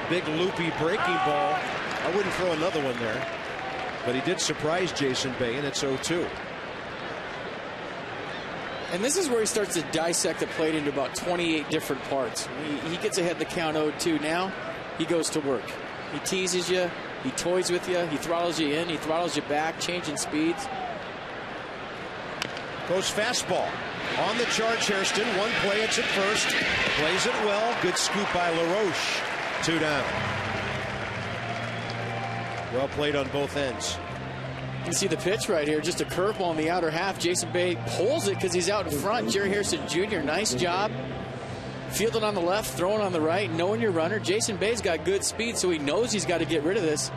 Big loopy breaking ball. I wouldn't throw another one there. But he did surprise Jason Bay, and it's 0-2. And this is where he starts to dissect the plate into about 28 different parts. He gets ahead the count 0-2 now. He goes to work. He teases you. He toys with you. He throttles you in. He throttles you back, changing speeds. Goes fastball. On the charge, Hairston. One play, it's at first. Plays it well. Good scoop by LaRoche. 2 down. Well played on both ends. You can see the pitch right here. Just a curveball in the outer half. Jason Bay pulls it because he's out in front. Jerry Hairston Jr., nice job. Fielding on the left, throwing on the right, knowing your runner. Jason Bay's got good speed, so he knows he's got to get rid of this.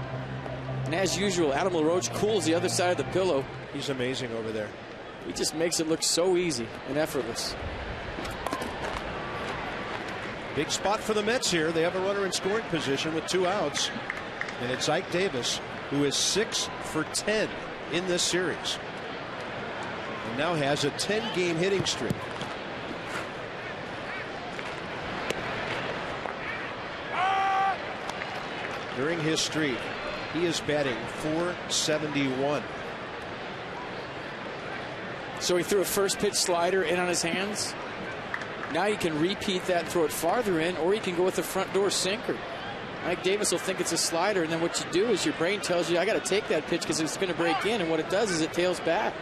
And as usual, Adam LaRoche cools the other side of the pillow. He's amazing over there. He just makes it look so easy and effortless. Big spot for the Mets here. They have a runner in scoring position with 2 outs. And it's Ike Davis, who is 6 for 10 in this series. And now has a 10-game hitting streak. During his streak, he is batting .471. So he threw a first pitch slider in on his hands. Now you can repeat that and throw it farther in, or you can go with the front door sinker. Mike Davis will think it's a slider, and then what you do is your brain tells you, I got to take that pitch because it's going to break in, and what it does is it tails back.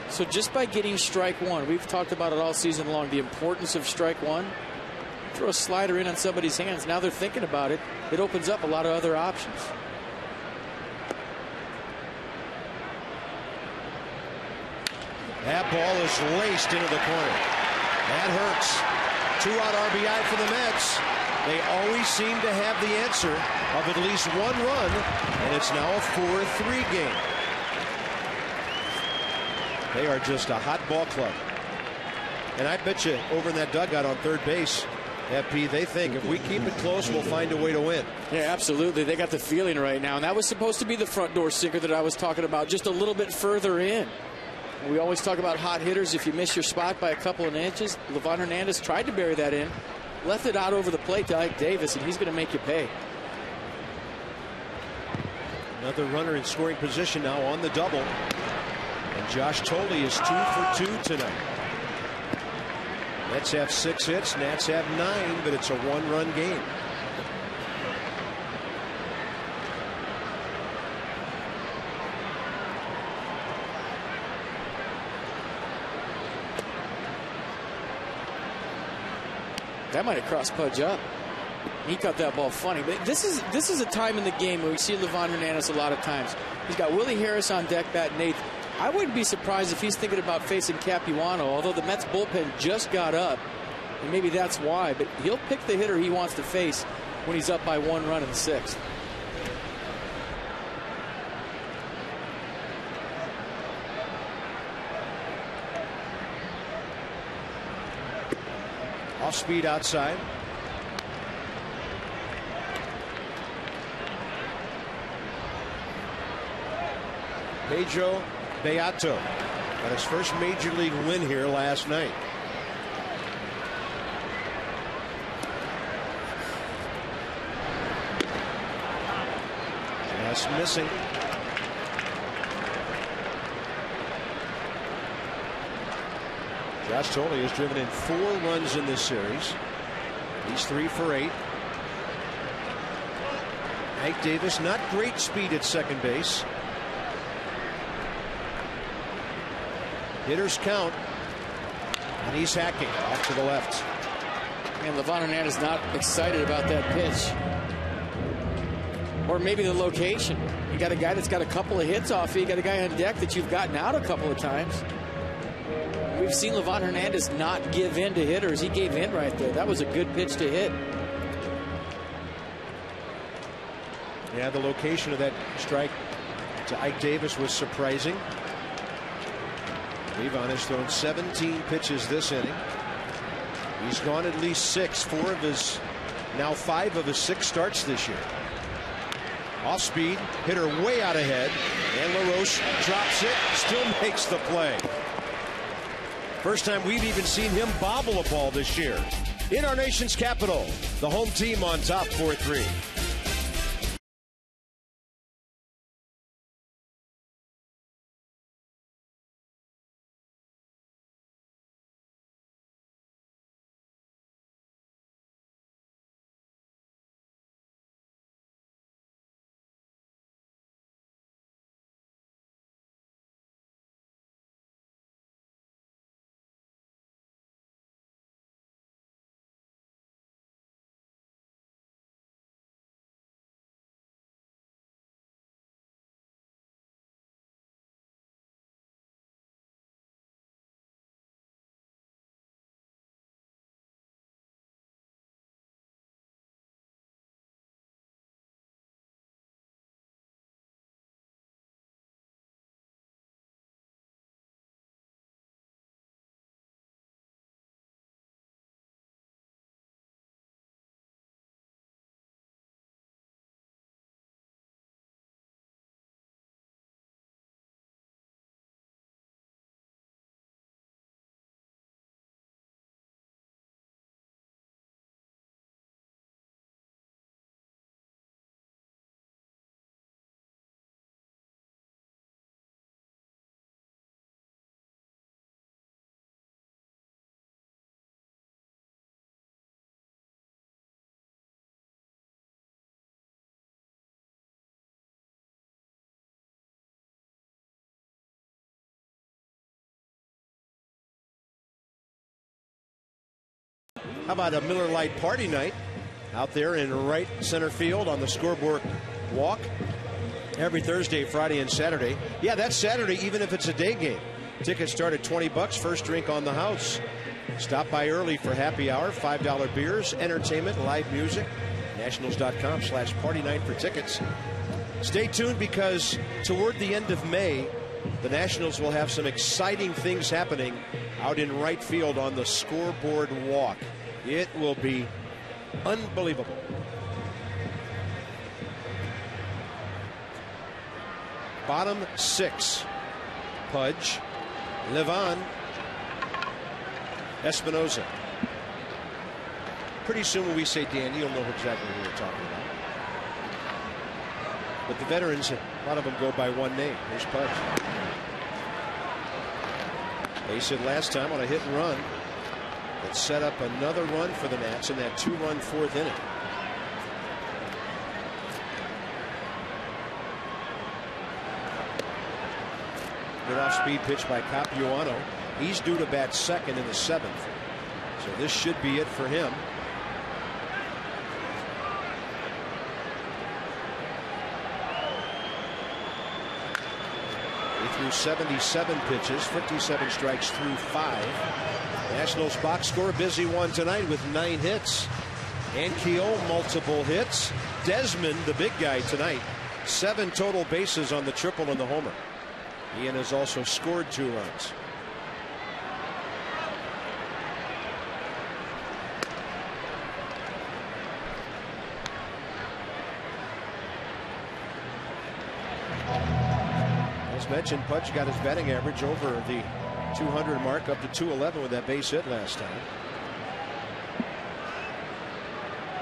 So just by getting strike one, we've talked about it all season long, the importance of strike one. Throw a slider in on somebody's hands. Now they're thinking about it. It opens up a lot of other options. That ball is laced into the corner. That hurts. 2-out RBI for the Mets. They always seem to have the answer of at least 1 run, and it's now a 4-3 game. They are just a hot ball club. And I bet you over in that dugout on third base, FP, they think if we keep it close, we'll find a way to win. Yeah, absolutely. They got the feeling right now. And that was supposed to be the front door sinker that I was talking about, just a little bit further in. We always talk about hot hitters. If you miss your spot by a couple of inches, Livan Hernandez tried to bury that in, left it out over the plate to Ike Davis, and he's going to make you pay. Another runner in scoring position now on the double. And Josh Thole is 2 for 2 tonight. Mets have 6 hits, Nats have 9, but it's a 1-run game. That might have crossed Pudge up. He caught that ball funny. But this is a time in the game where we see Livan Hernandez a lot of times. He's got Willie Harris on deck, batting 8th. I wouldn't be surprised if he's thinking about facing Capuano, although the Mets bullpen just got up, and maybe that's why. But he'll pick the hitter he wants to face when he's up by 1 run in the 6th. Off speed outside. Pedro Beato got his first major league win here last night. Just missing. Josh Thole has driven in 4 runs in this series. He's 3 for 8. Hank Davis, not great speed at second base. Hitters count, and he's hacking off to the left. And Livan Hernandez not excited about that pitch. Or maybe the location. You got a guy that's got a couple of hits off you. You got a guy on deck that you've gotten out a couple of times. We've seen Livan Hernandez not give in to hitters. He gave in right there. That was a good pitch to hit. Yeah, the location of that strike to Ike Davis was surprising. Livan has thrown 17 pitches this inning. He's gone at least 6, 4 of his, now 5 of his 6 starts this year. Off speed, hitter way out ahead, and LaRoche drops it, still makes the play. First time we've even seen him bobble a ball this year. In our nation's capital, the home team on top 4-3. How about a Miller Lite party night out there in right center field on the Scoreboard Walk every Thursday, Friday, and Saturday. Yeah, that's Saturday, even if it's a day game. Tickets start at $20, first drink on the house. Stop by early for happy hour, $5 beers, entertainment, live music. Nationals.com/party night for tickets. Stay tuned because toward the end of May, the Nationals will have some exciting things happening out in right field on the Scoreboard Walk. It will be unbelievable. Bottom 6. Pudge, Livan, Espinoza. Pretty soon when we say Dan, you'll know exactly who we're talking about. But the veterans, a lot of them go by one name. Here's Pudge. Base hit last time on a hit and run. It set up another run for the Nats in that 2-run fourth inning. Good off-speed pitch by Capuano. He's due to bat second in the 7th. So this should be it for him. He threw 77 pitches, 57 strikes through 5. Nationals box score, busy one tonight with 9 hits. ANKIEL, multiple hits. Desmond, the big guy tonight, 7 total bases on the triple and the homer. Ian has also scored 2 runs. As mentioned, Pudge got his batting average over the 200 mark, up to 211 with that base hit last time.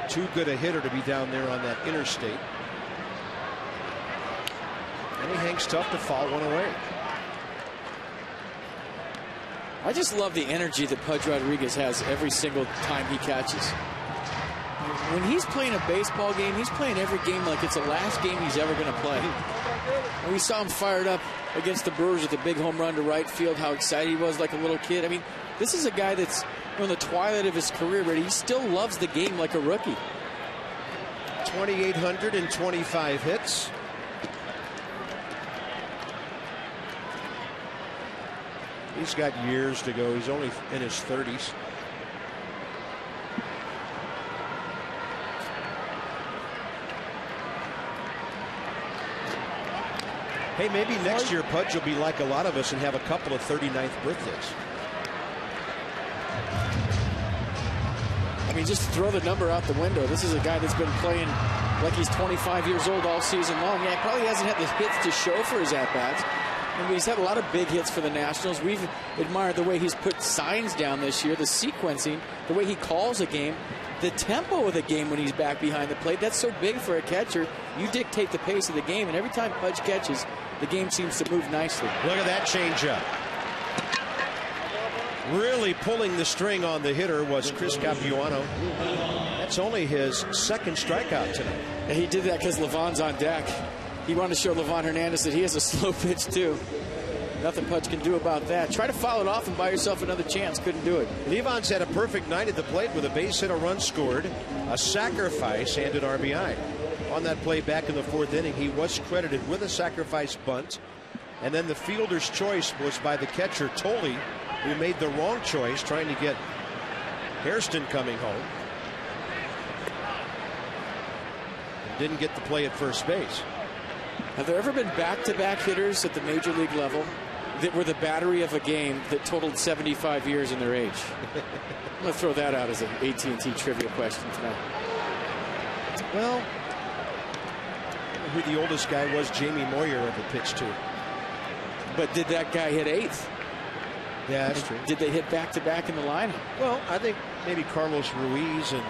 Too good a hitter to be down there on that interstate. And he hangs tough to foul one away. I just love the energy that Pudge Rodriguez has every single time he catches. When he's playing a baseball game, he's playing every game like it's the last game he's ever going to play. And we saw him fired up against the Brewers with a big home run to right field, how excited he was like a little kid. I mean, this is a guy that's in the twilight of his career, but he still loves the game like a rookie. 2,825 hits. He's got years to go. He's only in his 30s. Hey, maybe next year Pudge will be like a lot of us and have a couple of 39th birthdays. I mean, just throw the number out the window. This is a guy that's been playing like he's 25 years old all season long. Yeah, he probably hasn't had the hits to show for his at-bats. I mean, he's had a lot of big hits for the Nationals. We've admired the way he's put signs down this year, the sequencing, the way he calls a game, the tempo of the game when he's back behind the plate. That's so big for a catcher. You dictate the pace of the game, and every time Pudge catches, the game seems to move nicely. Look at that changeup. Really pulling the string on the hitter was Chris Capuano. That's only his 2nd strikeout tonight. And he did that because Levon's on deck. He wanted to show Livan Hernandez that he has a slow pitch too. Nothing Pudge can do about that. Try to foul it off and buy yourself another chance. Couldn't do it. Levon's had a perfect night at the plate with a base hit, a run scored, a sacrifice, and an RBI. On that play back in the 4th inning, he was credited with a sacrifice bunt. And then the fielder's choice was by the catcher, THOLE, who made the wrong choice, trying to get Hairston coming home. And didn't get the play at first base. Have there ever been back-to-back hitters at the major league level that were the battery of a game that totaled 75 years in their age? I'm going to throw that out as an AT&T trivia question tonight. Well, who the oldest guy was Jamie Moyer ever pitched to. But did that guy hit 8th? Yeah, that's true. Did they hit back-to-back in the lineup? Well, I think maybe Carlos Ruiz and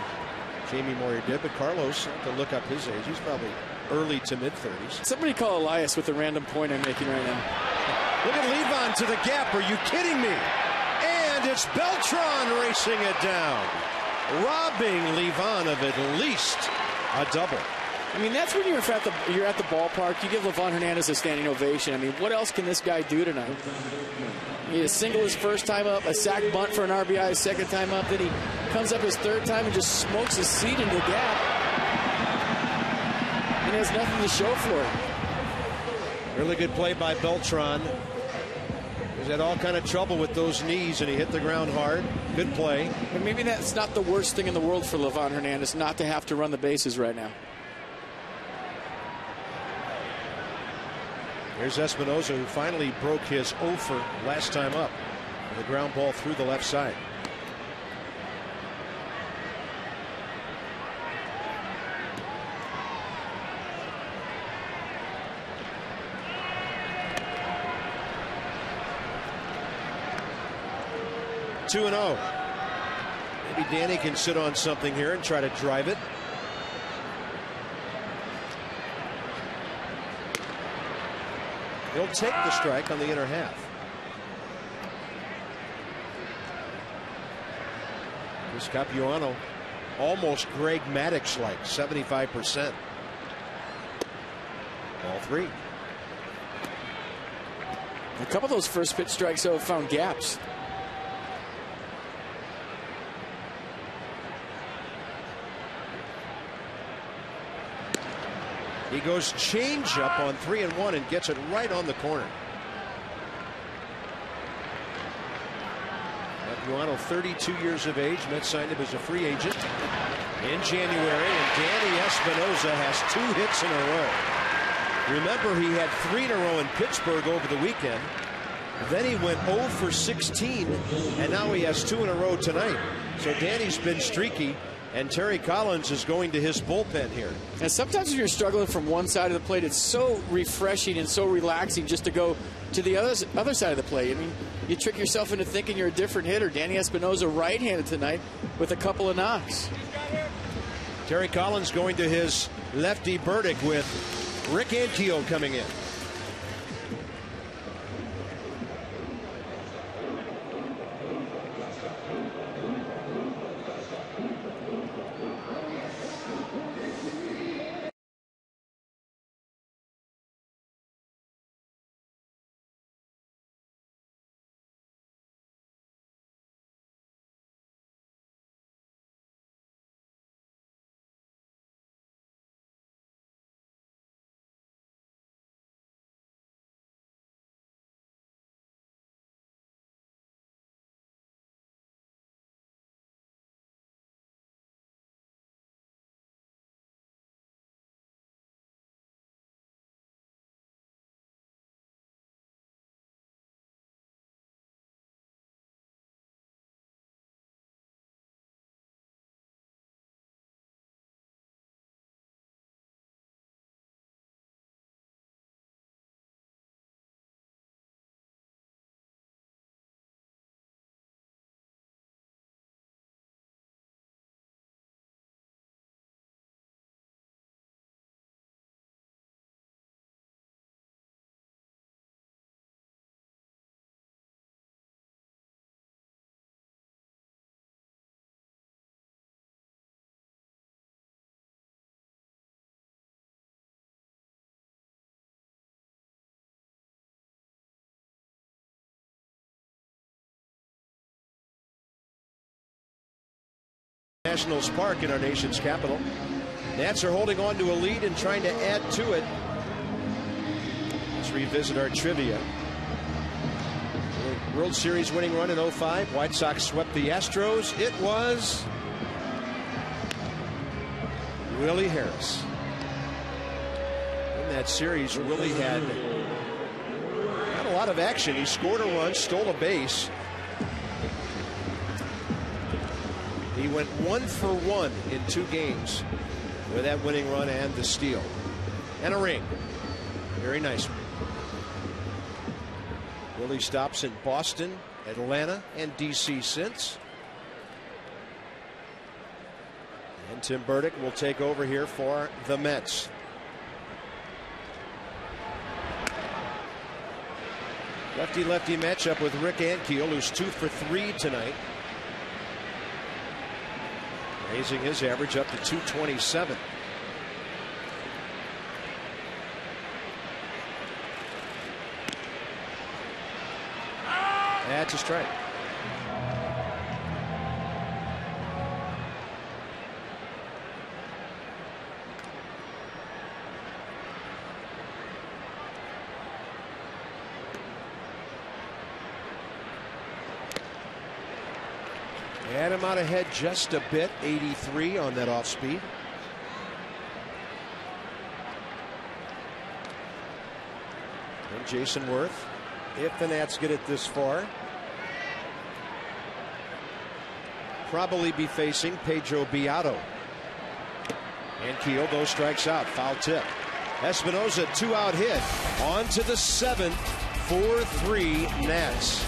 Jamie Moyer did, but Carlos, to look up his age, he's probably early to mid-30s. Somebody call Elias with the random point I'm making right now. Look at Levon to the gap. Are you kidding me? And it's Beltran racing it down, robbing Levon of at least a double. I mean, that's when you're at the ballpark. You give Livan Hernandez a standing ovation. I mean, what else can this guy do tonight? He had a single his first time up, a sac bunt for an RBI his 2nd time up. Then he comes up his 3rd time and just smokes his seat into the gap. And has nothing to show for it. Really good play by Beltran. He's had all kind of trouble with those knees, and he hit the ground hard. Good play. But maybe that's not the worst thing in the world for Livan Hernandez, not to have to run the bases right now. Here's Espinosa, who finally broke his 0-for last time up. The ground ball through the left side. Two and 0. Maybe Danny can sit on something here and try to drive it. He'll take the strike on the inner half. This Capuano, almost Greg Maddux-like, 75%. Ball 3. A couple of those first pitch strikes have found gaps. He goes change up on 3-1 and gets it right on the corner. Capuano, 32 years of age. Mets signed him as a free agent in January, and Danny Espinosa has 2 hits in a row. Remember, he had 3 in a row in Pittsburgh over the weekend. Then he went 0 for 16, and now he has 2 in a row tonight. So Danny's been streaky, and Terry Collins is going to his bullpen here. And sometimes when you're struggling from one side of the plate, it's so refreshing and so relaxing just to go to the other side of the plate. I mean, you trick yourself into thinking you're a different hitter. Danny Espinosa right-handed tonight with a couple of knocks. Terry Collins going to his lefty Burdick with Rick Ankiel coming in. Nationals Park in our nation's capital. Nats are holding on to a lead and trying to add to it. Let's revisit our trivia. World Series winning run in 05. White Sox swept the Astros. It was Willie Harris. In that series, Willie had a lot of action. He scored a run, stole a base. He went 1 for 1 in 2 games with that winning run and the steal. And a ring. Very nice one. Willie stops in Boston, Atlanta, and D.C. since. And Tim Burdick will take over here for the Mets. Lefty-lefty matchup with Rick Ankiel, who's 2 for 3 tonight. Raising his average up to 227. That's a strike. Had him out ahead just a bit, 83 on that off speed. And Jason Worth, if the Nats get it this far, probably be facing Pedro Beato. Ankiel, those strikes out, foul tip. Espinosa, 2-out hit, on to the 7th, 4-3 Nats.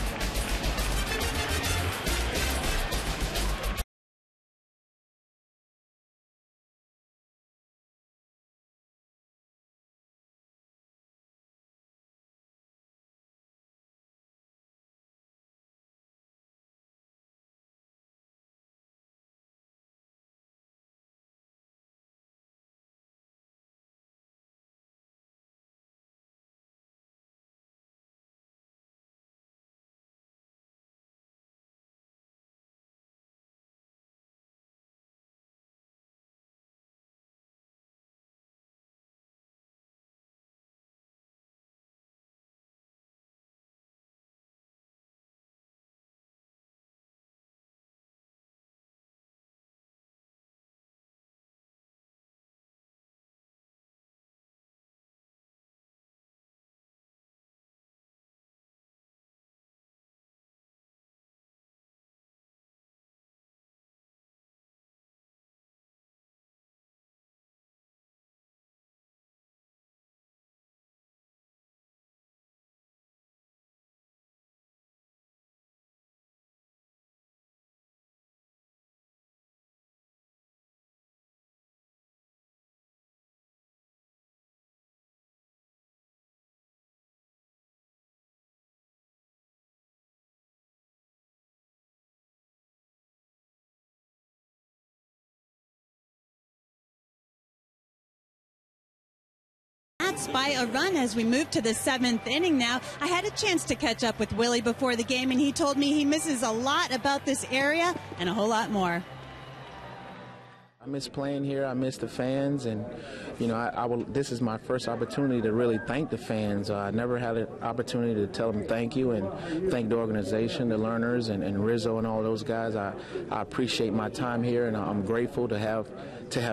Mets by a run as we move to the 7th inning now. I had a chance to catch up with Willie before the game, and he told me he misses a lot about this area and a whole lot more. I miss playing here. I miss the fans, and you know, this is my first opportunity to really thank the fans. I never had an opportunity to tell them thank you and thank the organization, the learners, and Rizzo and all those guys. I appreciate my time here, and I'm grateful to have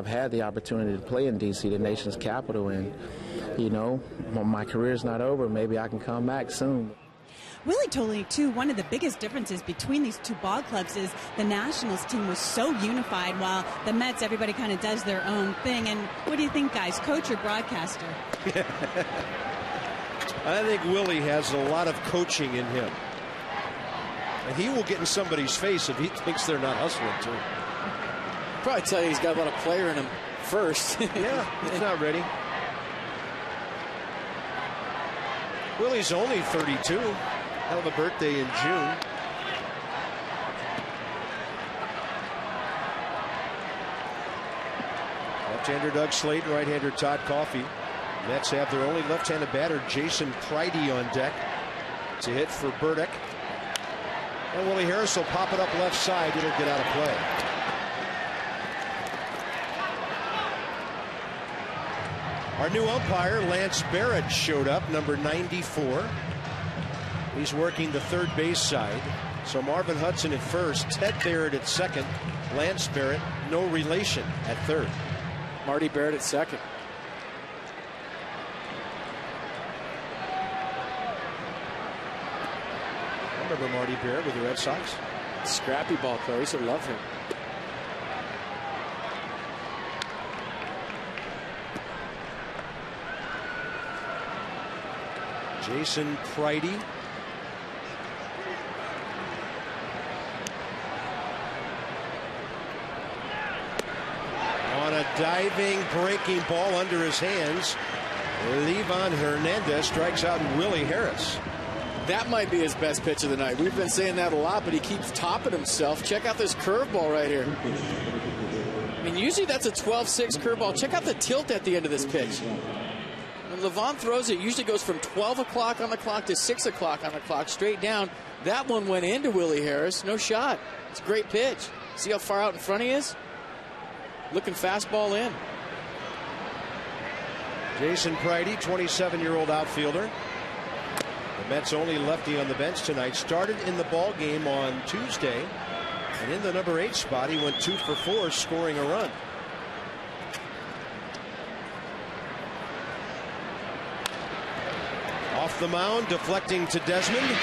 had the opportunity to play in D.C., the nation's capital. And you know, my career's not over. Maybe I can come back soon. Willie told me, too, one of the biggest differences between these two ball clubs is the Nationals team was so unified, while the Mets, everybody kind of does their own thing. And what do you think, guys, coach or broadcaster? I think Willie has a lot of coaching in him. And he will get in somebody's face if he thinks they're not hustling, too. Probably tell you he's got about a player in him first. Yeah, he's not ready. Willie's only 32. Hell of a birthday in June. Left-hander Doug Slayton, right-hander Todd Coffey. Mets have their only left-handed batter, Jason Pridey, on deck. It's a hit for Burdick. And Willie Harris will pop it up left side. It'll get out of play. Our new umpire, Lance Barrett, showed up, number 94. He's working the third base side. So Marvin Hudson at first, Ted Barrett at second, Lance Barrett, no relation, at third. Marty Barrett at second. I remember Marty Barrett with the Red Sox. Scrappy ball player. I used to love him. Jason Pridey. On a diving, breaking ball under his hands, Levon Hernandez strikes out Willie Harris. That might be his best pitch of the night. We've been saying that a lot, but he keeps topping himself. Check out this curveball right here. I mean, usually that's a 12-6 curveball. Check out the tilt at the end of this pitch. When Levon throws it, usually goes from 12 o'clock on the clock to 6 o'clock on the clock, straight down. That one went into Willie Harris. No shot. It's a great pitch. See how far out in front he is? Looking fastball in. Jason Pridey, 27-year-old outfielder. The Mets' only lefty on the bench tonight. Started in the ball game on Tuesday. And in the number 8 spot, he went 2 for 4, scoring a run. Off the mound, deflecting to Desmond.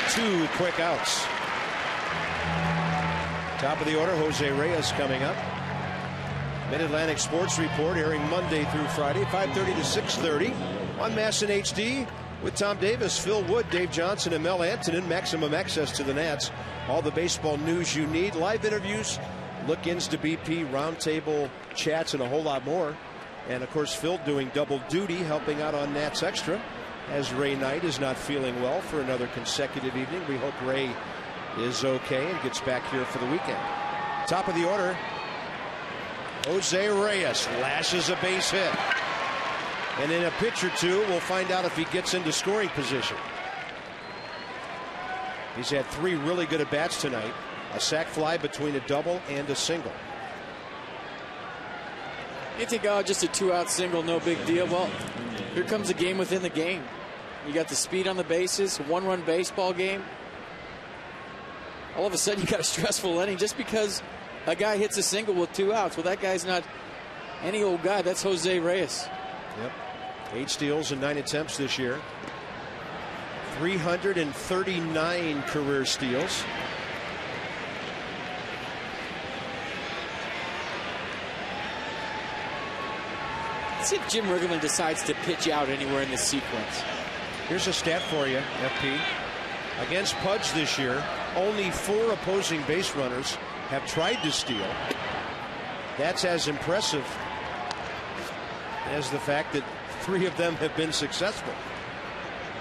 2 quick outs. Top of the order, Jose Reyes coming up. Mid-Atlantic Sports Report airing Monday through Friday, 5:30 to 6:30 on MASN HD with Tom Davis, Phil Wood, Dave Johnson, and Mel Antonin. Maximum access to the Nats. All the baseball news you need, live interviews, look-ins to BP, roundtable chats, and a whole lot more. And, of course, Phil doing double duty, helping out on Nats Extra, as Ray Knight is not feeling well for another consecutive evening. We hope Ray is okay and gets back here for the weekend. Top of the order, Jose Reyes lashes a base hit. And in a pitch or two, we'll find out if he gets into scoring position. He's had 3 really good at-bats tonight. A sac fly between a double and a single. You think, oh, just a 2-out single, no big deal. Well, here comes a game within the game. You got the speed on the bases, a 1-run baseball game. All of a sudden, you got a stressful inning just because a guy hits a single with 2 outs. Well, that guy's not any old guy. That's Jose Reyes. Yep. 8 steals and 9 attempts this year. 339 career steals. Let's see if Jim Riggleman decides to pitch out anywhere in this sequence. Here's a stat for you, FP. Against Pudge this year, only 4 opposing base runners have tried to steal. That's as impressive as the fact that 3 of them have been successful,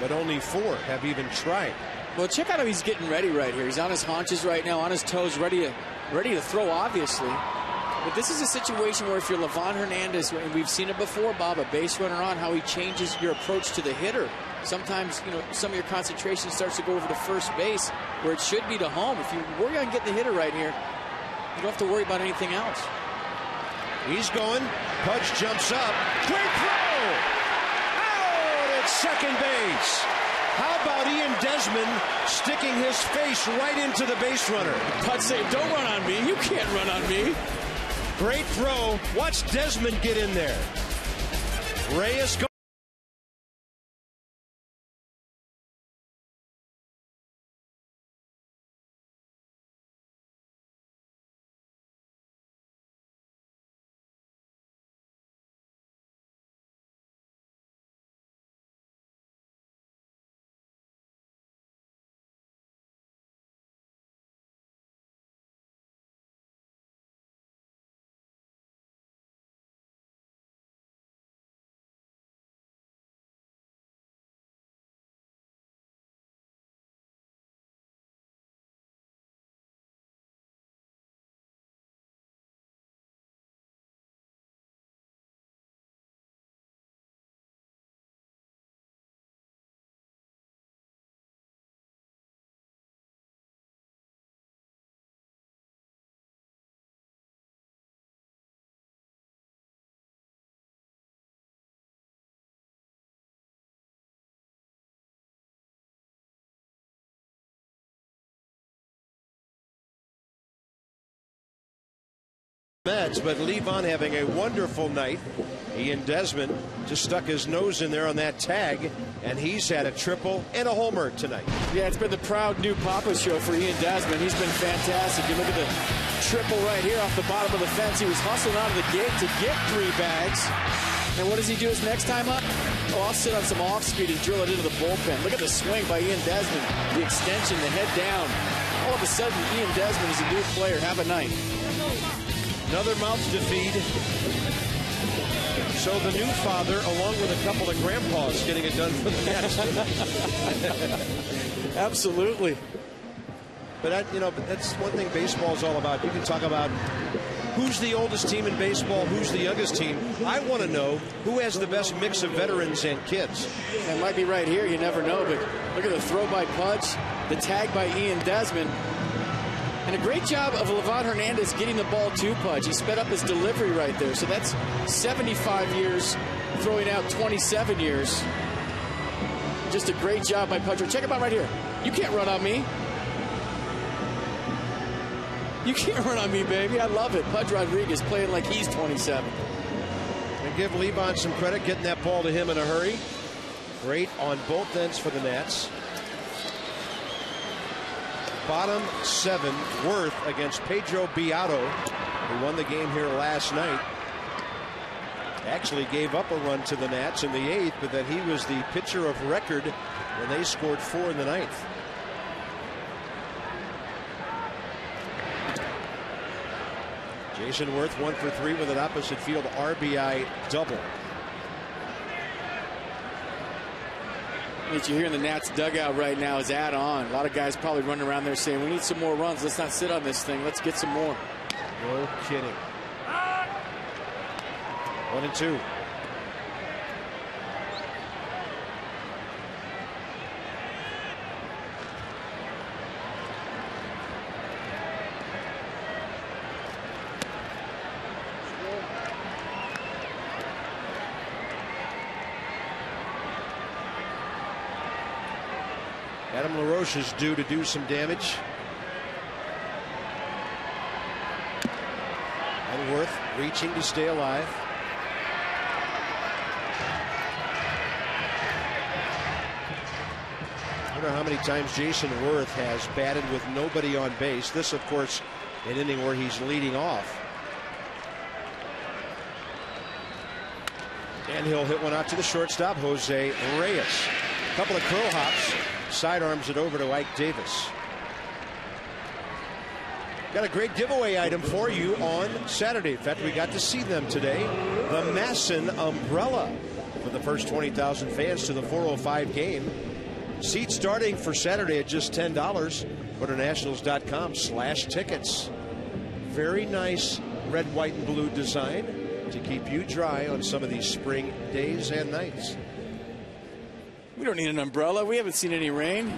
but only 4 have even tried. Well, check out how he's getting ready right here. He's on his haunches right now, on his toes, ready to throw, obviously. But this is a situation where if you're Livan Hernandez, and we've seen it before, Bob, a base runner on, how he changes your approach to the hitter. Sometimes, you know, some of your concentration starts to go over to first base where it should be to home. If you worry on getting the hitter right here, you don't have to worry about anything else. He's going. Pudge jumps up. Great throw! Out at second base. How about Ian Desmond sticking his face right into the base runner? Pudge saying, don't run on me. You can't run on me. Great throw. Watch Desmond get in there. Reyes goes. Mets, but Livan having a wonderful night. Ian Desmond just stuck his nose in there on that tag, and he's had a triple and a homer tonight. Yeah, it's been the proud new Papa show for Ian Desmond. He's been fantastic. You look at the triple right here off the bottom of the fence. He was hustling out of the gate to get 3 bags. And what does he do his next time up? Oh, I'll sit on some off speed and drill it into the bullpen. Look at the swing by Ian Desmond. The extension, the head down. All of a sudden, Ian Desmond is a new player. Have a night. Another mouth to feed. So the new father, along with a couple of grandpas, getting it done for the Nets. Absolutely. But that's one thing baseball is all about. You can talk about who's the oldest team in baseball, who's the youngest team. I want to know who has the best mix of veterans and kids. That might be right here. You never know. But look at the throw by Pudge, the tag by Ian Desmond. And a great job of Livan Hernandez getting the ball to Pudge. He sped up his delivery right there. So that's 75 years, throwing out 27 years. Just a great job by Pudge. Check him out right here. You can't run on me. You can't run on me, baby. I love it. Pudge Rodriguez playing like he's 27. And give Livan some credit, getting that ball to him in a hurry. Great on both ends for the Nats. Bottom 7, Worth against Pedro Beato, who won the game here last night. Actually gave up a run to the Nats in the 8th, but that he was the pitcher of record when they scored 4 in the 9th. Jason Worth 1 for 3 with an opposite field RBI double. What you hear in the Nats dugout right now is add on. A lot of guys probably running around there saying, we need some more runs. Let's not sit on this thing. Let's get some more. No kidding. 1-2. Adam LaRoche is due to do some damage. And Worth reaching to stay alive. I wonder how many times Jason Worth has batted with nobody on base. This, of course, an inning where he's leading off. And he'll hit one out to the shortstop, Jose Reyes. A couple of curl hops. Sidearms it over to Ike Davis. Got a great giveaway item for you on Saturday. In fact, we got to see them today. The Masson umbrella for the first 20,000 fans to the 405 game. Seats starting for Saturday at just $10. Go to nationals.com/tickets. Very nice red, white, and blue design to keep you dry on some of these spring days and nights. We don't need an umbrella. We haven't seen any rain.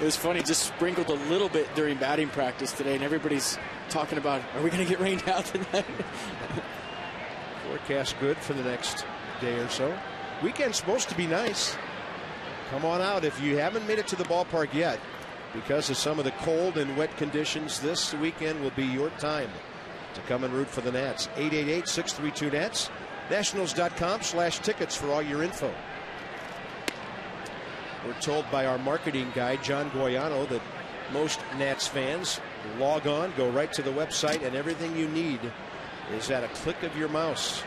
It was funny, just sprinkled a little bit during batting practice today, and everybody's talking about, are we going to get rained out tonight? Forecast good for the next day or so. Weekend's supposed to be nice. Come on out if you haven't made it to the ballpark yet. Because of some of the cold and wet conditions, this weekend will be your time to come and root for the Nats. 888-632-NATS. Nationals.com/tickets for all your info. We're told by our marketing guy, John Goiano, that most Nats fans log on, go right to the website, and everything you need is at a click of your mouse.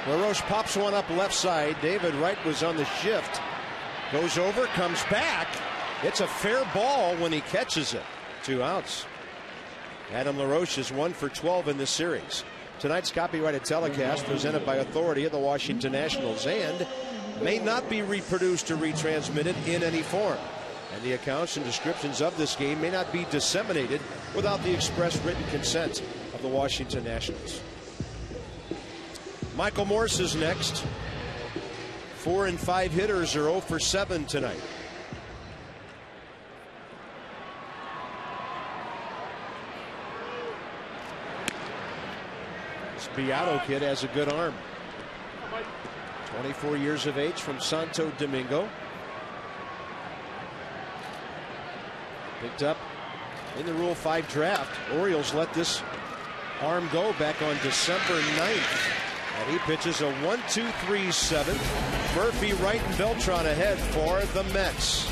LaRoche pops one up left side. David Wright was on the shift. Goes over, comes back. It's a fair ball when he catches it. 2 outs. Adam LaRoche is 1 for 12 in this series. Tonight's copyrighted telecast presented by authority of the Washington Nationals and may not be reproduced or retransmitted in any form. And the accounts and descriptions of this game may not be disseminated without the express written consent of the Washington Nationals. Michael Morse is next. 4 and 5 hitters are 0 for 7 tonight. This Beato kid has a good arm. 24 years of age from Santo Domingo. Picked up in the Rule 5 draft. Orioles let this arm go back on December 9th. And he pitches a 1-2-3 7th. Murphy, Wright, and Beltran ahead for the Mets.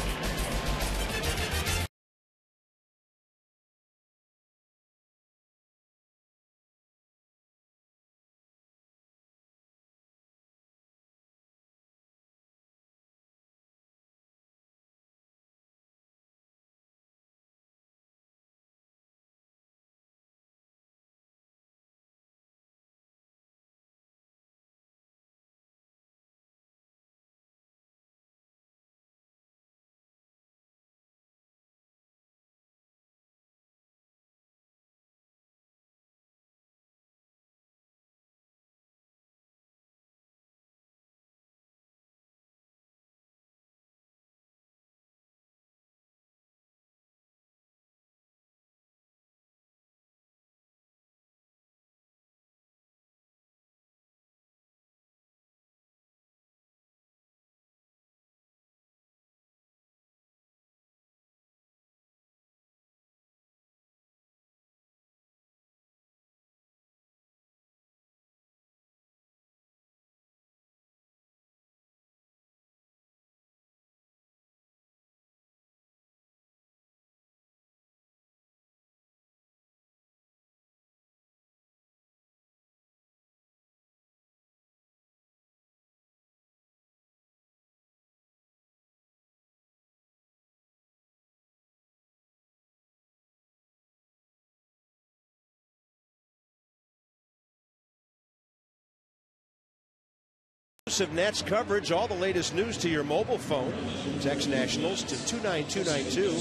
Of Nats coverage, all the latest news to your mobile phone. Text Nationals to 29292.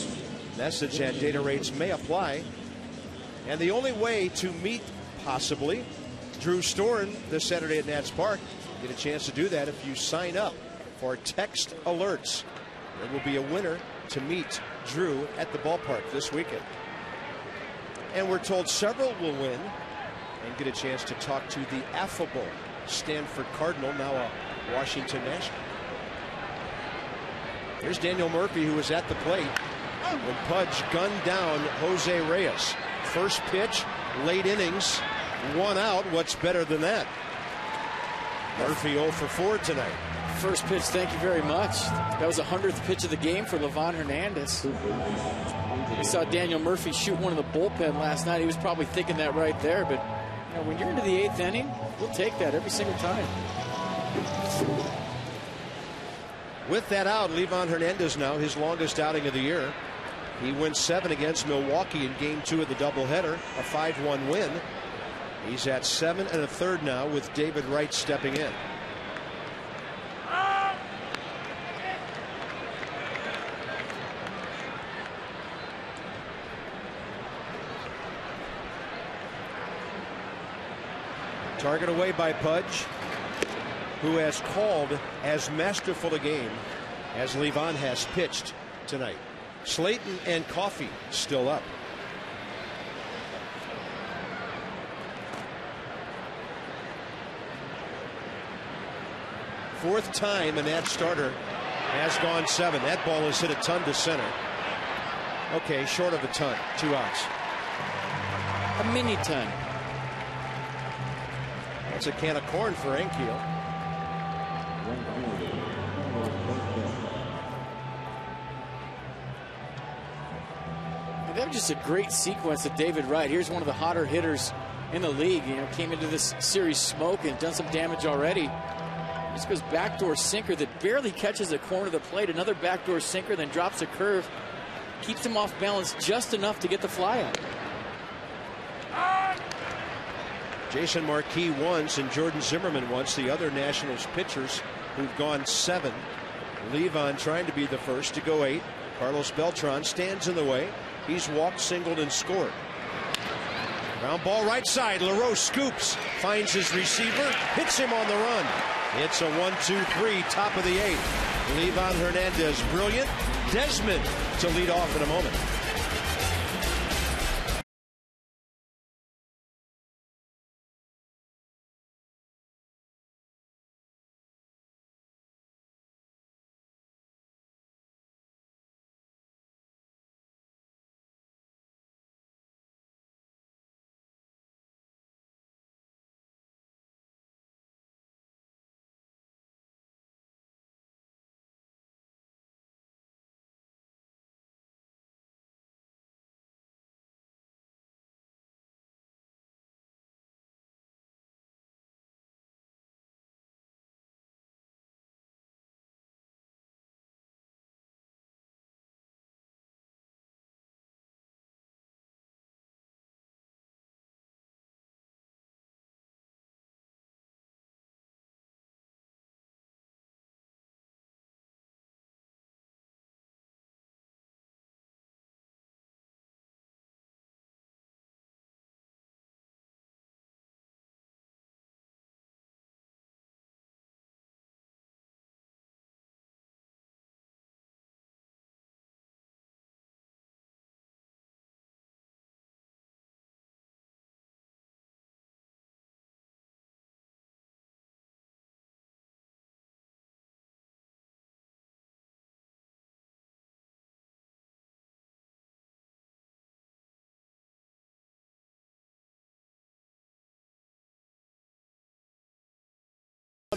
Message and data rates may apply. And the only way to meet, possibly, Drew Storen this Saturday at Nats Park, get a chance to do that if you sign up for text alerts. There will be a winner to meet Drew at the ballpark this weekend. And we're told several will win and get a chance to talk to the affable Stanford Cardinal, now a Washington National. Here's Daniel Murphy, who was at the plate when Pudge gunned down Jose Reyes. First pitch, late innings, 1 out. What's better than that? Murphy 0 for 4 tonight. First pitch, thank you very much. That was the 100th pitch of the game for Livan Hernandez. We saw Daniel Murphy shoot one in the bullpen last night. He was probably thinking that right there, but you know, when you're into the 8th inning, we'll take that every single time. With that out, Livan Hernandez now his longest outing of the year. He wins 7 against Milwaukee in Game 2 of the doubleheader, a 5-1 win. He's at 7 1/3 now with David Wright stepping in. Target away by Pudge, who has called as masterful a game as Levon has pitched tonight. Slayton and Coffey still up. Fourth time a Nat starter has gone 7. That ball has hit a ton to center. Okay, short of a ton. 2 outs. A mini ton. That's a can of corn for ANKIEL. That was just a great sequence of David Wright. Here's one of the hotter hitters in the league. You know, came into this series smoking, done some damage already. This goes backdoor sinker that barely catches the corner of the plate. Another backdoor sinker, then drops a curve. Keeps him off balance just enough to get the fly out. Jason Marquis once and Jordan Zimmerman once, the other Nationals pitchers who've gone 7. Levon trying to be the first to go 8. Carlos Beltran stands in the way. He's walked, singled, and scored. Ground ball right side. LaRoche scoops, finds his receiver, hits him on the run. It's a 1-2-3, top of the 8th. Levon Hernandez, brilliant. Desmond to lead off in a moment.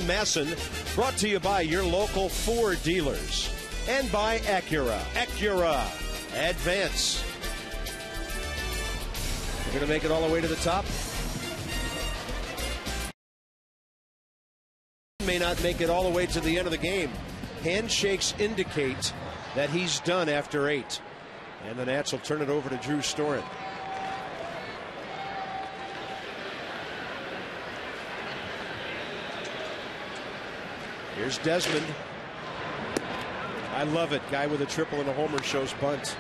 Masson, brought to you by your local Ford dealers and by Acura. Acura Advance. We're going to make it all the way to the top. May not make it all the way to the end of the game. Handshakes indicate that he's done after 8. And the Nats will turn it over to Drew Storen. Here's Desmond. I love it. Guy with a triple and a homer shows bunt.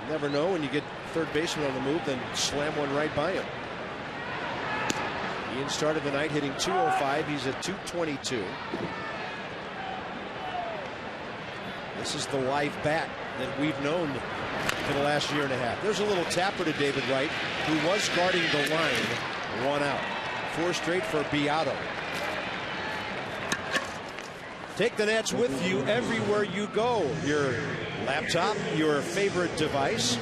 You never know when you get third baseman on the move, then slam one right by him. Ian started the night hitting .205. He's at .222. This is the live bat that we've known for the last year and a half. There's a little tapper to David Wright, who was guarding the line. 1 out. 4 straight for Beato. Take the Nats with you everywhere you go. Your laptop, your favorite device.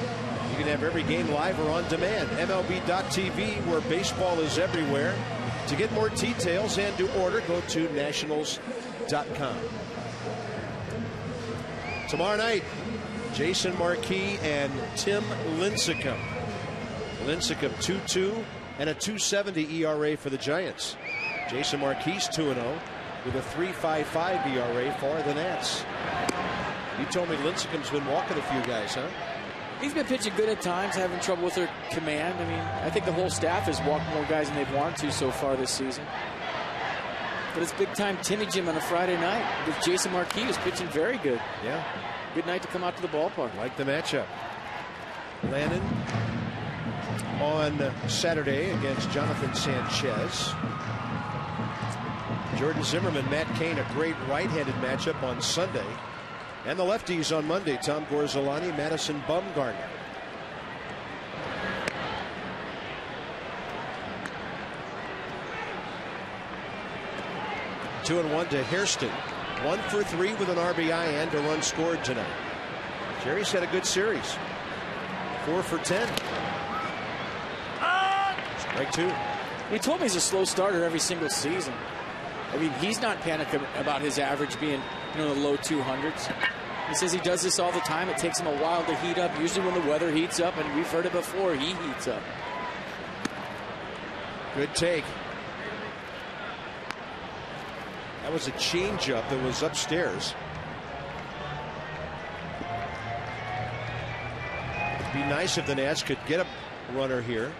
You can have every game live or on demand. MLB.tv, where baseball is everywhere. To get more details and to order, go to nationals.com. Tomorrow night, Jason Marquis and Tim Lincecum. Lincecum 2-2 and a 2.70 ERA for the Giants. Jason Marquis 2-0 with a 3.55 ERA for the Nats. You told me Lincecum's been walking a few guys, huh? He's been pitching good at times, having trouble with their command. I mean, I think the whole staff has walked more guys than they've wanted to so far this season. But it's big time Timmy Jim on a Friday night with Jason Marquis, who's pitching very good. Yeah. Good night to come out to the ballpark. Like the matchup. Lannon on Saturday against Jonathan Sanchez. Jordan Zimmerman, Matt Cain, a great right-handed matchup on Sunday. And the lefties on Monday, Tom Gorzolani, Madison Bumgarner. Two and one to Hairston. 1 for 3 with an RBI and a run scored tonight. Jerry's had a good series. 4 for 10. Strike two. He told me he's a slow starter every single season. I mean, he's not panicking about his average being, you know, the low 200s. He says he does this all the time. It takes him a while to heat up. Usually when the weather heats up, and we've heard it before, he heats up. Good take. That was a changeup that was upstairs. It'd be nice if the Nats could get a runner here.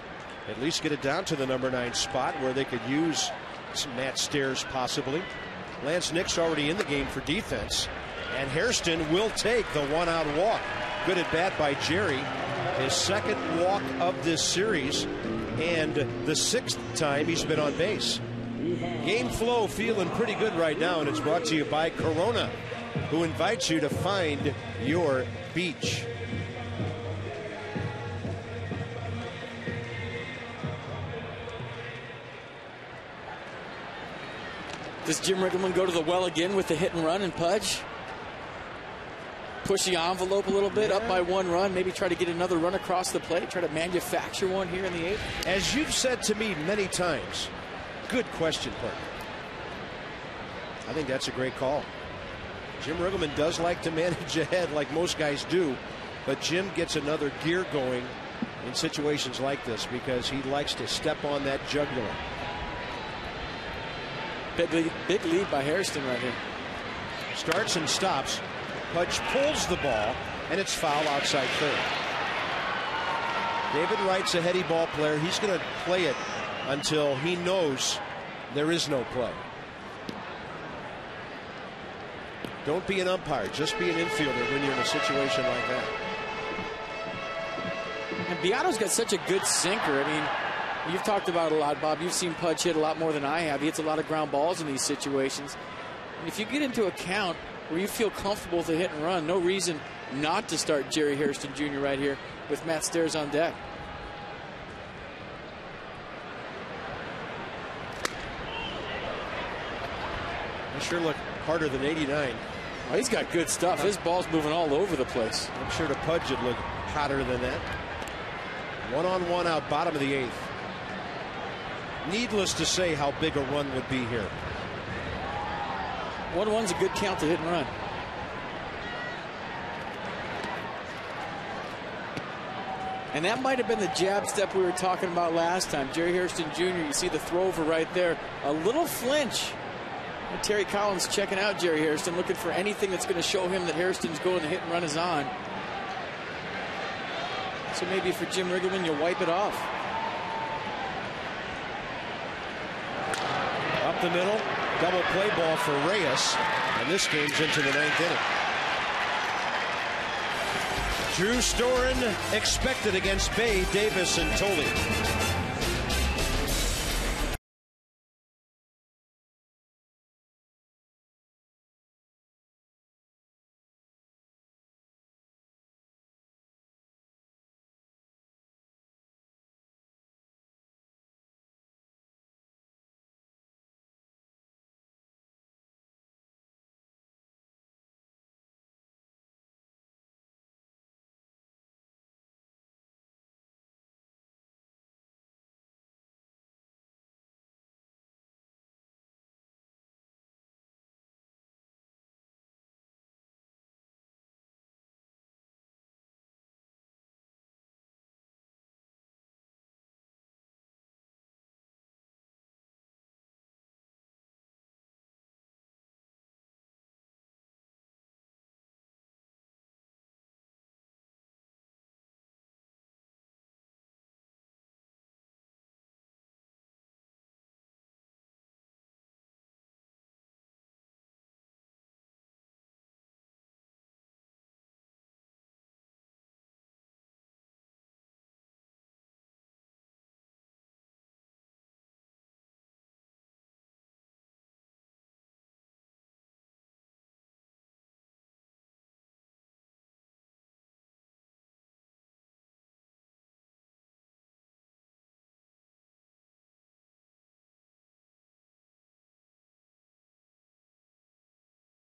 At least get it down to the number 9 spot where they could use some Matt Stairs possibly. Lance Nick's already in the game for defense. And Hairston will take the 1-out walk. Good at bat by Jerry. His second walk of this series and the 6th time he's been on base. Game flow feeling pretty good right now, and it's brought to you by Corona, who invites you to find your beach. Does Jim Riggleman go to the well again with the hit and run and Pudge? Push the envelope a little bit, up by 1 run, maybe try to get another run across the plate, try to manufacture one here in the 8th? As you've said to me many times, good question, partner. I think that's a great call. Jim Riggleman does like to manage ahead like most guys do, but Jim gets another gear going in situations like this because he likes to step on that jugular. Big lead by Hairston right here. Starts and stops. Pudge pulls the ball, and it's foul outside third. David Wright's a heady ball player. He's going to play it until he knows there is no play. Don't be an umpire. Just be an infielder when you're in a situation like that. And Beato's got such a good sinker. I mean, you've talked about it a lot, Bob. You've seen Pudge hit a lot more than I have. He hits a lot of ground balls in these situations. And if you get into a count where you feel comfortable with a hit and run, no reason not to start Jerry Hairston Jr. right here with Matt Stairs on deck. They sure look harder than 89. Oh, he's got good stuff. His ball's moving all over the place. I'm sure to Pudge it look hotter than that. 1-on-1 out, bottom of the 8th. Needless to say how big a run would be here. 1-1's a good count to hit and run. And that might have been the jab step we were talking about last time. Jerry Hairston Jr., you see the throw over right there. A little flinch. And Terry Collins checking out Jerry Hairston, looking for anything that's going to show him that Hairston's going, the hit and run is on. So maybe for Jim Riggleman, you wipe it off. Up the middle, double play ball for Reyes, and this game's into the 9th inning. Drew Storen expected against Bay, Davis, and Thole.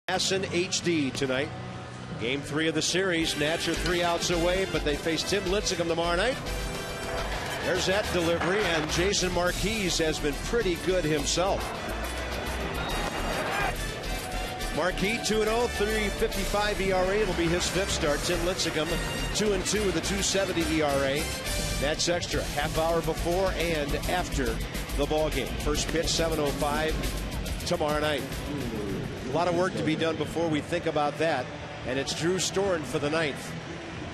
NYN HD tonight. Game 3 of the series. Nats are 3 outs away, but they face Tim Lincecum tomorrow night. There's that delivery, and Jason Marquise has been pretty good himself. Marquis 2-0, 3.55 ERA. It'll be his 5th start. Tim Lincecum 2-2 with a 2.70 ERA. That's extra half hour before and after the ball game. First pitch 7:05 tomorrow night. A lot of work to be done before we think about that. And it's Drew Storen for the 9th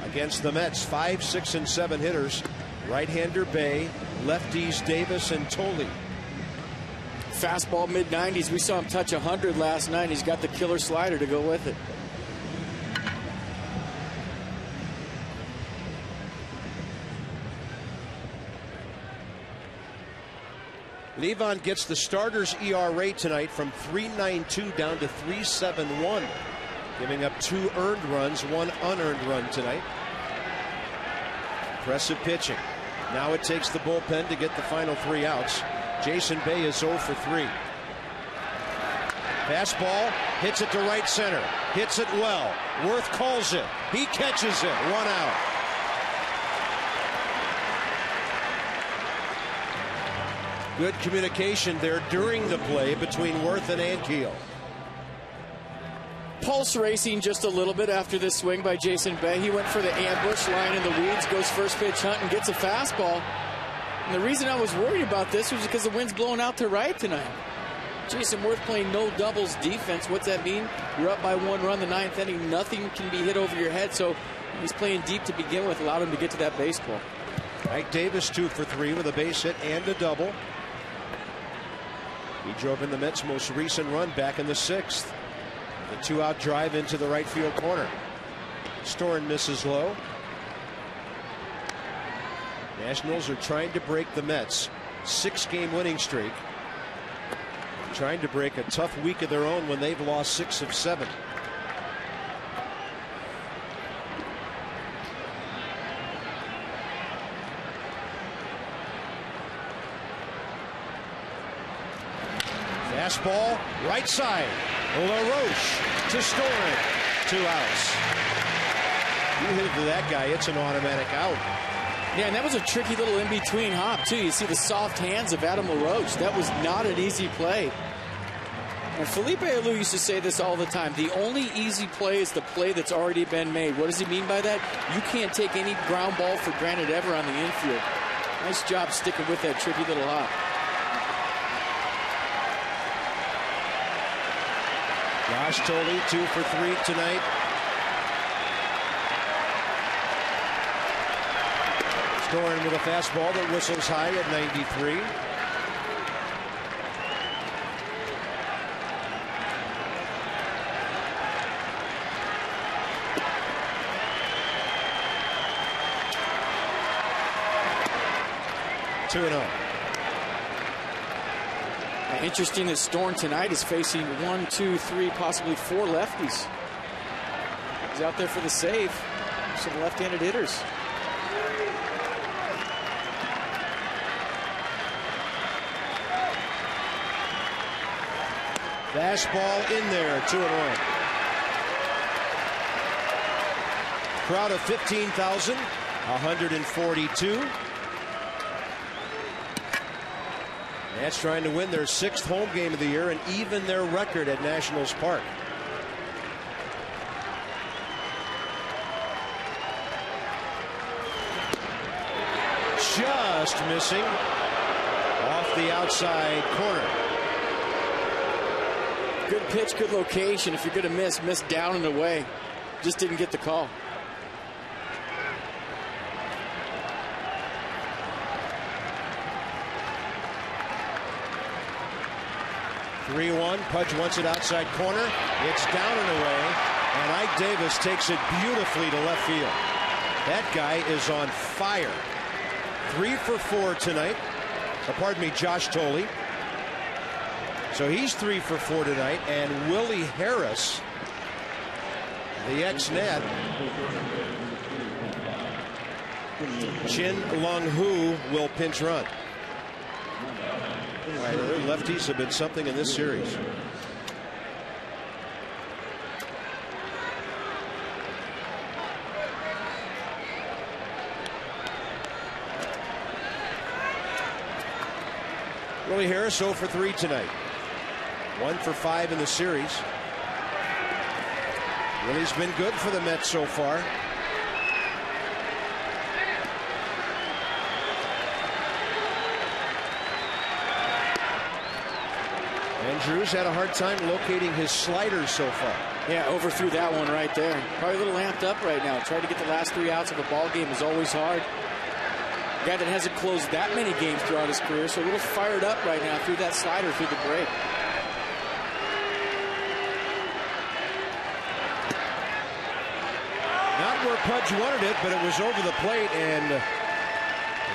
against the Mets. 5, 6, and 7 hitters. Right-hander Bay, lefties Davis and Thole. Fastball mid-90s. We saw him touch 100 last night. He's got the killer slider to go with it. Levon gets the starter's ERA tonight from 3.92 down to 3.71, giving up 2 earned runs, 1 unearned run tonight. Impressive pitching. Now it takes the bullpen to get the final 3 outs. Jason Bay is 0 for 3. Fastball, hits it to right center, hits it well. Worth calls it. He catches it. 1 out. Good communication there during the play between Worth and ANKIEL. Pulse racing just a little bit after this swing by Jason Bay. He went for the ambush, lying in the weeds, goes first pitch hunt and gets a fastball. And the reason I was worried about this was because the wind's blowing out to right tonight. Jason Worth playing no doubles defense. What's that mean? You're up by 1 run the 9th inning. Nothing can be hit over your head. So he's playing deep to begin with, allowed him to get to that baseball. Ike Davis 2 for 3 with a base hit and a double. He drove in the Mets' most recent run back in the 6th. The 2-out drive into the right field corner. Storen misses low. Nationals are trying to break the Mets' 6-game winning streak. Trying to break a tough week of their own when they've lost 6 of 7. Fastball, right side. LaRoche to Storen. 2 outs. You hit it to that guy, it's an automatic out. Yeah, and that was a tricky little in-between hop, too. You see the soft hands of Adam LaRoche. That was not an easy play. And Felipe Alou used to say this all the time. The only easy play is the play that's already been made. What does he mean by that? You can't take any ground ball for granted ever on the infield. Nice job sticking with that tricky little hop. Josh Thole 2 for 3 tonight. Storen with a fastball that whistles high at 93. Interesting that Storen tonight is facing 1, 2, 3, possibly 4 lefties. He's out there for the save. Some left-handed hitters. Fastball in there, 2-1. Crowd of 15,142. Nats trying to win their 6th home game of the year and even their record at Nationals Park. Just missing off the outside corner. Good pitch, good location. If you're going to miss down and away. Just didn't get the call. Pudge wants it outside corner. It's down and away. And Ike Davis takes it beautifully to left field. That guy is on fire. 3 for 4 tonight. Pardon me, Josh Thole. So he's 3 for 4 tonight. And Willie Harris, the ex-Nat, Chin Lung Hu will pinch run. All right, the lefties have been something in this series. Willie Harris 0 for 3 tonight. 1 for 5 in the series. Willie's been good for the Mets so far. Andrews had a hard time locating his sliders so far. Yeah, overthrew that one right there. Probably a little amped up right now. Trying to get the last 3 outs of a ball game is always hard. A guy that hasn't closed that many games throughout his career, so a little fired up right now through that slider through the break. Not where Pudge wanted it, but it was over the plate, and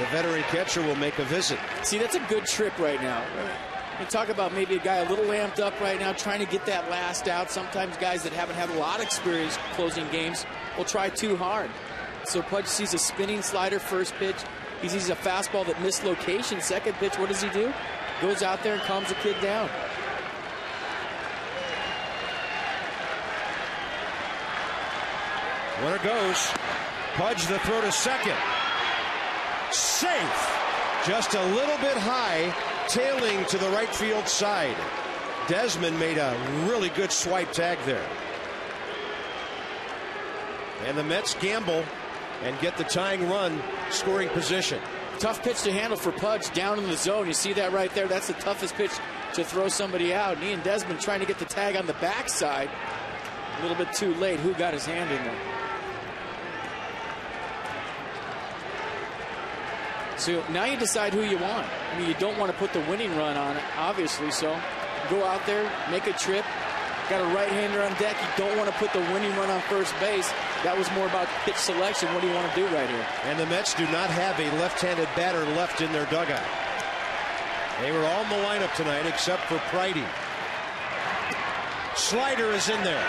the veteran catcher will make a visit. See, that's a good trip right now. You talk about maybe a guy a little amped up right now, trying to get that last out. Sometimes guys that haven't had a lot of experience closing games will try too hard. So Pudge sees a spinning slider first pitch. He sees a fastball that missed location second pitch. What does he do? Goes out there and calms the kid down. Runner goes. Pudge the throw to second. Safe. Just a little bit high, tailing to the right field side. Desmond made a really good swipe tag there. And the Mets gamble and get the tying run scoring position. Tough pitch to handle for Pudge down in the zone. You see that right there? That's the toughest pitch to throw somebody out. And Ian Desmond trying to get the tag on the backside. A little bit too late. Who got his hand in there? So now you decide who you want. I mean, you don't want to put the winning run on it, obviously. So go out there, make a trip. Got a right-hander on deck. You don't want to put the winning run on first base. That was more about pitch selection. What do you want to do right here? And the Mets do not have a left-handed batter left in their dugout. They were all in the lineup tonight except for Pridey. Slider is in there.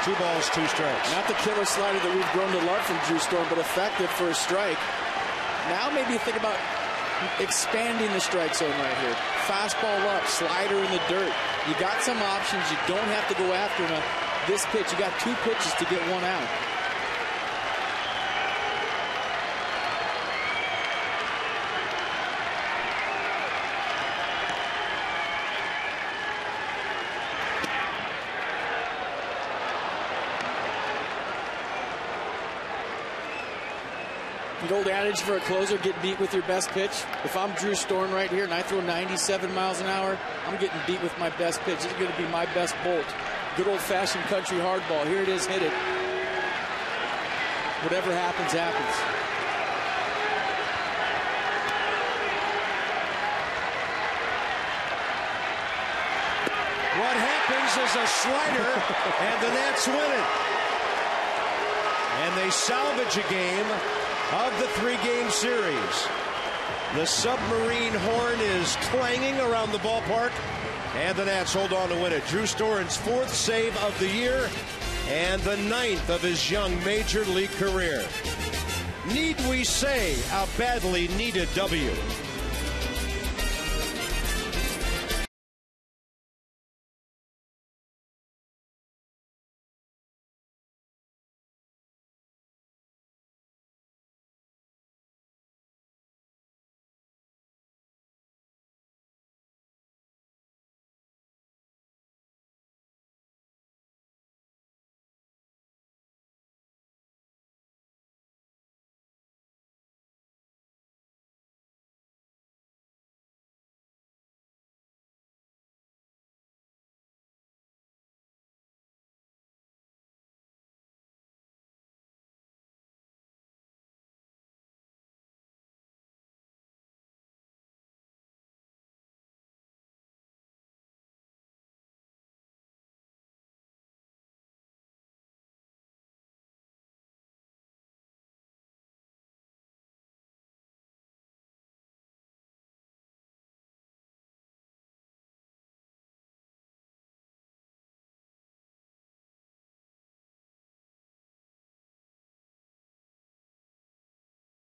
2 balls, 2 strikes. Not the killer slider that we've grown to love from Drew Storm, but effective for a strike. Now maybe think about expanding the strike zone right here. Fastball up, slider in the dirt. You got some options. You don't have to go after him. This pitch, you got 2 pitches to get 1 out. The old adage for a closer, get beat with your best pitch. If I'm Drew Storm right here and I throw 97 miles an hour, I'm getting beat with my best pitch. This is going to be my best bolt. Good old-fashioned country hardball. Here it is, hit it. Whatever happens, happens. What happens is a slider, and the Nats win it. And they salvage a game of the 3-game series. The submarine horn is clanging around the ballpark, and the Nats hold on to win it. Drew Storm's 4th save of the year and the 9th of his young major league career. Need we say a badly needed W?